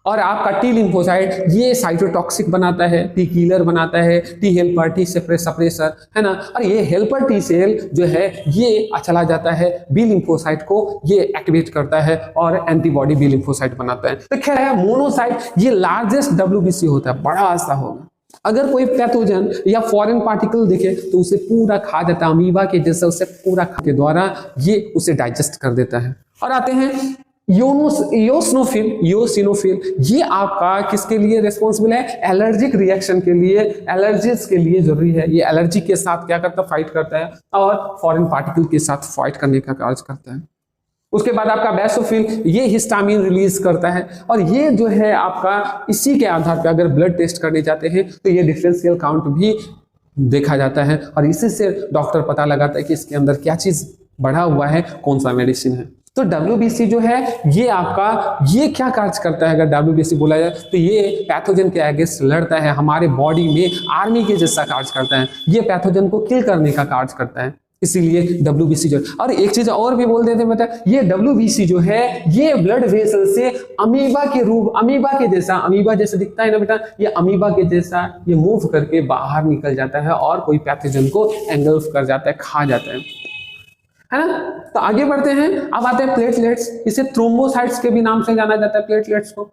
और आपका टी लिम्फोसाइट ये साइटोटॉक्सिक बनाता है, टी किलर बनाता है, टी हेल्पर, टी सप्रेसर, है ना। और ये हेल्पर टी सेल जो है ये चला जाता है बी लिम्फोसाइट को, ये एक्टिवेट करता है और एंटीबॉडी बी लिम्फोसाइट बनाता है। तो खैर है मोनोसाइट ये लार्जेस्ट डब्ल्यूबीसी होता है, बड़ा सा होगा। अगर कोई पैथोजन या फॉरेन पार्टिकल दिखे तो उसे पूरा खा जाता है, अमीबा के जैसे उसे पूरा खा के द्वारा ये उसे डाइजेस्ट कर देता है। और आते हैं इओसिनोफिल, ये आपका किसके लिए रिस्पॉन्सिबल है, एलर्जिक रिएक्शन के लिए, एलर्जीज के लिए जरूरी है। ये एलर्जी के साथ क्या करता है, फाइट करता है, और फॉरेन पार्टिकल के साथ फाइट करने का कार्य करता है। उसके बाद आपका बैसोफिल ये हिस्टामिन रिलीज करता है। और ये जो है आपका इसी के आधार पर अगर ब्लड टेस्ट करने जाते हैं तो ये डिफरेंशियल काउंट भी देखा जाता है, और इसी से डॉक्टर पता लगाता है कि इसके अंदर क्या चीज बढ़ा हुआ है, कौन सा मेडिसिन है। तो डब्ल्यूबीसी जो है ये आपका ये क्या कार्य करता है, अगर डब्ल्यूबीसी बोला जाए तो ये पैथोजन के अगेंस्ट लड़ता है, हमारे बॉडी में आर्मी के जैसा कार्य करता है। ये पैथोजन को किल करने का कार्य करता है, इसीलिए डब्ल्यूबीसी जो। और एक चीज और भी बोल देते बेटा, ये डब्ल्यूबीसी जो है ये ब्लड वेसल से अमीबा के रूप, अमीबा के जैसा, अमीबा जैसा दिखता है ना बेटा, ये अमीबा के जैसा ये मूव करके बाहर निकल जाता है और कोई पैथोजन को एंगल्फ कर जाता है, खा जाता है ना। तो आगे बढ़ते हैं, अब आते हैं प्लेटलेट्स। इसे थ्रोम्बोसाइट्स के भी नाम से जाना जाता है, प्लेटलेट्स को,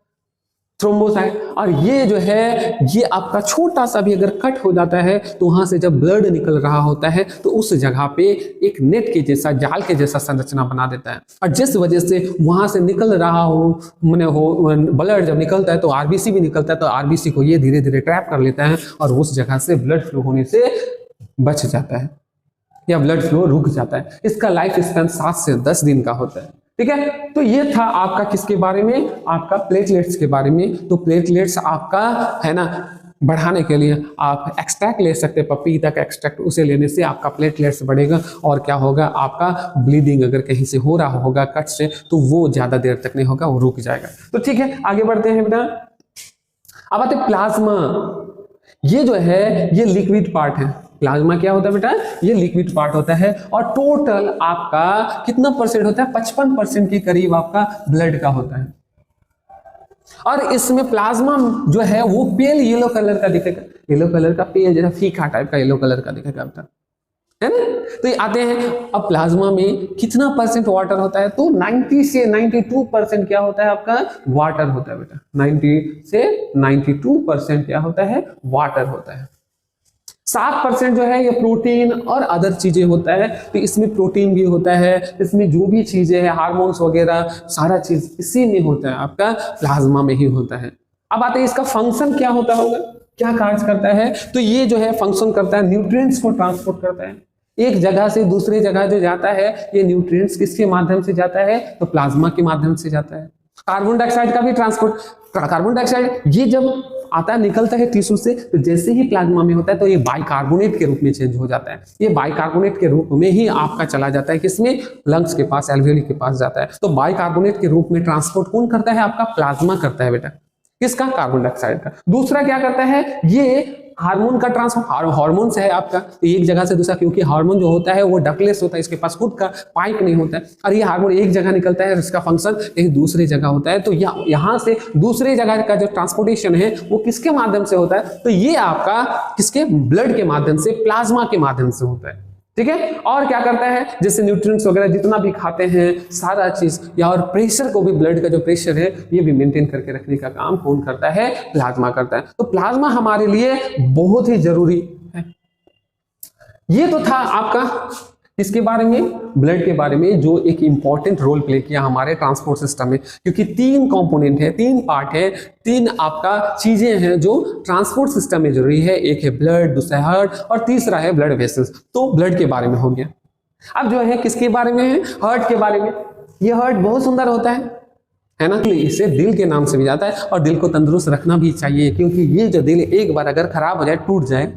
थ्रोम्बोसाइट। और ये जो है ये आपका छोटा सा भी अगर कट हो जाता है तो वहां से जब ब्लड निकल रहा होता है तो उस जगह पे एक नेट के जैसा, जाल के जैसा संरचना बना देता है। और जिस वजह से वहां से निकल रहा हो ब्लड जब निकलता है तो आरबीसी भी निकलता है, तो आरबीसी को ये धीरे धीरे ट्रैप कर लेता है और उस जगह से ब्लड फ्लो होने से बच जाता है या ब्लड फ्लो रुक जाता है। इसका लाइफ स्पैन 7 से 10 दिन का होता है, ठीक है। तो ये था आपका किसके बारे में, आपका प्लेटलेट्स के बारे में। तो प्लेटलेट्स आपका है ना बढ़ाने के लिए आप एक्सट्रैक्ट ले सकते हैं, पपीता का एक्सट्रैक्ट, उसे लेने से आपका प्लेटलेट्स बढ़ेगा। और क्या होगा, आपका ब्लीडिंग अगर कहीं से हो रहा होगा कट से तो वो ज्यादा देर तक नहीं होगा, वो रुक जाएगा। तो ठीक है, आगे बढ़ते हैं बेटा। अब आते प्लाज्मा। ये जो है ये लिक्विड पार्ट है। प्लाज्मा क्या होता है बेटा, ये लिक्विड पार्ट होता है। और टोटल आपका कितना परसेंट होता है, 55% के करीब आपका ब्लड का होता है। और इसमें प्लाज्मा जो है वो पेल येलो कलर का दिखेगा। येलो कलर का पेय जैसा फीका टाइप का येलो कलर का दिखेगा बेटा, है ना। तो ये आते हैं, अब प्लाज्मा में कितना परसेंट वाटर होता है, तो 90 से 92% क्या होता है आपका, वाटर होता है बेटा। 90 से 92% क्या होता है, वाटर होता है। 7% जो है ये प्रोटीन और अदर चीजें होता है। तो इसमें प्रोटीन भी होता है, इसमें जो भी चीजें हैं हार्मोन्स वगैरह सारा चीज इसी में होता है, आपका प्लाज्मा में ही होता है। अब आते हैं इसका फंक्शन क्या होता होगा, क्या कार्य करता है, तो ये जो है फंक्शन करता है, न्यूट्रिएंट्स को ट्रांसपोर्ट करता है। एक जगह से दूसरी जगह जो जाता है, ये न्यूट्रिएंट्स किसके माध्यम से जाता है, तो प्लाज्मा के माध्यम से जाता है। कार्बन डाइऑक्साइड का भी ट्रांसपोर्ट, कार्बन डाइऑक्साइड ये जब आता है निकलता है टिश्यू से, तो जैसे ही प्लाज्मा में होता है तो ये बाइकार्बोनेट के रूप में चेंज हो जाता है। ये बाइकार्बोनेट के रूप में ही आपका चला जाता है किसमें, लंग्स के पास, एल्वेओली के पास जाता है। तो बाइकार्बोनेट के रूप में ट्रांसपोर्ट कौन करता है, आपका प्लाज्मा करता है बेटा, किसका, कार्बन डाइऑक्साइड का। दूसरा क्या करता है, ये हार्मोन का ट्रांसफर, हार्मोन से है आपका, तो एक जगह से दूसरा, क्योंकि हार्मोन जो होता है वो डकलेस होता है, इसके पास खुद का पाइप नहीं होता है, और ये हार्मोन एक जगह निकलता है, इसका फंक्शन एक दूसरी जगह होता है। तो यहाँ से दूसरी जगह का जो ट्रांसपोर्टेशन है वो किसके माध्यम से होता है, तो ये आपका किसके, ब्लड के माध्यम से, प्लाज्मा के माध्यम से होता है। ठीक है, और क्या करता है, जैसे न्यूट्रिएंट्स वगैरह जितना भी खाते हैं सारा चीज, या और प्रेशर को भी, ब्लड का जो प्रेशर है ये भी मेंटेन करके रखने का काम कौन करता है, प्लाज्मा करता है। तो प्लाज्मा हमारे लिए बहुत ही जरूरी है। ये तो था आपका इसके बारे में, ब्लड के बारे में, जो एक इंपॉर्टेंट रोल प्ले किया हमारे ट्रांसपोर्ट सिस्टम में, क्योंकि 3 कंपोनेंट है, 3 पार्ट है, 3 आपका चीजें हैं जो ट्रांसपोर्ट सिस्टम में जरूरी है। एक है ब्लड, दूसरा हार्ट, और तीसरा है ब्लड वेसल्स। तो ब्लड के बारे में हो गया। अब जो है किसके बारे में है, हार्ट के बारे में। ये हार्ट बहुत सुंदर होता है ना, इसे दिल के नाम से भी जाता है, और दिल को तंदुरुस्त रखना भी चाहिए, क्योंकि ये जो दिल एक बार अगर खराब हो जाए, टूट जाए,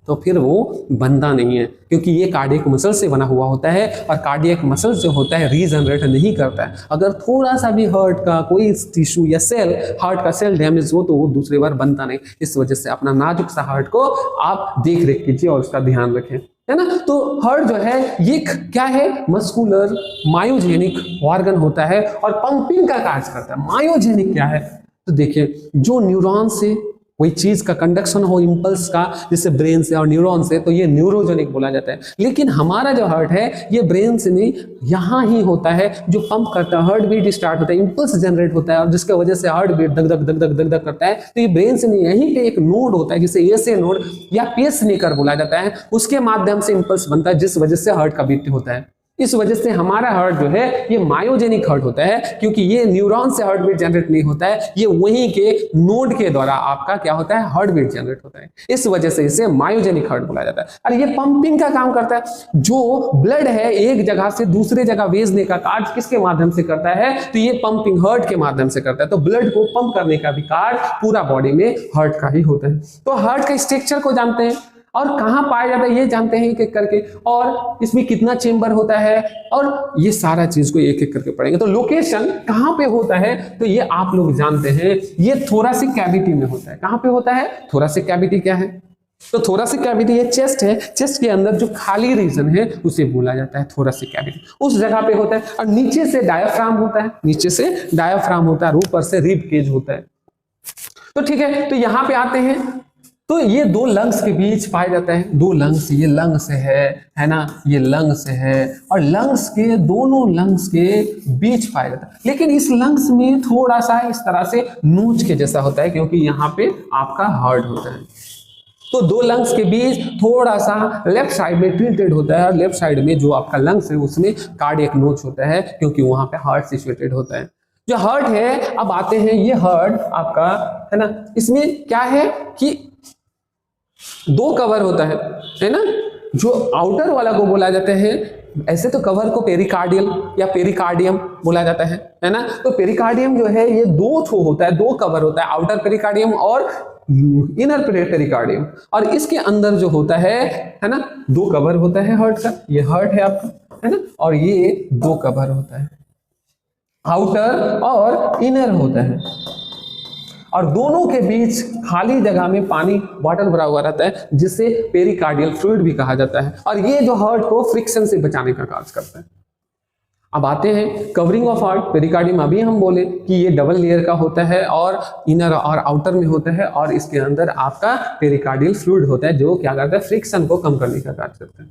तो फिर वो बनता नहीं है, क्योंकि ये कार्डियक मसल से बना हुआ होता है, और कार्डियक मसल जो होता है रीजनरेट नहीं करता है। अगर थोड़ा सा भी हार्ट का कोई टिश्यू या सेल, हार्ट का सेल डैमेज हो, तो वो दूसरी बार बनता नहीं। इस वजह से अपना नाजुक सा हार्ट को आप देख रेख कीजिए और उसका ध्यान रखें, है ना। तो हार्ट जो है ये क्या है, मस्कुलर मायोजेनिक ऑर्गन होता है, और पंपिंग का कार्य करता है। मायोजेनिक क्या है, तो देखिए जो न्यूरॉन से कोई चीज का कंडक्शन हो, इंपल्स का, जैसे ब्रेन से और न्यूरॉन से, तो ये न्यूरोजेनिक बोला जाता है। लेकिन हमारा जो हार्ट है ये ब्रेन से नहीं, यहाँ ही होता है, जो पंप करता है, हार्ट बीट स्टार्ट होता है, इंपल्स जनरेट होता है, और जिसके वजह से हार्ट बीट धक धक धक धक धक धक करता है। तो ये ब्रेन से नहीं, यहीं पे एक नोड होता है जिसे एसे नोड या पेस मेकर बोला जाता है, उसके माध्यम से इंपल्स बनता है, जिस वजह से हार्ट का बीट होता है। इस वजह से हमारा हार्ट जो है ये मायोजेनिक हार्ट होता है, क्योंकि ये न्यूरॉन से हार्ट बीट जनरेट नहीं होता है, ये वहीं के नोड के द्वारा आपका क्या होता है, हार्ट बीट जनरेट होता है। इस वजह से इसे मायोजेनिक हार्ट बोला जाता है। और ये पंपिंग का काम करता है। जो ब्लड है एक जगह से दूसरे जगह भेजने का कार्य किसके माध्यम से करता है, तो ये पंपिंग हार्ट के माध्यम से करता है। तो ब्लड को पंप करने का भी कार्य पूरा बॉडी में हार्ट का ही होता है। तो हार्ट का स्ट्रक्चर को जानते हैं, और कहां पाया जाता है ये जानते हैं एक एक करके, और इसमें कितना चेंबर होता है, और ये सारा चीज को एक एक करके पढ़ेंगे। तो लोकेशन कहां पे होता है, तो ये आप लोग जानते हैं, ये थोरासिक कैविटी में होता है। कहां पे होता है, थोरासिक कैविटी क्या है, तो थोरासिक कैविटी ये चेस्ट है, चेस्ट के अंदर जो खाली रीजन है उसे बोला जाता है थोरासिक कैविटी, उस जगह पे होता है। और नीचे से डायाफ्राम होता है, नीचे से डायाफ्राम होता है, ऊपर से रिब केज होता है। तो ठीक है, तो यहां पे आते हैं, तो ये 2 लंग्स के बीच पाया जाता है। 2 लंग्स, ये लंग्स है ना, ये लंग्स है, और लंग्स के दोनों लंग्स के बीच पाया जाता है। लेकिन इस लंग्स में थोड़ा सा इस तरह से नोच के जैसा होता है, क्योंकि यहाँ पे आपका हार्ट होता है। तो 2 लंग्स के बीच थोड़ा सा लेफ्ट साइड में टिल्टेड होता है, और लेफ्ट साइड में जो आपका लंग्स है उसमें कार्डियक नोच होता है, क्योंकि वहां पे हार्ट सिचुएटेड होता है। जो हार्ट है, अब आते हैं, ये हार्ट आपका है ना, इसमें क्या है कि 2 कवर होता है ना। जो आउटर वाला को बोला जाता है, ऐसे तो कवर को पेरिकार्डियल या पेरिकार्डियम बोला जाता है ना। तो पेरिकार्डियम जो है ये 2 ठो होता है, 2 कवर होता है, आउटर पेरिकार्डियम और इनर पेरिकार्डियम। और इसके अंदर जो होता है ना, 2 कवर होता है हार्ट का। ये हार्ट है आपका, है ना, और ये 2 कवर होता है, आउटर और इनर होता है, और दोनों के बीच खाली जगह में पानी, वाटर भरा हुआ रहता है, जिसे पेरिकार्डियल फ्लूइड भी कहा जाता है। और ये जो हार्ट को फ्रिक्शन से बचाने का कार्य करता है। अब आते हैं कवरिंग ऑफ हार्ट। पेरिकार्डियम अभी हम बोले कि ये डबल लेयर का होता है और इनर और आउटर में होता है, और इसके अंदर आपका पेरिकार्डियल फ्लूइड होता है जो क्या करता है, फ्रिक्शन को कम करने का कार्य करता है।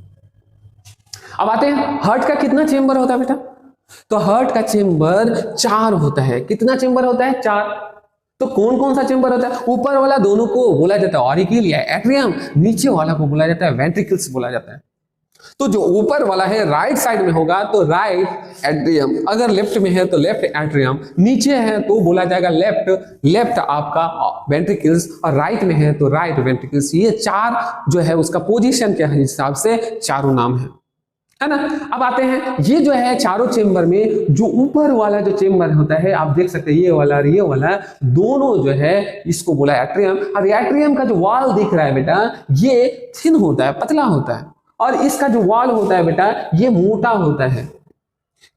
अब आते हैं हार्ट का कितना चेंबर होता है बेटा, तो हार्ट का चेंबर 4 होता है। कितना चेंबर होता है, 4। तो कौन कौन सा चेंबर होता है, ऊपर वाला दोनों को बोला जाता है ऑरिकल या एट्रियम, नीचे वाला को बोला जाता है वेंट्रिकल्स बोला जाता है। तो जो ऊपर वाला है राइट साइड में होगा तो राइट एट्रियम, अगर लेफ्ट में है तो लेफ्ट एट्रियम, नीचे है तो बोला जाएगा लेफ्ट आपका वेंट्रिकल्स, और राइट में है तो राइट वेंट्रिकल्स। ये 4 जो है उसका पोजीशन के हिसाब से चारों नाम है ना। अब आते हैं ये जो है चारों चेंबर में जो ऊपर वाला जो चेंबर होता है, आप देख सकते हैं ये वाला और ये वाला दोनों जो है इसको बोला एट्रियम। और एट्रियम का जो वॉल दिख रहा है बेटा ये थिन होता है, पतला होता है, और इसका जो वॉल होता है बेटा ये मोटा होता है।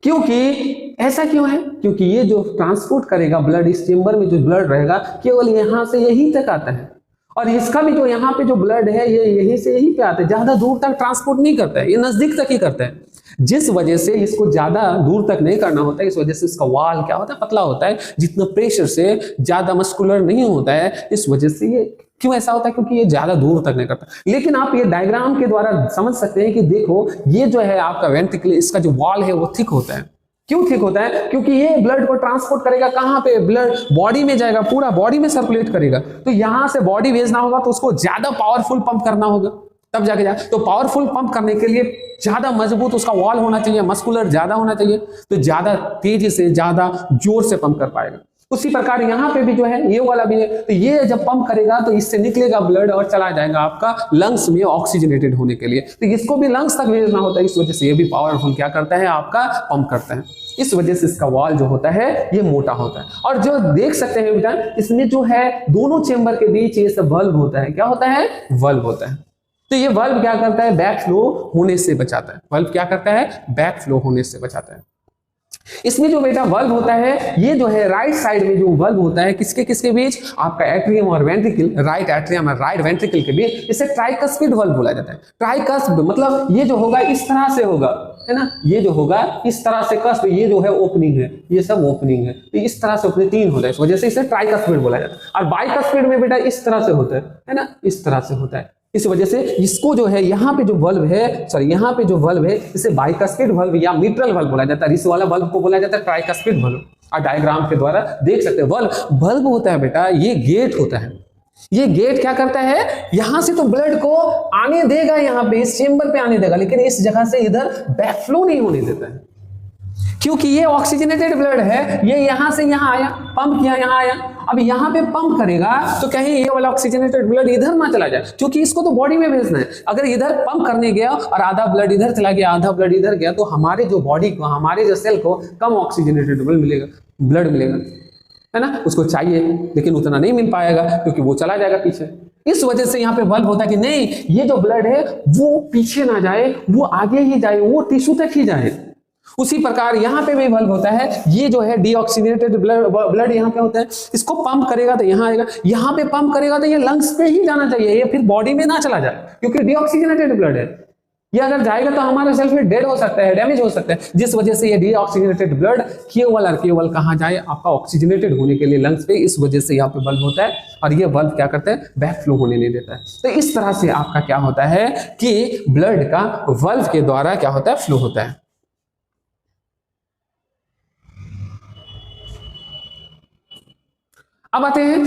क्योंकि ऐसा क्यों है, क्योंकि ये जो ट्रांसपोर्ट करेगा ब्लड, इस चेंबर में जो ब्लड रहेगा केवल यहां से यहीं तक आता है, और इसका भी जो यहाँ पे जो ब्लड है ये यहीं से यहीं पे आता है, ज्यादा दूर तक ट्रांसपोर्ट नहीं करता है, ये नजदीक तक ही करता है। जिस वजह से इसको ज्यादा दूर तक नहीं करना होता है, इस वजह से इसका वॉल क्या होता है, पतला होता है, जितना प्रेशर से ज्यादा मस्कुलर नहीं होता है। इस वजह से ये क्यों ऐसा होता है, क्योंकि ये ज्यादा दूर तक नहीं करता। लेकिन आप ये डायग्राम के द्वारा समझ सकते हैं कि देखो ये जो है आपका वेंट्रिकल, इसका जो वॉल है वो थिक होता है। क्यों ठीक होता है, क्योंकि ये ब्लड को ट्रांसपोर्ट करेगा कहां पे, ब्लड बॉडी में जाएगा, पूरा बॉडी में सर्कुलेट करेगा। तो यहां से बॉडी भेजना होगा तो उसको ज्यादा पावरफुल पंप करना होगा, तब जाके जाए। तो पावरफुल पंप करने के लिए ज्यादा मजबूत उसका वॉल होना चाहिए, मस्कुलर ज्यादा होना चाहिए, तो ज्यादा तेजी से ज्यादा जोर से पंप कर पाएगा। उसी प्रकार यहाँ पे भी जो है ये वाला भी है, तो ये जब पंप करेगा तो इससे निकलेगा ब्लड और चला जाएगा आपका लंग्स में ऑक्सीजनेटेड होने के लिए। तो इसको भी लंग्स तक भेजना होता है, इस वजह से ये भी पावरफुल क्या करता है आपका पंप करता है। इस वजह से इसका वॉल जो होता है ये मोटा होता है। और जो देख सकते हैं बेटा इसमें जो है दोनों चेंबर के बीच ये सब वल्व होता है, क्या होता है, वल्व होता है। तो ये वल्व क्या करता है, बैक फ्लो होने से बचाता है। वल्व क्या करता है, बैक फ्लो होने से बचाता है। इसमें जो बेटा वल्व होता है ये जो है राइट साइड में जो वल्व होता है किसके किसके बीच, आपका एट्रियम और वेंट्रिकल, राइट एट्रियम और राइट वेंट्रिकल के बीच, इसे ट्राइकस्पिड वल्व बोला जाता है। ट्राइकस्प मतलब ये जो होगा इस तरह से होगा, है ना, ये जो होगा इस तरह से कस्प, ये जो है ओपनिंग है, ये सब ओपनिंग है, तो इस तरह से ओपनिंग 3 होता है, इस वजह से इसे ट्राइकस्पिड बोला जाता है। और बाइकस्पिड में बेटा इस तरह से होता है ना, इस तरह से होता है। इस वजह से इसको जो है यहाँ पे जो वल्व है, सॉरी यहाँ पे जो वल्व है इसे बाइकस्पिड वल्व या मिट्रल वल्व बोला जाता है। इस वाला वल्व को बोला जाता है ट्राइकस्पिड वल्व। और डायग्राम के द्वारा देख सकते हैं वल्व होता है बेटा ये गेट होता है। ये गेट क्या करता है, यहां से तो ब्लड को आने देगा, यहाँ पे इस चेंबर पे आने देगा, लेकिन इस जगह से इधर बैकफ्लो नहीं होने देता है, क्योंकि ये ऑक्सीजनेटेड ब्लड है। ये यहां से यहां आया, पंप किया, यहां आया, अब यहां पे पंप करेगा तो कहीं ये वाला ऑक्सीजनेटेड ब्लड इधर ना चला जाए, क्योंकि इसको तो बॉडी में भेजना है। अगर इधर पंप करने गया और आधा ब्लड इधर चला गया, आधा ब्लड इधर गया, तो हमारे जो बॉडी को, हमारे जो सेल को कम ऑक्सीजनेटेड ब्लड मिलेगा, है ना, उसको चाहिए लेकिन उतना नहीं मिल पाएगा क्योंकि वो चला जाएगा पीछे। इस वजह से यहाँ पे वल्व होता है कि नहीं, ये जो ब्लड है वो पीछे ना जाए, वो आगे ही जाए, वो टिश्यू तक ही जाए। उसी प्रकार यहाँ पे भी वल्व होता है, ये जो है डीऑक्सीजनेटेड ब्लड यहाँ पे होता है, इसको पंप करेगा तो यहाँ आएगा, यहाँ पे पंप करेगा तो ये लंग्स पे ही जाना चाहिए, ये फिर बॉडी में ना चला जाए, क्योंकि डीऑक्सीजनेटेड ब्लड है। ये अगर जाएगा तो हमारा सेल फिर डेड हो सकता है, डैमेज हो सकता है, जिस वजह से ये डीऑक्सीजनेटेड ब्लड केवल कहाँ जाए, आपका ऑक्सीजनेटेड होने के लिए लंग्स पे। इस वजह से यहाँ पे वल्व होता है, और ये वल्व क्या करता है, बैक फ्लो होने नहीं देता है। तो इस तरह से आपका क्या होता है कि ब्लड का वल्व के द्वारा क्या होता है, फ्लो होता है। अब आते हैं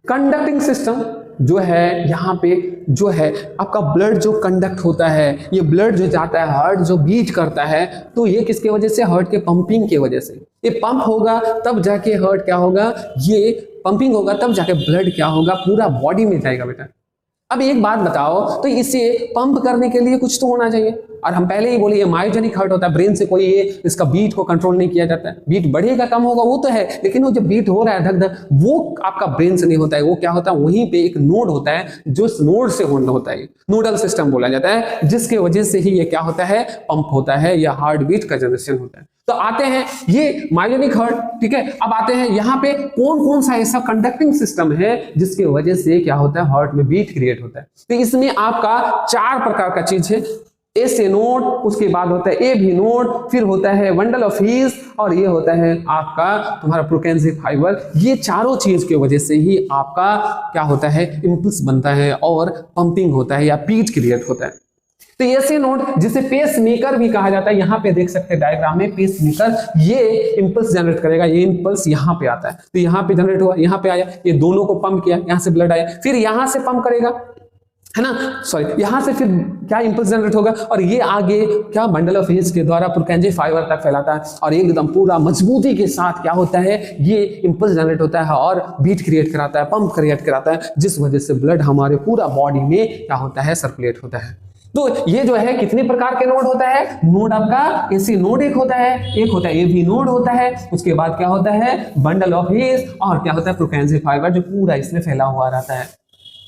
कंडक्टिंग सिस्टम। जो है यहाँ पे जो है आपका ब्लड जो कंडक्ट होता है, ये ब्लड जो जाता है, हार्ट जो बीट करता है, तो ये किसके वजह से, हार्ट के पंपिंग के वजह से। ये पंप होगा तब जाके हार्ट क्या होगा, ये पंपिंग होगा तब जाके ब्लड क्या होगा, पूरा बॉडी में जाएगा बेटा। अब एक बात बताओ, तो इसे पंप करने के लिए कुछ तो होना चाहिए, और हम पहले ही बोले ये मायोजेनिक हार्ट होता है, ब्रेन से कोई ये इसका बीट को कंट्रोल नहीं किया जाता है। बीट बढ़ेगा कम होगा वो तो है, लेकिन वो जो बीट हो रहा है धक धक, वो आपका ब्रेन से नहीं होता है, वो क्या होता है, वहीं पे एक नोड होता है, जो इस नोड से होता है, नोडल सिस्टम बोला जाता है, जिसके वजह से ही ये क्या होता है, पंप होता है या हार्ट बीट का जनरेशन होता है। तो आते हैं ये मायोजेनिक हार्ट, ठीक है। अब आते हैं यहाँ पे कौन कौन सा ऐसा कंडक्टिंग सिस्टम है जिसकी वजह से क्या होता है, हार्ट में बीट क्रिएट होता है। तो इसमें आपका 4 प्रकार का चीज है। एस ए नोड, उसके बाद होता है ए भी नोड, फिर होता है बंडल ऑफ हीस, और ये होता है आपका तुम्हारा प्रोकेंजी फाइबर। ये चारों चीज की वजह से ही आपका क्या होता है, इंपल्स बनता है और पंपिंग होता है या पीच क्रिएट होता है। तो ऐसे नोड जिसे पेस मेकर भी कहा जाता है, यहां पे देख सकते हैं डायग्राम में पेस मेकर, ये इंपल्स जनरेट करेगा, ये इंपल्स यहां पे आता है, तो यहां पे जनरेट हुआ, यहां पे आया, ये दोनों को पंप किया, यहां से ब्लड आया, फिर यहां से पंप करेगा, है ना, सॉरी, यहां से फिर क्या इंपल्स जनरेट होगा, और ये आगे क्या बंडल ऑफ हीस के द्वारा पुरकेंजी फाइबर तक फैलाता है, और एकदम पूरा मजबूती के साथ क्या होता है, ये इंपल्स जनरेट होता है और बीट क्रिएट कराता है, पंप क्रिएट कराता है, जिस वजह से ब्लड हमारे पूरा बॉडी में क्या होता है, सर्कुलेट होता है। तो ये जो है कितने प्रकार के नोड होता है, नोड आपका एसी नोड एक होता है एवी नोड होता है, उसके बाद क्या होता है बंडल ऑफ हीस, और क्या होता है प्रोकेंजी फाइबर जो पूरा इसमें फैला हुआ रहता है।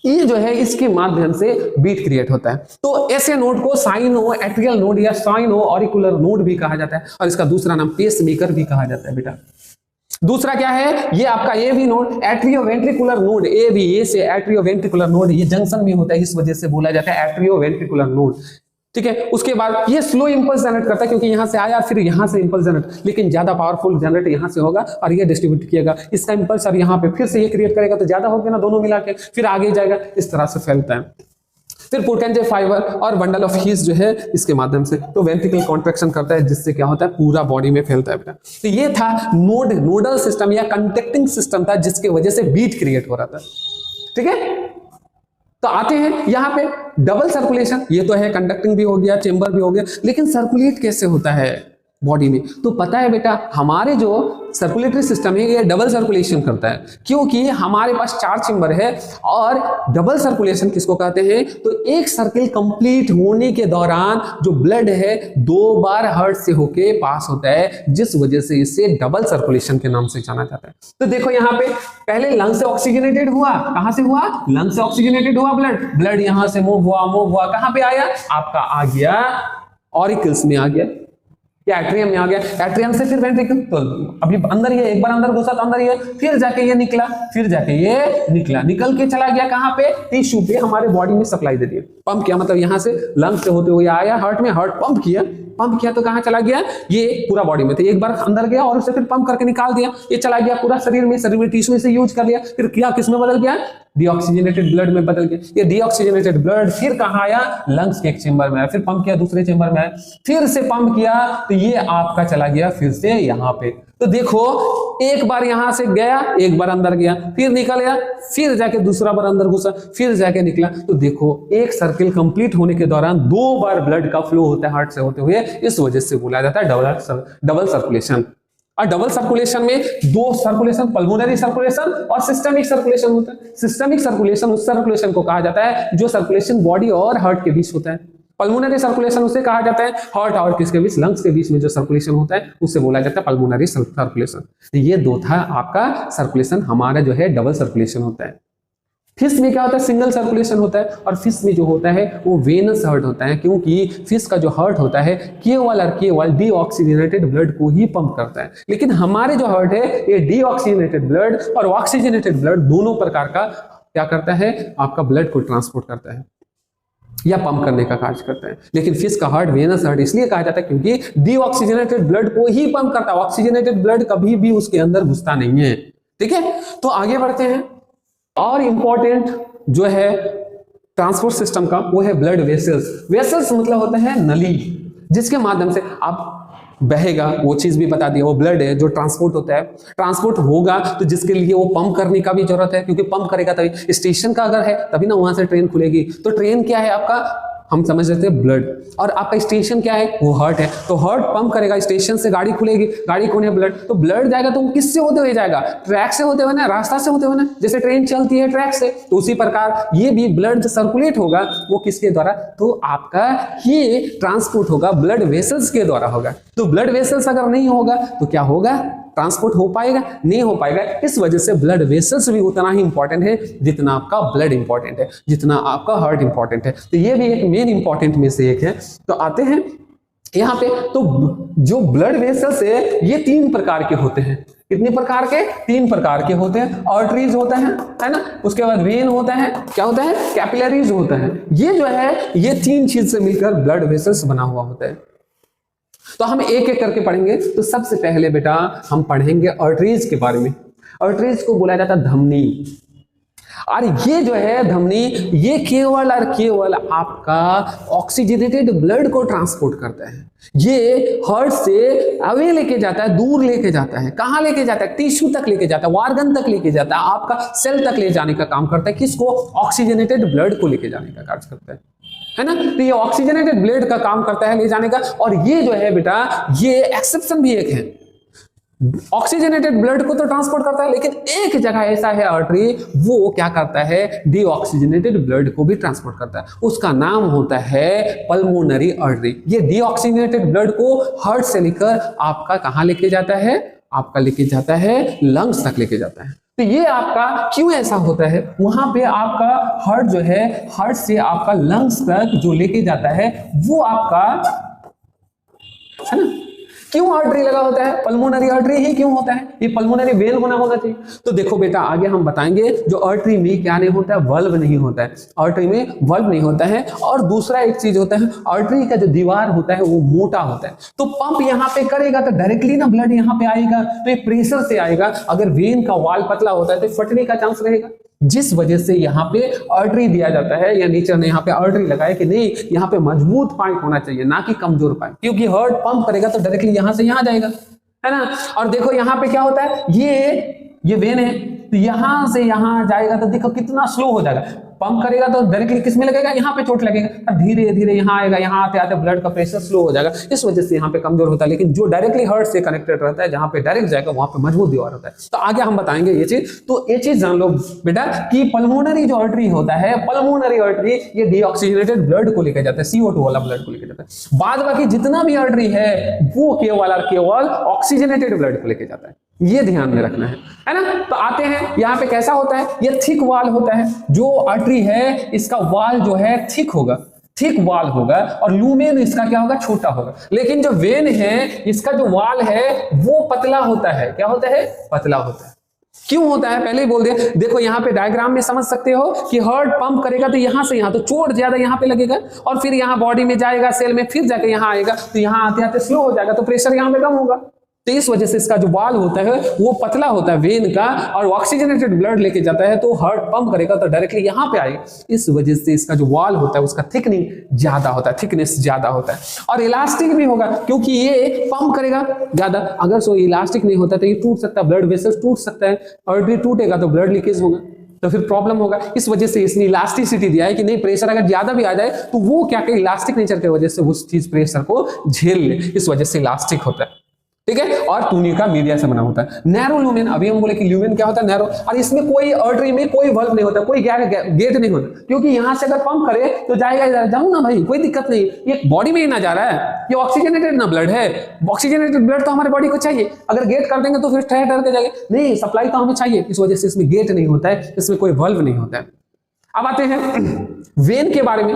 ये जो है इसके माध्यम से बीट क्रिएट होता है। तो ऐसे नोड को साइनो एट्रियल नोड या साइनो ऑरिकुलर नोड भी कहा जाता है, और इसका दूसरा नाम पेस मेकर भी कहा जाता है बेटा। दूसरा क्या है, ये आपका ए भी नोड, एट्रियोवेंट्रिकुलर नोड, ए भी, ए से एट्रियोवेंट्रिकुलर नोड, ये जंक्शन में होता है, इस वजह से बोला जाता है एट्रियोवेंट्रिकुलर नोड, ठीक है। उसके बाद ये स्लो इंपल्स जनरेट करता है, क्योंकि यहां से आया फिर यहां से इंपल्स जनरेट, लेकिन ज्यादा पावरफुल जनरेट यहां से होगा और ये डिस्ट्रीब्यूट किएगा, इसका इंपल्स और यहां पे फिर से ये क्रिएट करेगा, तो ज्यादा हो गया ना दोनों मिला के, फिर आगे जाएगा, इस तरह से फैलता है। फिर पुरकेंजी फाइबर और बंडल ऑफ हीस जो है इसके माध्यम से तो वेंट्रिकल कॉन्ट्रैक्शन करता है, जिससे क्या होता है पूरा बॉडी में फैलता है बेटा। तो ये था नोडल सिस्टम या कंडक्टिंग सिस्टम था, जिसके वजह से बीट क्रिएट हो रहा था, ठीक है। तो आते हैं यहां पे डबल सर्कुलेशन, ये तो है कंडक्टिंग भी हो गया, चेंबर भी हो गया, लेकिन सर्कुलेट कैसे होता है बॉडी में, तो पता है बेटा हमारे जो सर्कुलेटरी सिस्टम है ये डबल सर्कुलेशन करता है, क्योंकि हमारे पास 4 चेंबर है, और डबल सर्कुलेशन किसको कहते हैं, तो एक सर्किल कंप्लीट होने के दौरान जो ब्लड है 2 बार हार्ट से होके पास होता है, जिस वजह से इसे डबल सर्कुलेशन के नाम से जाना जाता है। तो देखो यहाँ पे पहले लंग से ऑक्सीजनेटेड हुआ, कहां से हुआ, लंग से ऑक्सीजनेटेड हुआ ब्लड यहां से मूव हुआ कहां पे आया, आपका आ गया ऑरिकल्स में आ गया, एट्रियम में आ गया, एट्रियम से फिर वेंट्रिकल, तो अभी अंदर ये एक बार अंदर घुसा तो अंदर ये, फिर जाके ये निकला, फिर जाके ये निकल के चला गया कहां पे, टिश्यू पे, हमारे बॉडी में सप्लाई दे दिया, पंप किया, मतलब यहां से लंग से होते हुए आया हार्ट में, हार्ट पंप किया तो कहां चला गया, ये पूरा बॉडी में, तो एक बार अंदर गया और उसे फिर पंप करके निकाल दिया, ये चला गया पूरा शरीर में टिश्यू से यूज कर लिया, फिर क्या किस में बदल गया, डीऑक्सीजनेटेड ब्लड में बदल गया, ये डीऑक्सीजनेटेड ब्लड फिर कहां आया, लंग्स के एक चेंबर में आया, फिर पंप किया दूसरे चेंबर में आया, फिर से पंप किया तो ये आपका चला गया फिर से यहां पे। तो देखो एक बार यहां से गया, एक बार अंदर गया, फिर निकल गया, फिर जाके दूसरा बार अंदर घुसा, फिर जाके निकला, तो देखो एक सर्किल कंप्लीट होने के दौरान 2 बार ब्लड का फ्लो होता है हार्ट से होते हुए, इस वजह से बोला जाता है डबल सर्कुलेशन। और डबल सर्कुलेशन में 2 सर्कुलेशन, पल्मोनरी सर्कुलेशन और सिस्टमिक सर्कुलेशन होता है। सिस्टमिक सर्कुलेशन उस सर्कुलेशन को कहा जाता है जो सर्कुलेशन बॉडी और हार्ट के बीच होता है, पल्मोनरी सर्कुलेशन उसे कहा जाता है हार्ट और किसके बीच, लंग्स के बीच में जो सर्कुलेशन होता है उसे बोला जाता है पल्मोनरी सर्कुलेशन। तो ये 2 था आपका सर्कुलेशन, हमारा जो है डबल सर्कुलेशन होता है। फिश में क्या होता है, सिंगल सर्कुलेशन होता है, और फिश में जो होता है वो वेनस हार्ट होता है, क्योंकि फिश का जो हार्ट होता है केवल डीऑक्सीजनेटेड ब्लड को ही पंप करता है, लेकिन हमारे जो हार्ट है ये डीऑक्सीजनेटेड ब्लड और ऑक्सीजनेटेड ब्लड दोनों प्रकार का क्या करता है, आपका ब्लड को ट्रांसपोर्ट करता है या पंप करने का कार्य करता है। लेकिन फिश का हार्ट वेनस हार्ट इसलिए कहा जाता है क्योंकि डीऑक्सीजनेटेड ब्लड को ही पंप करता है, ऑक्सीजनेटेड ब्लड कभी भी उसके अंदर घुसता नहीं है, ठीक है। तो आगे बढ़ते हैं, और इंपॉर्टेंट जो है ट्रांसपोर्ट सिस्टम का वो है ब्लड वेसल्स। वेसल्स मतलब होता है नली, जिसके माध्यम से आप बहेगा, वो चीज भी बता दिया, वो ब्लड है जो ट्रांसपोर्ट होता है, ट्रांसपोर्ट होगा तो जिसके लिए वो पंप करने का भी जरूरत है, क्योंकि पंप करेगा तभी, स्टेशन का अगर है तभी ना वहां से ट्रेन खुलेगी। तो ट्रेन क्या है आपका, हम समझ रहे थे ब्लड, और आपका स्टेशन क्या है, वो हार्ट है, तो हार्ट पंप करेगा, स्टेशन से गाड़ी खुलेगी, गाड़ी कौन है, ब्लड, तो ब्लड जाएगा तो किससे होते हुए जाएगा, ट्रैक से होते हुए ना, रास्ता से होते हुए ना, जैसे ट्रेन चलती है ट्रैक से, तो उसी प्रकार ये भी ब्लड जो सर्कुलेट होगा वो किसके द्वारा, तो आपका ये ट्रांसपोर्ट होगा ब्लड वेसल्स के द्वारा होगा। तो ब्लड वेसल्स अगर नहीं होगा तो क्या होगा, ट्रांसपोर्ट हो पाएगा, नहीं हो पाएगा। इस वजह से ब्लड वेसल्स भी उतना ही इंपॉर्टेंट है जितना आपका ब्लड इंपॉर्टेंट है, जितना आपका हार्ट इंपॉर्टेंट है। तो ये भी एक मेन इंपॉर्टेंट में से एक है। तो आते हैं यहाँ पे, तो जो ब्लड वेसल्स है ये 3 प्रकार के होते हैं। कितने प्रकार के? 3 प्रकार के होते हैं। आर्टरीज होता है ना, उसके बाद वेन होता है, क्या होता है? कैपिलरीज होता है। ये जो है ये 3 चीज से मिलकर ब्लड वेसल्स बना हुआ होता है। तो हम एक एक करके पढ़ेंगे। तो सबसे पहले बेटा हम पढ़ेंगे आर्टरीज के बारे में। आर्टरीज को बोला जाता है धमनी। और ये जो है धमनी, ये केवल और केवल आपका ऑक्सीजनेटेड ब्लड को ट्रांसपोर्ट करता है। ये हार्ट से अवे लेके जाता है, दूर लेके जाता है। कहां लेके जाता है? टिश्यू तक लेके जाता है, ऑर्गन तक लेके जाता है, आपका सेल तक ले जाने का काम करता है। किसको? ऑक्सीजनेटेड ब्लड को लेके जाने का कार्य करता है ना। तो ये ऑक्सीजनेटेड ब्लड का काम करता है ले जाने का। और ये जो है बेटा, ये एक्सेप्शन भी एक है। ऑक्सीजनेटेड ब्लड को तो ट्रांसपोर्ट करता है, लेकिन एक जगह ऐसा है आर्टरी, वो क्या करता है? डीऑक्सीजनेटेड ब्लड को भी ट्रांसपोर्ट करता है। उसका नाम होता है पल्मोनरी आर्टरी। ये डीऑक्सीजनेटेड ब्लड को हार्ट से लेकर आपका कहां लेके जाता है? आपका लेके जाता है लंग्स तक लेके जाता है। तो ये आपका क्यों ऐसा होता है? वहां पे आपका हार्ट जो है, हार्ट से आपका लंग्स तक जो लेके जाता है वो आपका, है ना। क्यों आर्टरी लगा होता है? पल्मोनरी आर्टरी ही क्यों होता है? ये पल्मोनरी वेन होना चाहिए। तो देखो बेटा आगे हम बताएंगे, जो आर्टरी में क्या नहीं होता है? वल्व नहीं होता है। आर्टरी में वल्व नहीं होता है। और दूसरा एक चीज होता है, आर्टरी का जो दीवार होता है वो मोटा होता है। तो पंप यहाँ पे करेगा तो डायरेक्टली ना ब्लड यहाँ पे आएगा, तो ये प्रेशर से आएगा। अगर वेन का वॉल पतला होता है तो फटने का चांस रहेगा। जिस वजह से यहाँ पे आर्टरी दिया जाता है, या नेचर ने यहाँ पे आर्टरी लगाया कि नहीं, यहाँ पे मजबूत पाइप होना चाहिए, ना कि कमजोर पाइप। क्योंकि हार्ट पंप करेगा तो डायरेक्टली यहाँ से यहाँ जाएगा, है ना। और देखो यहाँ पे क्या होता है, ये वेन है, तो यहां से यहां जाएगा तो देखो कितना स्लो हो जाएगा। पंप करेगा तो डायरेक्टली किस में लगेगा? यहाँ पे चोट लगेगा। धीरे धीरे यहाँ आएगा, यहाँ आते आते ब्लड का प्रेशर स्लो हो जाएगा। इस वजह से यहाँ पे कमजोर होता है। लेकिन जो डायरेक्टली हार्ट से कनेक्टेड रहता है, जहाँ पे डायरेक्ट जाएगा वहां पे मजबूत दीवार होता है। तो आगे हम बताएंगे ये चीज। तो ये चीज जान लो बेटा कि पल्मोनरी जो आर्टरी होता है, पल्मोनरी आर्टरी ये डीऑक्सीजनेटेड ब्लड को लेकर जाता है, CO2 वाला ब्लड को लेकर जाता है। बाद बाकी जितना भी आर्टरी है वो केवल ऑक्सीजनेटेड ब्लड को लेकर जाता है। ये ध्यान में रखना है ना। तो आते हैं यहाँ पे कैसा होता है, ये थिक वाल होता है। जो आर्टरी है इसका वाल जो है थिक होगा, थिक वाल होगा, और लूमेन इसका क्या होगा? छोटा होगा। लेकिन जो वेन है इसका जो वाल है वो पतला होता है। क्या होता है? पतला होता है। क्यों होता है पहले ही बोल दिया। देखो यहाँ पे डायग्राम में समझ सकते हो कि हार्ट पंप करेगा तो यहाँ से यहाँ, तो चोट ज्यादा यहाँ पे लगेगा, और फिर यहाँ बॉडी में जाएगा, सेल में, फिर जाके यहाँ आएगा, तो यहाँ आते आते स्लो हो जाएगा, तो प्रेशर यहाँ पे कम होगा। तो इस वजह से इसका जो वाल होता है वो पतला होता है वेन का, और ऑक्सीजनेटेड ब्लड लेके जाता है तो हार्ट पंप करेगा तो डायरेक्टली यहाँ पे आएगा। इस वजह से इसका जो वाल होता है उसका थिकनिंग ज्यादा होता है, थिकनेस ज्यादा होता है। और इलास्टिक भी होगा, क्योंकि ये पंप करेगा ज्यादा। अगर सो इलास्टिक नहीं होता तो ये टूट सकता है, ब्लड वेसल्स टूट सकता है, आर्टरी टूटेगा तो ब्लड लीकेज होगा, तो फिर प्रॉब्लम होगा। इस वजह से इसने इलास्टिसिटी दिया है कि नहीं, प्रेशर अगर ज्यादा भी आ जाए तो वो क्या कि इलास्टिक नेचर की वजह से उस चीज प्रेशर को झेल ले, इस वजह से इलास्टिक होता है। ठीक है। और टूनिका मीडिया से बना होता है। नैरो लूमेन, अभी हम बोले कि ल्यूमेन क्या होता है? नैरो। और इसमें कोई आर्टरी में कोई वल्व नहीं होता, कोई गेट नहीं होता, क्योंकि यहां से अगर पंप करे तो जाएगा, जाऊं ना भाई, कोई दिक्कत नहीं। ये बॉडी में ही ना जा रहा है, ये ऑक्सीजनेटेड ना ब्लड है। ऑक्सीजनेटेड ब्लड तो हमारे बॉडी को चाहिए। अगर गेट कर देंगे तो फिर ठहर के जाएगा, नहीं, सप्लाई तो हमें चाहिए। इस वजह से इसमें गेट नहीं होता है, इसमें कोई वल्व नहीं होता है। अब आते हैं वेन के बारे में।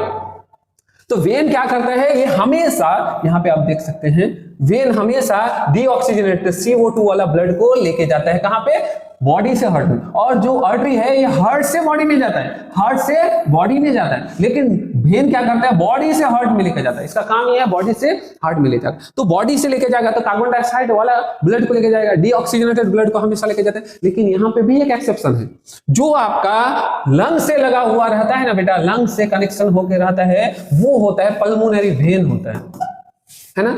तो वेन क्या करता है? ये हमेशा, यहां पे आप देख सकते हैं, वेन हमेशा डीऑक्सीजनेटेड CO2 वाला ब्लड को लेके जाता है। कहां पे? बॉडी से हार्ट में। और जो आर्टरी है ये हार्ट से बॉडी में जाता है, हार्ट से बॉडी में जाता है। लेकिन वेन क्या करता है? बॉडी से हार्ट में लेके जाता है। इसका काम ये है, बॉडी से हार्ट में ले जाएगा। तो बॉडी से लेके जाएगा तो कार्बन डाइऑक्साइड वाला ब्लड को लेके जाएगा, डीऑक्सीजनेटेड ब्लड को हमेशा लेके जाता है। लेकिन यहां पे भी एक एक्सेप्शन है, जो आपका लंग से लगा हुआ रहता है ना बेटा, लंग से कनेक्शन होकर रहता है, वो होता है पल्मोनरी वेन होता है ना।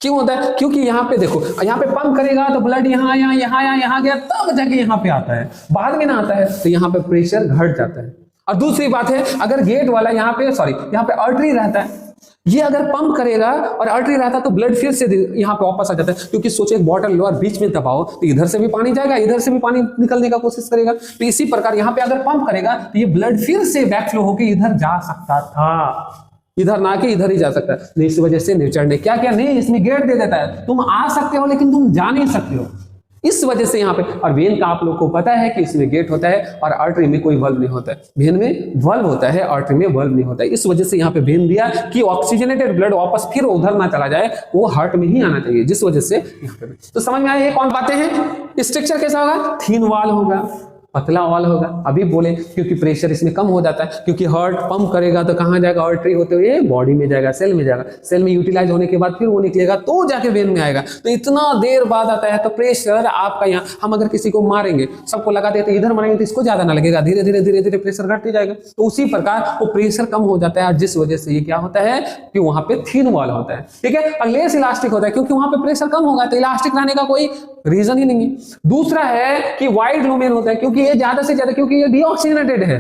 क्यों होता है? क्योंकि यहाँ पे देखो, यहाँ पे पंप करेगा तो ब्लड यहाँ यहाँ गया, तब जाके यहाँ पे आता है, बाद में ना आता है, तो यहाँ पे प्रेशर घट जाता है। और दूसरी बात है, अगर गेट वाला यहाँ पे आर्टरी रहता है, ये अगर पंप करेगा और आर्टरी रहता तो ब्लड फिर से यहाँ पे वापस आ जाता है। क्योंकि सोचे एक बॉटल लो और बीच में दबाओ तो इधर से भी पानी जाएगा, इधर से भी पानी निकलने का कोशिश करेगा। तो इसी प्रकार यहाँ पे अगर पंप करेगा तो ये ब्लड फिर से बैकफ्लो होकर इधर जा सकता था, इधर ना कि इधर ही जा सकता है। इस वजह से नेचर ने क्या किया? नहीं, इसमें गेट दे देता है, तुम आ सकते हो लेकिन तुम जा नहीं सकते हो। इस वजह से यहाँ पे, और वेन का आप लोग को पता है कि इसमें गेट होता है और आर्टरी में कोई वल्व नहीं होता है। वेन में वल्व होता है, आर्टरी में वल्व नहीं होता है। इस वजह से यहाँ पे वेन दिया कि ऑक्सीजनेटेड ब्लड वापस फिर उधर ना चला जाए, वो हार्ट में ही आना चाहिए, जिस वजह से यहाँ पे। तो समझ में आया ये कौन बातें हैं? स्ट्रक्चर कैसा होगा? थीन वॉल होगा, पतला वॉल होगा। अभी बोले क्योंकि प्रेशर इसमें कम हो जाता है, क्योंकि हार्ट पंप करेगा तो कहाँ जाएगा? आर्टरी होते हुए बॉडी में जाएगा, सेल में जाएगा, सेल में यूटिलाइज होने के बाद फिर वो निकलेगा तो जाके वेन में आएगा। तो इतना देर बाद आता है। तो प्रेशर आपका यहाँ, हम अगर किसी को मारेंगे, सबको लगाते हैं तो इधर मारेंगे तो इसको ज्यादा ना लगेगा, धीरे धीरे धीरे धीरे प्रेशर घटते जाएगा। तो उसी प्रकार वो प्रेशर कम हो जाता है, जिस वजह से ये क्या होता है कि वहां पे थीन वॉल होता है, ठीक है। और लेस इलास्टिक होता है, क्योंकि वहां पे प्रेशर कम होगा तो इलास्टिक रहने का कोई रीजन ही नहीं है। दूसरा है कि वाइड लुमेन होता है, क्योंकि ये ज्यादा से ज्यादा, क्योंकि ये डीऑक्सीजनेटेड है,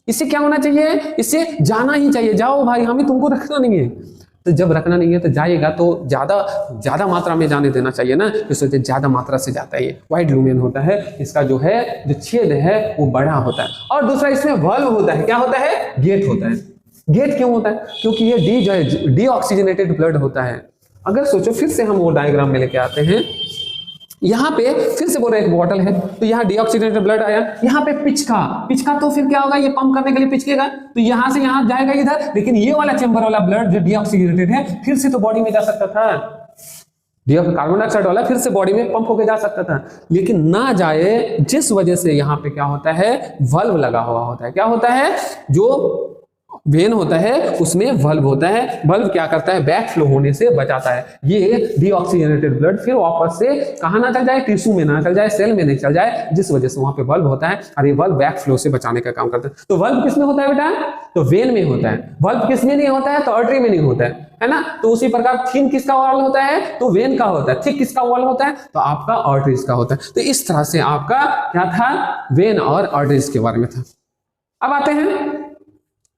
इससे क्या होना चाहिए? इससे जाना ही चाहिए, जाओ भाई, हमें तुमको रखना नहीं है। तो जब रखना नहीं है तो जाएगा तो ज्यादा मात्रा में जाने देना चाहिए ना, इस वजह से ज्यादा मात्रा से जाता है। ये वाइड लुमेन होता है, इसका जो है जो छेद है वो बड़ा होता है। और दूसरा इसमें वल्व होता है, क्या होता है? गेट होता है। गेट क्यों होता है? क्योंकि ये डीऑक्सीजनेटेड ब्लड होता है। अगर सोचो, फिर से हम वो डायग्राम में लेके आते हैं। यहाँ पे फिर से बोल रहे एक बॉटल है, तो यहाँ डीऑक्सीजनेटेड ब्लड आया, यहाँ पे पिचका तो फिर क्या होगा? ये पंप करने के लिए पिचकेगा, तो यहाँ से यहाँ जाएगा इधर, लेकिन ये वाला चेंबर वाला ब्लड जो डीऑक्सीजनेटेड है फिर से तो बॉडी में जा सकता था, कार्बन डाइऑक्साइड वाला फिर से बॉडी में पंप होकर जा सकता था, लेकिन ना जाए, जिस वजह से यहाँ पे क्या होता है? वल्व लगा हुआ होता है। क्या होता है? जो वेन होता है उसमें वल्व होता है। वल्व क्या करता है? बैक फ्लो होने से बचाता है। ये डीऑक्सीजनेटेड ब्लड फिर वापस से कहां ना चल जाए? टिश्यू में ना चल जाए, सेल में नहीं चल जाए, जिस वजह से वहां पे वल्व होता है, और ये वल्व बैक फ्लो से बचाने का काम करता है। तो वल्व किसमें होता है बेटा? तो वेन में होता है। वल्व किसमें नहीं होता है? तो आर्टरी में नहीं होता है ना। तो उसी प्रकार थिन किसका वॉल होता है? तो वेन का होता है। थिक किसका वॉल होता है? तो आपका आर्टरीज का होता है। तो इस तरह से आपका क्या था? वेन और आर्टरीज के बारे में था। अब आते हैं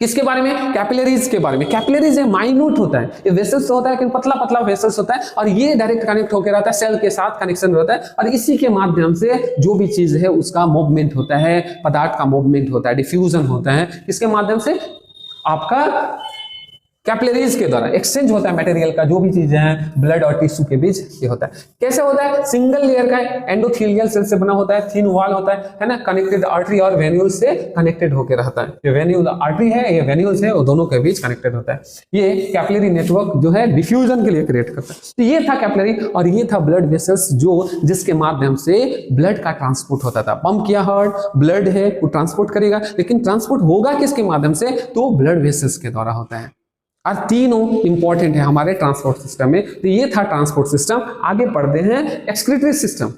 किसके बारे में? कैपिलरीज के बारे में। कैपिलरीज माइन्यूट होता है, ये वेसल्स होता है, लेकिन पतला पतला वेसल्स होता है, और ये डायरेक्ट कनेक्ट होकर रहता है, सेल के साथ कनेक्शन रहता है, और इसी के माध्यम से जो भी चीज है उसका मूवमेंट होता है, पदार्थ का मूवमेंट होता है, डिफ्यूजन होता है। किसके माध्यम से? आपका कैपिलरीज के द्वारा एक्सचेंज होता है मटेरियल का, जो भी चीजें हैं ब्लड और टिश्यू के बीच ये होता है। कैसे होता है? सिंगल लेयर का एंडोथेलियल सेल से बना होता है, थिन वॉल होता है ना, कनेक्टेड आर्टरी और वेन्यूल से कनेक्टेड होकर रहता है। ये वेन्यूल आर्टरी है, ये वेन्यूल्स है, वो दोनों के बीच कनेक्टेड होता है। ये कैपिलरी नेटवर्क जो है डिफ्यूजन के लिए क्रिएट करता है। तो ये था कैपिलरी, और ये था ब्लड वेसल्स, जो जिसके माध्यम से ब्लड का ट्रांसपोर्ट होता था। पंप किया हार्ट, ब्लड है वो ट्रांसपोर्ट करेगा, लेकिन ट्रांसपोर्ट होगा किसके माध्यम से? तो ब्लड वेसल्स के द्वारा होता है। और तीनों इंपॉर्टेंट है हमारे ट्रांसपोर्ट सिस्टम में। तो ये था ट्रांसपोर्ट सिस्टम। आगे पढ़ते हैं एक्सक्रीटरी सिस्टम,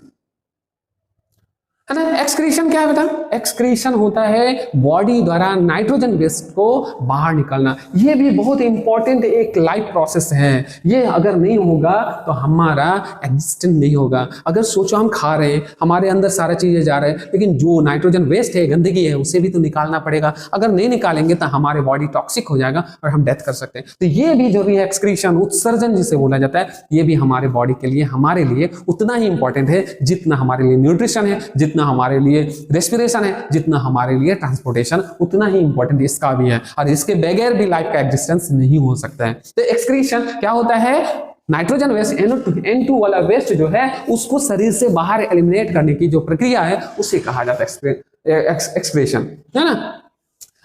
है ना। एक्सक्रीशन क्या है बेटा? एक्सक्रीशन होता है बॉडी द्वारा नाइट्रोजन वेस्ट को बाहर निकालना। ये भी बहुत इंपॉर्टेंट एक लाइफ प्रोसेस है। ये अगर नहीं होगा तो हमारा एग्जिस्टेंस नहीं होगा। अगर सोचो हम खा रहे हैं, हमारे अंदर सारा चीजें जा रहे हैं, लेकिन जो नाइट्रोजन वेस्ट है, गंदगी है, उसे भी तो निकालना पड़ेगा। अगर नहीं निकालेंगे तो हमारे बॉडी टॉक्सिक हो जाएगा और हम डेथ कर सकते हैं। तो ये भी जरूरी है। एक्सक्रीशन, उत्सर्जन जिसे बोला जाता है, ये भी हमारे बॉडी के लिए, हमारे लिए उतना ही इंपॉर्टेंट है जितना हमारे लिए न्यूट्रिशन है, जितना हमारे लिए रेस्पिरेशन है, जितना हमारे लिए ट्रांसपोर्टेशन, उतना ही इंपॉर्टेंट इसका भी है। और इसके बगैर भी लाइफ का एग्जिस्टेंस नहीं हो सकता है। तो एक्सक्रीशन क्या होता है? नाइट्रोजन वेस्ट, N2 वाला वेस्ट जो है उसको शरीर से बाहर एलिमिनेट करने की जो प्रक्रिया है उसे कहा जाता है एक्सक्रीशन, है ना।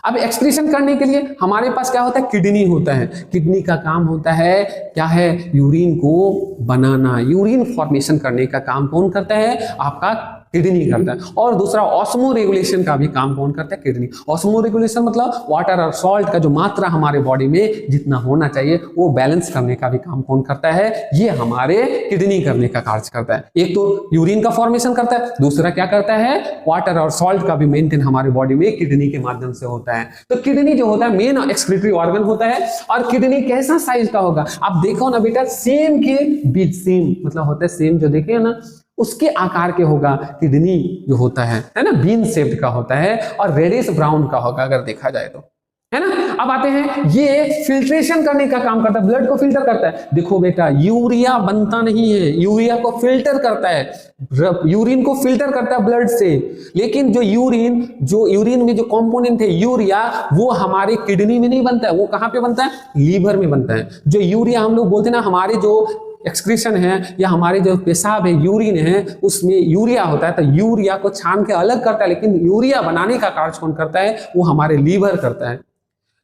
अब एक्सक्रीशन करने के लिए हमारे पास क्या होता है? किडनी होता है। किडनी का काम होता है क्या है? यूरिन को बनाना, यूरिन फॉर्मेशन करने का काम कौन करता है? आपका किडनी करता है। और दूसरा ऑस्मो रेगुलेशन का भी काम कौन करता है? किडनी। ऑस्मो रेगुलेशन मतलब वाटर और सॉल्ट का जो मात्रा हमारे बॉडी में जितना होना चाहिए वो बैलेंस करने का भी काम कौन करता है? ये हमारे किडनी करने का कार्य करता है। एक तो यूरिन का फॉर्मेशन करता है, दूसरा क्या करता है? वाटर और सॉल्ट का भी मेंटेन हमारे बॉडी में किडनी के माध्यम से होता है। तो किडनी जो होता है मेन एक्सक्रीटरी ऑर्गन होता है। और किडनी कैसा साइज का होगा? आप देखो ना बेटा, सेम के बीच, सेम मतलब होता है सेम, जो देखे ना उसके आकार के होगा किडनी जो होता है ना, बीन शेप्ड का होता है और रेडिश ब्राउन का होगा अगर देखा जाए तो, है ना। अब आते हैं, ये फिल्ट्रेशन करने का काम करता है, ब्लड को फिल्टर करता है। देखो बेटा, यूरिया बनता नहीं है, यूरिया को फिल्टर करता है, यूरिन को फिल्टर करता है ब्लड से। लेकिन जो यूरिन में जो कंपोनेंट है यूरिया, वो हमारे किडनी में नहीं बनता है, वो कहां पे बनता है? लीवर में बनता है। जो यूरिया हम लोग बोलते हैं ना, हमारे जो एक्सक्रीशन है या हमारे जो पेशाब है, यूरिन है, उसमें यूरिया होता है, तो यूरिया को छान के अलग करता है, लेकिन यूरिया बनाने का कार्य कौन करता है? वो हमारे लीवर करता है।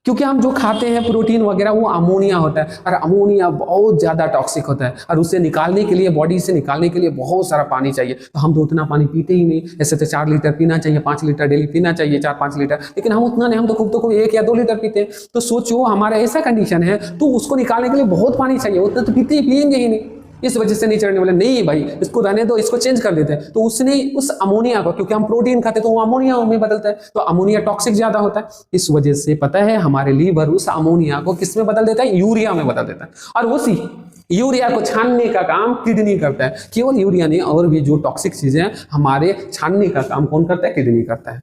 क्योंकि हम जो खाते हैं प्रोटीन वगैरह वो अमोनिया होता है, और अमोनिया बहुत ज़्यादा टॉक्सिक होता है, और उसे निकालने के लिए, बॉडी से निकालने के लिए बहुत सारा पानी चाहिए। तो हम तो उतना पानी पीते ही नहीं। ऐसे तो 4 लीटर पीना चाहिए, 5 लीटर डेली पीना चाहिए, 4-5 लीटर, लेकिन हम उतना नहीं, हम तो खूब 1 या 2 लीटर पीते हैं। तो सोचो हमारा ऐसा कंडीशन है, तो उसको निकालने के लिए बहुत पानी चाहिए, उतना तो पीते ही पिएंगे ही नहीं। इस वजह से नहीं चढ़ने वाले, नहीं भाई इसको रहने दो, इसको चेंज कर देते हैं। तो उसने उस अमोनिया को, क्योंकि हम प्रोटीन खाते तो वो अमोनिया में बदलता है, तो अमोनिया टॉक्सिक ज्यादा होता है, इस वजह से पता है हमारे लीवर उस अमोनिया को किस में बदल देता है? यूरिया में बदल देता है। और उसी यूरिया को छानने का काम किडनी करता है। केवल यूरिया नहीं, और भी जो टॉक्सिक चीजें हैं हमारे छानने का काम कौन करता है? किडनी करता है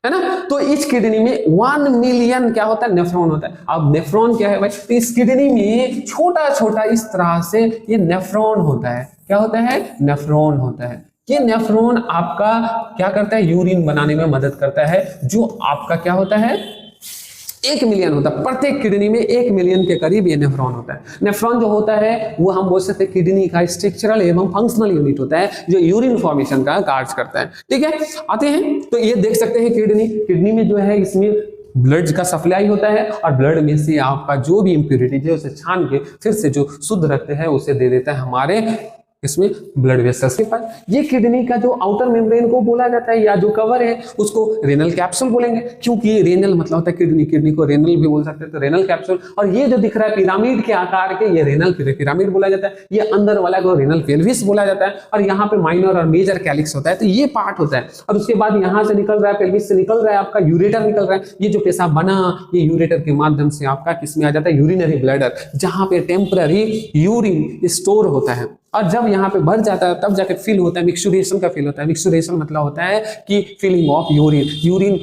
ना। तो इस किडनी में 1 मिलियन क्या होता है? नेफ्रॉन होता है। अब नेफ्रॉन क्या है भाई? तो इस किडनी में छोटा छोटा इस तरह से ये नेफ्रॉन होता है। क्या होता है? नेफ्रॉन होता है। ये नेफ्रॉन आपका क्या करता है? यूरिन बनाने में मदद करता है, जो आपका क्या होता है? 1 मिलियन होता है। प्रत्येक किडनी में 1 मिलियन के करीब ये नेफ्रॉन होता है। नेफ्रॉन जो होता है वो हम बोल सकते हैं किडनी का स्ट्रक्चरल एवं फंक्शनल यूनिट होता है, जो यूरिन फॉर्मेशन का कार्य करता है। ठीक है, आते हैं तो ये देख सकते हैं किडनी में जो है इसमें ब्लड का सप्लाई होता है, और ब्लड में से आपका जो भी इंप्योरिटी है उसे छान के फिर से जो शुद्ध रक्त है उसे दे देता है हमारे इसमें ब्लड वेसल्स के पास। ये किडनी का जो आउटर मेम्ब्रेन को बोला जाता है, या जो कवर है उसको रेनल कैप्सूल बोलेंगे, क्योंकि रेनल मतलब होता है किडनी को रेनल भी बोल सकते हैं, तो रेनल कैप्सूल। और ये जो दिख रहा है पिरामिड के आकार के, ये रेनल पिरामिड बोला जाता है। ये अंदर वाला को रेनल पेल्विस बोला जाता है, और यहाँ पे माइनर और मेजर कैलिक्स होता है, तो ये पार्ट होता है। और उसके बाद यहाँ से निकल रहा है, पेल्विस से निकल रहा है आपका यूरेटर निकल रहा है। ये जो पेशाब बना, ये यूरेटर के माध्यम से आपका किसमें आ जाता है? यूरिनरी ब्लैडर, जहाँ पे टेम्पररी यूरिन स्टोर होता है, और जब यहाँ पे भर जाता है तब जाके फिल होता है, मिक्सुरेशन का फिल होता है। मिक्सुरेशन मतलब होता है कि फिलिंग ऑफ यूरिन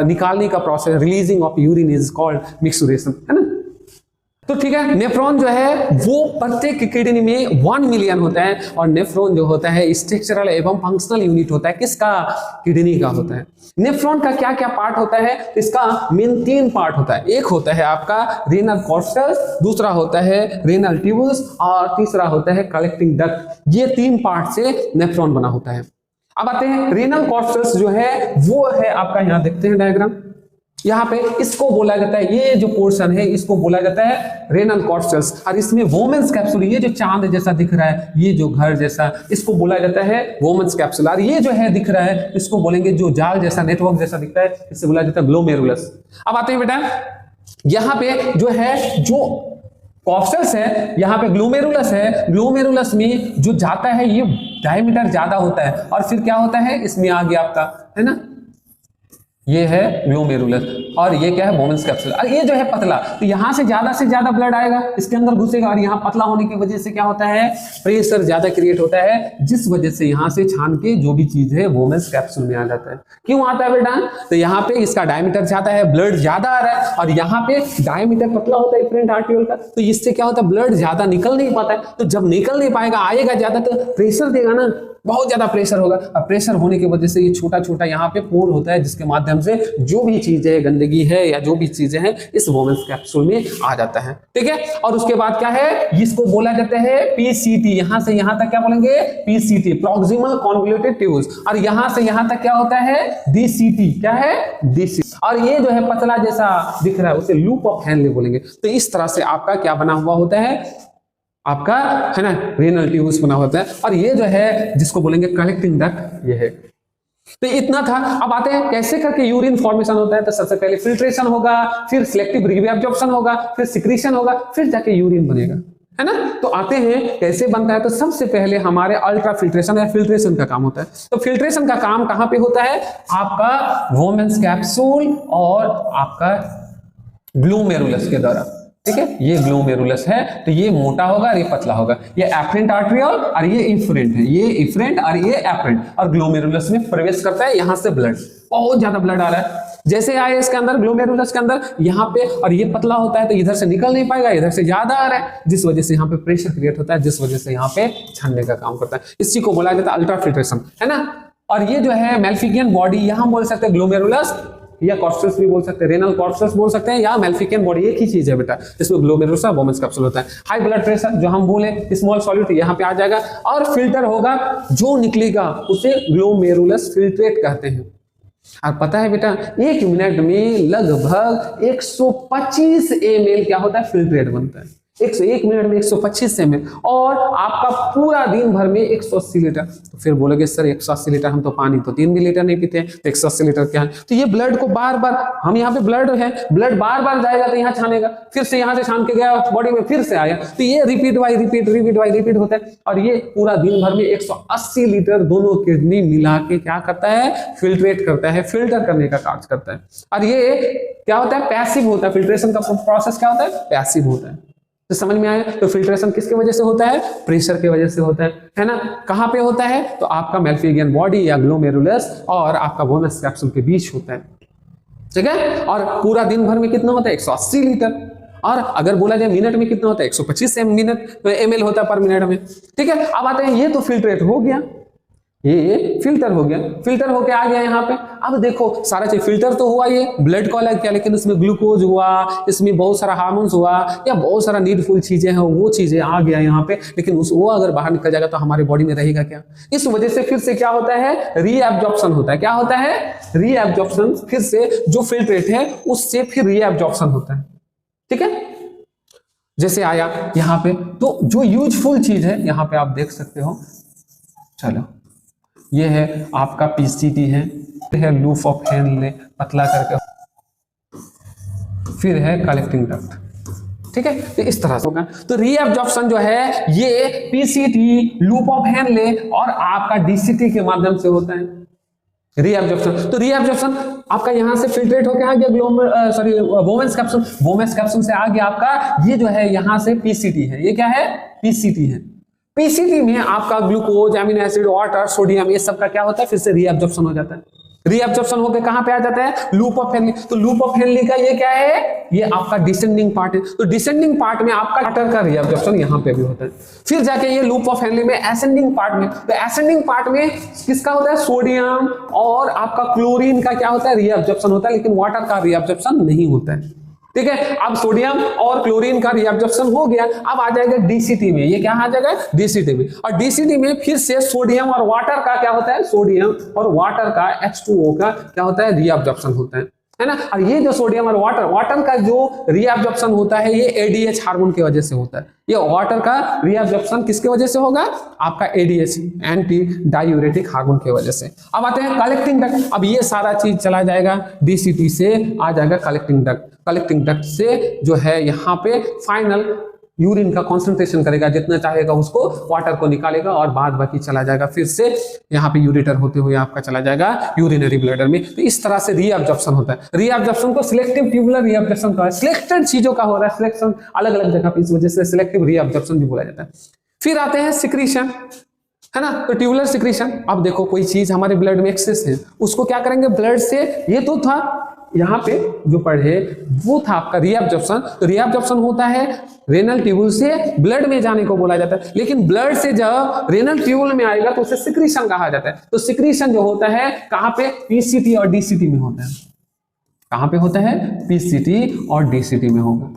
निकालने का process, releasing of urine is called मिक्सुरेशन, है ना। तो ठीक है, नेफ्रॉन जो है वो प्रत्येक किडनी में 1 मिलियन होता है, और नेफ्रॉन जो होता है स्ट्रक्चरल एवं फंक्शनल यूनिट होता है, किसका? किडनी का होता है। नेफ्रॉन का क्या क्या पार्ट होता है? इसका मेन 3 पार्ट होता है। एक होता है आपका रेनल कॉर्पस, दूसरा होता है रेनल ट्यूब्यूल्स, और तीसरा होता है कलेक्टिंग डक्ट। ये 3 पार्ट से नेफ्रॉन बना होता है। अब आते हैं रेनल कॉर्पस जो है वो है आपका, यहाँ देखते हैं डायग्राम, यहाँ पे इसको बोला जाता है, ये जो पोर्शन है इसको बोला जाता है रेनल कॉर्पस, और इसमें वोमेंस कैप्सूल, ये जो चांद जैसा दिख रहा है, ये जो घर जैसा, इसको बोला जाता है वोमेंस कैप्सूल। और ये जो है दिख रहा है इसको बोलेंगे, जो जाल जैसा नेटवर्क जैसा दिखता है, इससे बोला जाता है ग्लोमेरुलस। अब आते हैं बेटा, यहाँ पे जो है जो कॉर्पस है, यहाँ पे ग्लोमेरुलस है। ग्लोमेरुलस में जो जाता है ये डायमीटर ज्यादा होता है, और फिर क्या होता है इसमें आ गया आपका, है ना, ये है ग्लोमेरुलस, और ये क्या है? Women's capsule. और ये जो है पतला, तो यहां से ज्यादा ब्लड आएगा, इसके अंदर घुसेगा, और यहाँ पतला होने की वजह से क्या होता है? प्रेशर ज्यादा क्रिएट होता है, जिस वजह से यहाँ से छान के जो भी चीज है वोमेंस कैप्सूल में आ जाता है। क्यों आता है बेटा? तो यहाँ पे इसका डायमीटर ज्यादा है, ब्लड ज्यादा आ रहा है, और यहाँ पे डायमीटर पतला होता है इफरेंट आर्टियोल का, तो इससे क्या होता है? ब्लड ज्यादा निकल नहीं पाता है। तो जब निकल नहीं पाएगा, आएगा ज्यादा, तो प्रेशर देगा ना, बहुत ज्यादा प्रेशर होगा। अब प्रेशर होने की वजह से ये छोटा छोटा यहाँ पे पोर होता है, जिसके माध्यम से जो भी चीजें, गंदगी है या जो भी चीजें हैं, इस वोमेंस कैप्सूल में आ जाता है। ठीक है, और उसके बाद क्या है? इसको बोला जाता है पीसीटी। यहां से यहां तक क्या बोलेंगे? PCT, proximal convoluted tubes. और यहां से यहां तक क्या होता है? डीसीटी। क्या है? डीसीटी। और ये जो है पतला जैसा दिख रहा है उसे लूप ऑफ हेनले बोलेंगे। तो इस तरह से आपका क्या बना हुआ होता है? आपका, है ना, रेनल ट्यूब्स बना होता है। और ये जो है जिसको बोलेंगे कलेक्टिंग डक्ट, ये है। तो इतना था। अब आते हैं कैसे करके यूरिन फॉर्मेशन होता है। तो सबसे पहले फिल्ट्रेशन होगा, फिर सिलेक्टिव रीअब्जॉर्प्शन होगा, फिर सिक्रीशन होगा, फिर जाके यूरिन बनेगा, है ना। तो आते हैं कैसे बनता है। तो सबसे पहले हमारे अल्ट्रा फिल्ट्रेशन या फिल्ट्रेशन का काम होता है। तो फिल्ट्रेशन का काम कहां पे होता है? आपका वोमेंस कैप्सूल और आपका ग्लोमेरुलस के द्वारा। ठीक है, ये ग्लोमेरुलस है, तो ये मोटा होगा और ये पतला होगा। ये एफरेंट आर्टरियोल और ये इफरेंट है, ये इफरेंट और ये एफरेंट, और ग्लोमेरुलस में प्रवेश करता है। यहां से ब्लड, बहुत ज्यादा ब्लड आ रहा है, जैसे आए इसके अंदर ग्लोमेरुलस के अंदर यहाँ पे, और ये पतला होता है तो इधर से निकल नहीं पाएगा, इधर से ज्यादा आ रहा है, जिस वजह से यहाँ पे प्रेशर क्रिएट होता है, जिस वजह से यहाँ पे छानने का काम करता है। इसी को बोला जाता है अल्ट्रा फिल्ट्रेशन, है ना। और ये जो है मेल्फिगियन बॉडी, यहाँ बोल सकते हैं ग्लोमेरुलस या कॉर्पसल्स भी बोल सकते हैं, रेनल कॉर्पसल्स बोल सकते हैं, या मैल्फिकेन बॉडी, एक ही चीज है बेटा, इसमें ग्लोमेरुलस वोमेन्स कैप्सूल होता है। हाई ब्लड प्रेशर जो हम बोले स्मॉल सॉल्यूट यहाँ पे आ जाएगा, और फिल्टर होगा जो निकलेगा उसे ग्लोमेरुलस फिल्ट्रेट कहते हैं। और पता है बेटा 1 मिनट में लगभग 125 ml क्या होता है, फिल्ट्रेट बनता है। 1 मिनट में 125 ml, और आपका पूरा दिन भर में 180 लीटर। तो फिर बोलोगे सर 180 लीटर, हम तो पानी तो 3 लीटर नहीं पीते हैं, तो 180 लीटर क्या है? तो ये ब्लड को बार बार, हम यहाँ पे ब्लड है, ब्लड बार बार जाएगा तो यहाँ छानेगा, फिर से यहाँ से छान के गया बॉडी में, फिर से आया, तो ये रिपीट बाई रिपीट होता है। और ये पूरा दिन भर में 180 लीटर दोनों किडनी मिला के क्या करता है, फिल्ट्रेट करता है, फिल्टर करने का कार्य करता है। और ये क्या होता है, पैसिव होता है। फिल्ट्रेशन का प्रोसेस क्या होता है, पैसिव होता है। तो समझ में आया? तो फिल्ट्रेशन किसके वजह से होता है, प्रेशर के वजह से होता है ना। कहां पे होता है, तो आपका मैल्फिगियन बॉडी या ग्लोमेरुलस और आपका वोमेन्स कैप्सूल के बीच होता है, ठीक है। और पूरा दिन भर में कितना होता है, 180 लीटर। और अगर बोला जाए मिनट में कितना होता है, 125 ml होता है पर मिनट में, ठीक है। अब आते हैं, ये तो फिल्ट्रेट हो गया, ये फिल्टर हो गया, फिल्टर होके आ गया यहाँ पे। अब देखो सारा चीज फिल्टर तो हुआ, ये ब्लड को अलग किया, लेकिन इसमें ग्लूकोज हुआ, इसमें बहुत सारा हार्मोन्स हुआ, या बहुत सारा नीडफुल चीजें हैं, वो चीजें आ गया यहाँ पे। लेकिन वो अगर बाहर निकल जाएगा तो हमारे बॉडी में रहेगा क्या? इस वजह से फिर से क्या होता है, रीएब्जॉर्प्शन होता है। क्या होता है, रीएब्जॉर्प्शन। फिर से जो फिल्ट्रेट है उससे फिर रीएब्जॉर्प्शन होता है, ठीक है। जैसे आया यहाँ पे, तो जो यूजफुल चीज है यहाँ पे आप देख सकते हो। चलो ये है आपका पीसीटी है लूप ऑफ हैनले पतला करके, फिर है कलेक्टिंग डक्ट, ठीक है। तो इस तरह से होगा। तो रीएब्जॉर्प्शन जो है ये पीसीटी, लूप ऑफ हैनले और आपका डीसीटी के माध्यम से होता है रीएब्जॉर्प्शन। तो रीएब्जॉर्प्शन आपका यहां से फिल्ट्रेट होकर आ गया वोमेन्स कैप्सूल, वोमेन्स कैप्सूल से आ गया आपका ये जो है यहां से पीसीटी है। ये क्या है, पीसीटी है। पीसीटी में आपका glucose, amino acid, water, sodium, ये सब का क्या होता है, फिर से रीएब्जॉर्प्शन हो जाता है। रीएब्जॉर्प्शन होकर कहां पे आ जाता है, लूप ऑफ हैनले। तो लूप ऑफ हैनले का ये क्या है, ये आपका डिसेंडिंग पार्ट है। तो डिसेंडिंग पार्ट में आपका वाटर का रीएब्जॉर्प्शन यहां पे भी होता है। फिर जाके ये लूप ऑफ हैनले में एसेंडिंग पार्ट में, तो एसेंडिंग पार्ट में किसका होता है, सोडियम और आपका क्लोरीन का क्या होता है, रीएब्जॉर्प्शन होता है, लेकिन वाटर का रीएब्जॉर्प्शन नहीं होता है, ठीक है। अब सोडियम और क्लोरीन का रीएब्जॉर्प्शन हो गया। अब आ जाएगा डीसीटी में, ये क्या आ जाएगा, डीसीटी में। और डीसीटी में फिर से सोडियम और वाटर का क्या होता है, सोडियम और वाटर का H2O का क्या होता है, रीएब्जॉर्प्शन होता है ना। और ये जो सोडियम और वाटर का जो रीएब्जॉर्प्शन होता है ये एडीएच हार्मोन की वजह से होता है। ये वाटर का रीएब्जॉर्प्शन किसके वजह से होगा, आपका एडीएच, एंटी डायूरेटिक हार्मोन की वजह से। अब आते हैं कलेक्टिंग डक्ट। अब ये सारा चीज चला जाएगा डीसीटी से, आ जाएगा कलेक्टिंग डक्ट। कलेक्टिंग डक्ट से जो है यहाँ पे फाइनल यूरिन का कंसंट्रेशन करेगा, जितना चाहेगा उसको वाटर को निकालेगा और बाद बाकी चला जाएगा फिर से यहाँ पे यूरेटर होते हुए आपका चला जाएगा यूरिनरी ब्लैडर में। तो इस तरह से रीएब्जॉर्प्शन होता है। रीएब्जॉर्प्शन को सिलेक्टिव ट्यूबुलर रीएब्जॉर्प्शन कहा है, सिलेक्टेड चीजों का हो रहा है सिलेक्शन अलग अलग जगह पे, इस वजह से सिलेक्टिव रीएब्जॉर्प्शन भी बोला जाता है। फिर आते हैं सिक्रीशन, है ना। तो ट्यूबुलर सिक्रीशन, अब देखो कोई चीज हमारे ब्लड में एक्सेस है, उसको क्या करेंगे ब्लड से, ये तो था यहाँ पे जो पढ़े वो था आपका रीएब्जॉर्प्शन। तो रीएब्जॉर्प्शन होता है रेनल ट्यूबुल से ब्लड में जाने को बोला जाता है, लेकिन ब्लड से जब रेनल ट्यूबुल में आएगा तो उसे सिक्रीशन कहा जाता है। तो सिक्रीशन जो होता है कहाँ पे, पीसीटी और डीसीटी में होता है। कहाँ पे होता है, पीसीटी और डीसीटी में होगा,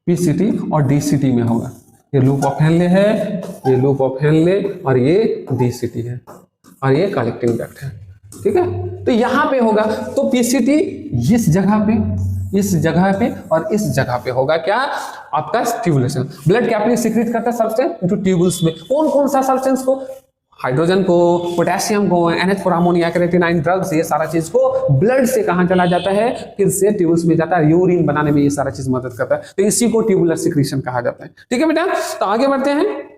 पीसीटी और डीसीटी में होगा। ये लूप ऑफ हैनले है, ये लूप ऑफ हैनले और ये डीसीटी है और ये कलेक्टिंग डक्ट है, ठीक है। तो यहां पे होगा तो पीसीटी इस जगह पे, इस जगह पे और इस जगह पे होगा क्या, आपका स्टिमुलेशन। ब्लड कैपिलरी सीक्रेट करता है सब्सटेंस इनटू ट्यूबुल्स में। कौन कौन सा सब्सटेंस को, हाइड्रोजन को, पोटेशियम को, NH4 अमोनिया, क्रेटिनाइन, ड्रग्स, ये सारा चीज को ब्लड से कहां चला जाता है, फिर से ट्यूबुल्स में जाता है, यूरिन बनाने में ये सारा चीज मदद करता है। तो इसी को ट्यूबुलर सिक्रीशन कहा जाता है, ठीक है बेटा। तो आगे बढ़ते हैं।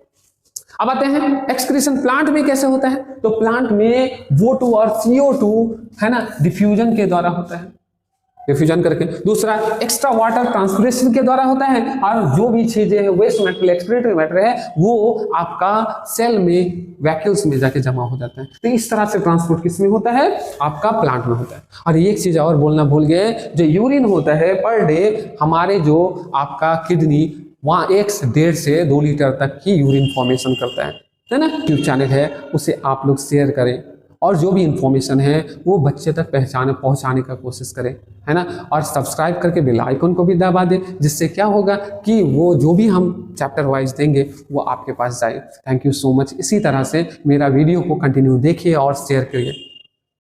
अब आते हैं एक्सक्रीशन प्लांट में कैसे होता है। तो प्लांट में O2 और CO2 है ना, डिफ्यूजन के द्वारा होता है, डिफ्यूजन करके। दूसरा एक्स्ट्रा वाटर ट्रांसपिरेशन के द्वारा होता है, और जो भी चीजें हैं वेस्ट मैटर, एक्सक्रीटरी मैटर है, वो आपका सेल में वैक्यूल्स में जाके जमा हो जाता है। तो इस तरह से ट्रांसपोर्ट किस में होता है, आपका प्लांट में होता है। और एक चीज और बोलना भूल गए, जो यूरिन होता है पर डे हमारे जो आपका किडनी वहाँ 1.5 से 2 लीटर तक की यूरिन फॉर्मेशन करता है ना। ट्यूब चैनल है उसे आप लोग शेयर करें और जो भी इंफॉर्मेशन है वो बच्चे तक पहुंचाने का कोशिश करें, है ना। और सब्सक्राइब करके बेल आइकन को भी दबा दें, जिससे क्या होगा कि वो जो भी हम चैप्टर वाइज देंगे वो आपके पास जाए। Thank you so much. इसी तरह से मेरा वीडियो को कंटिन्यू देखिए और शेयर करिए।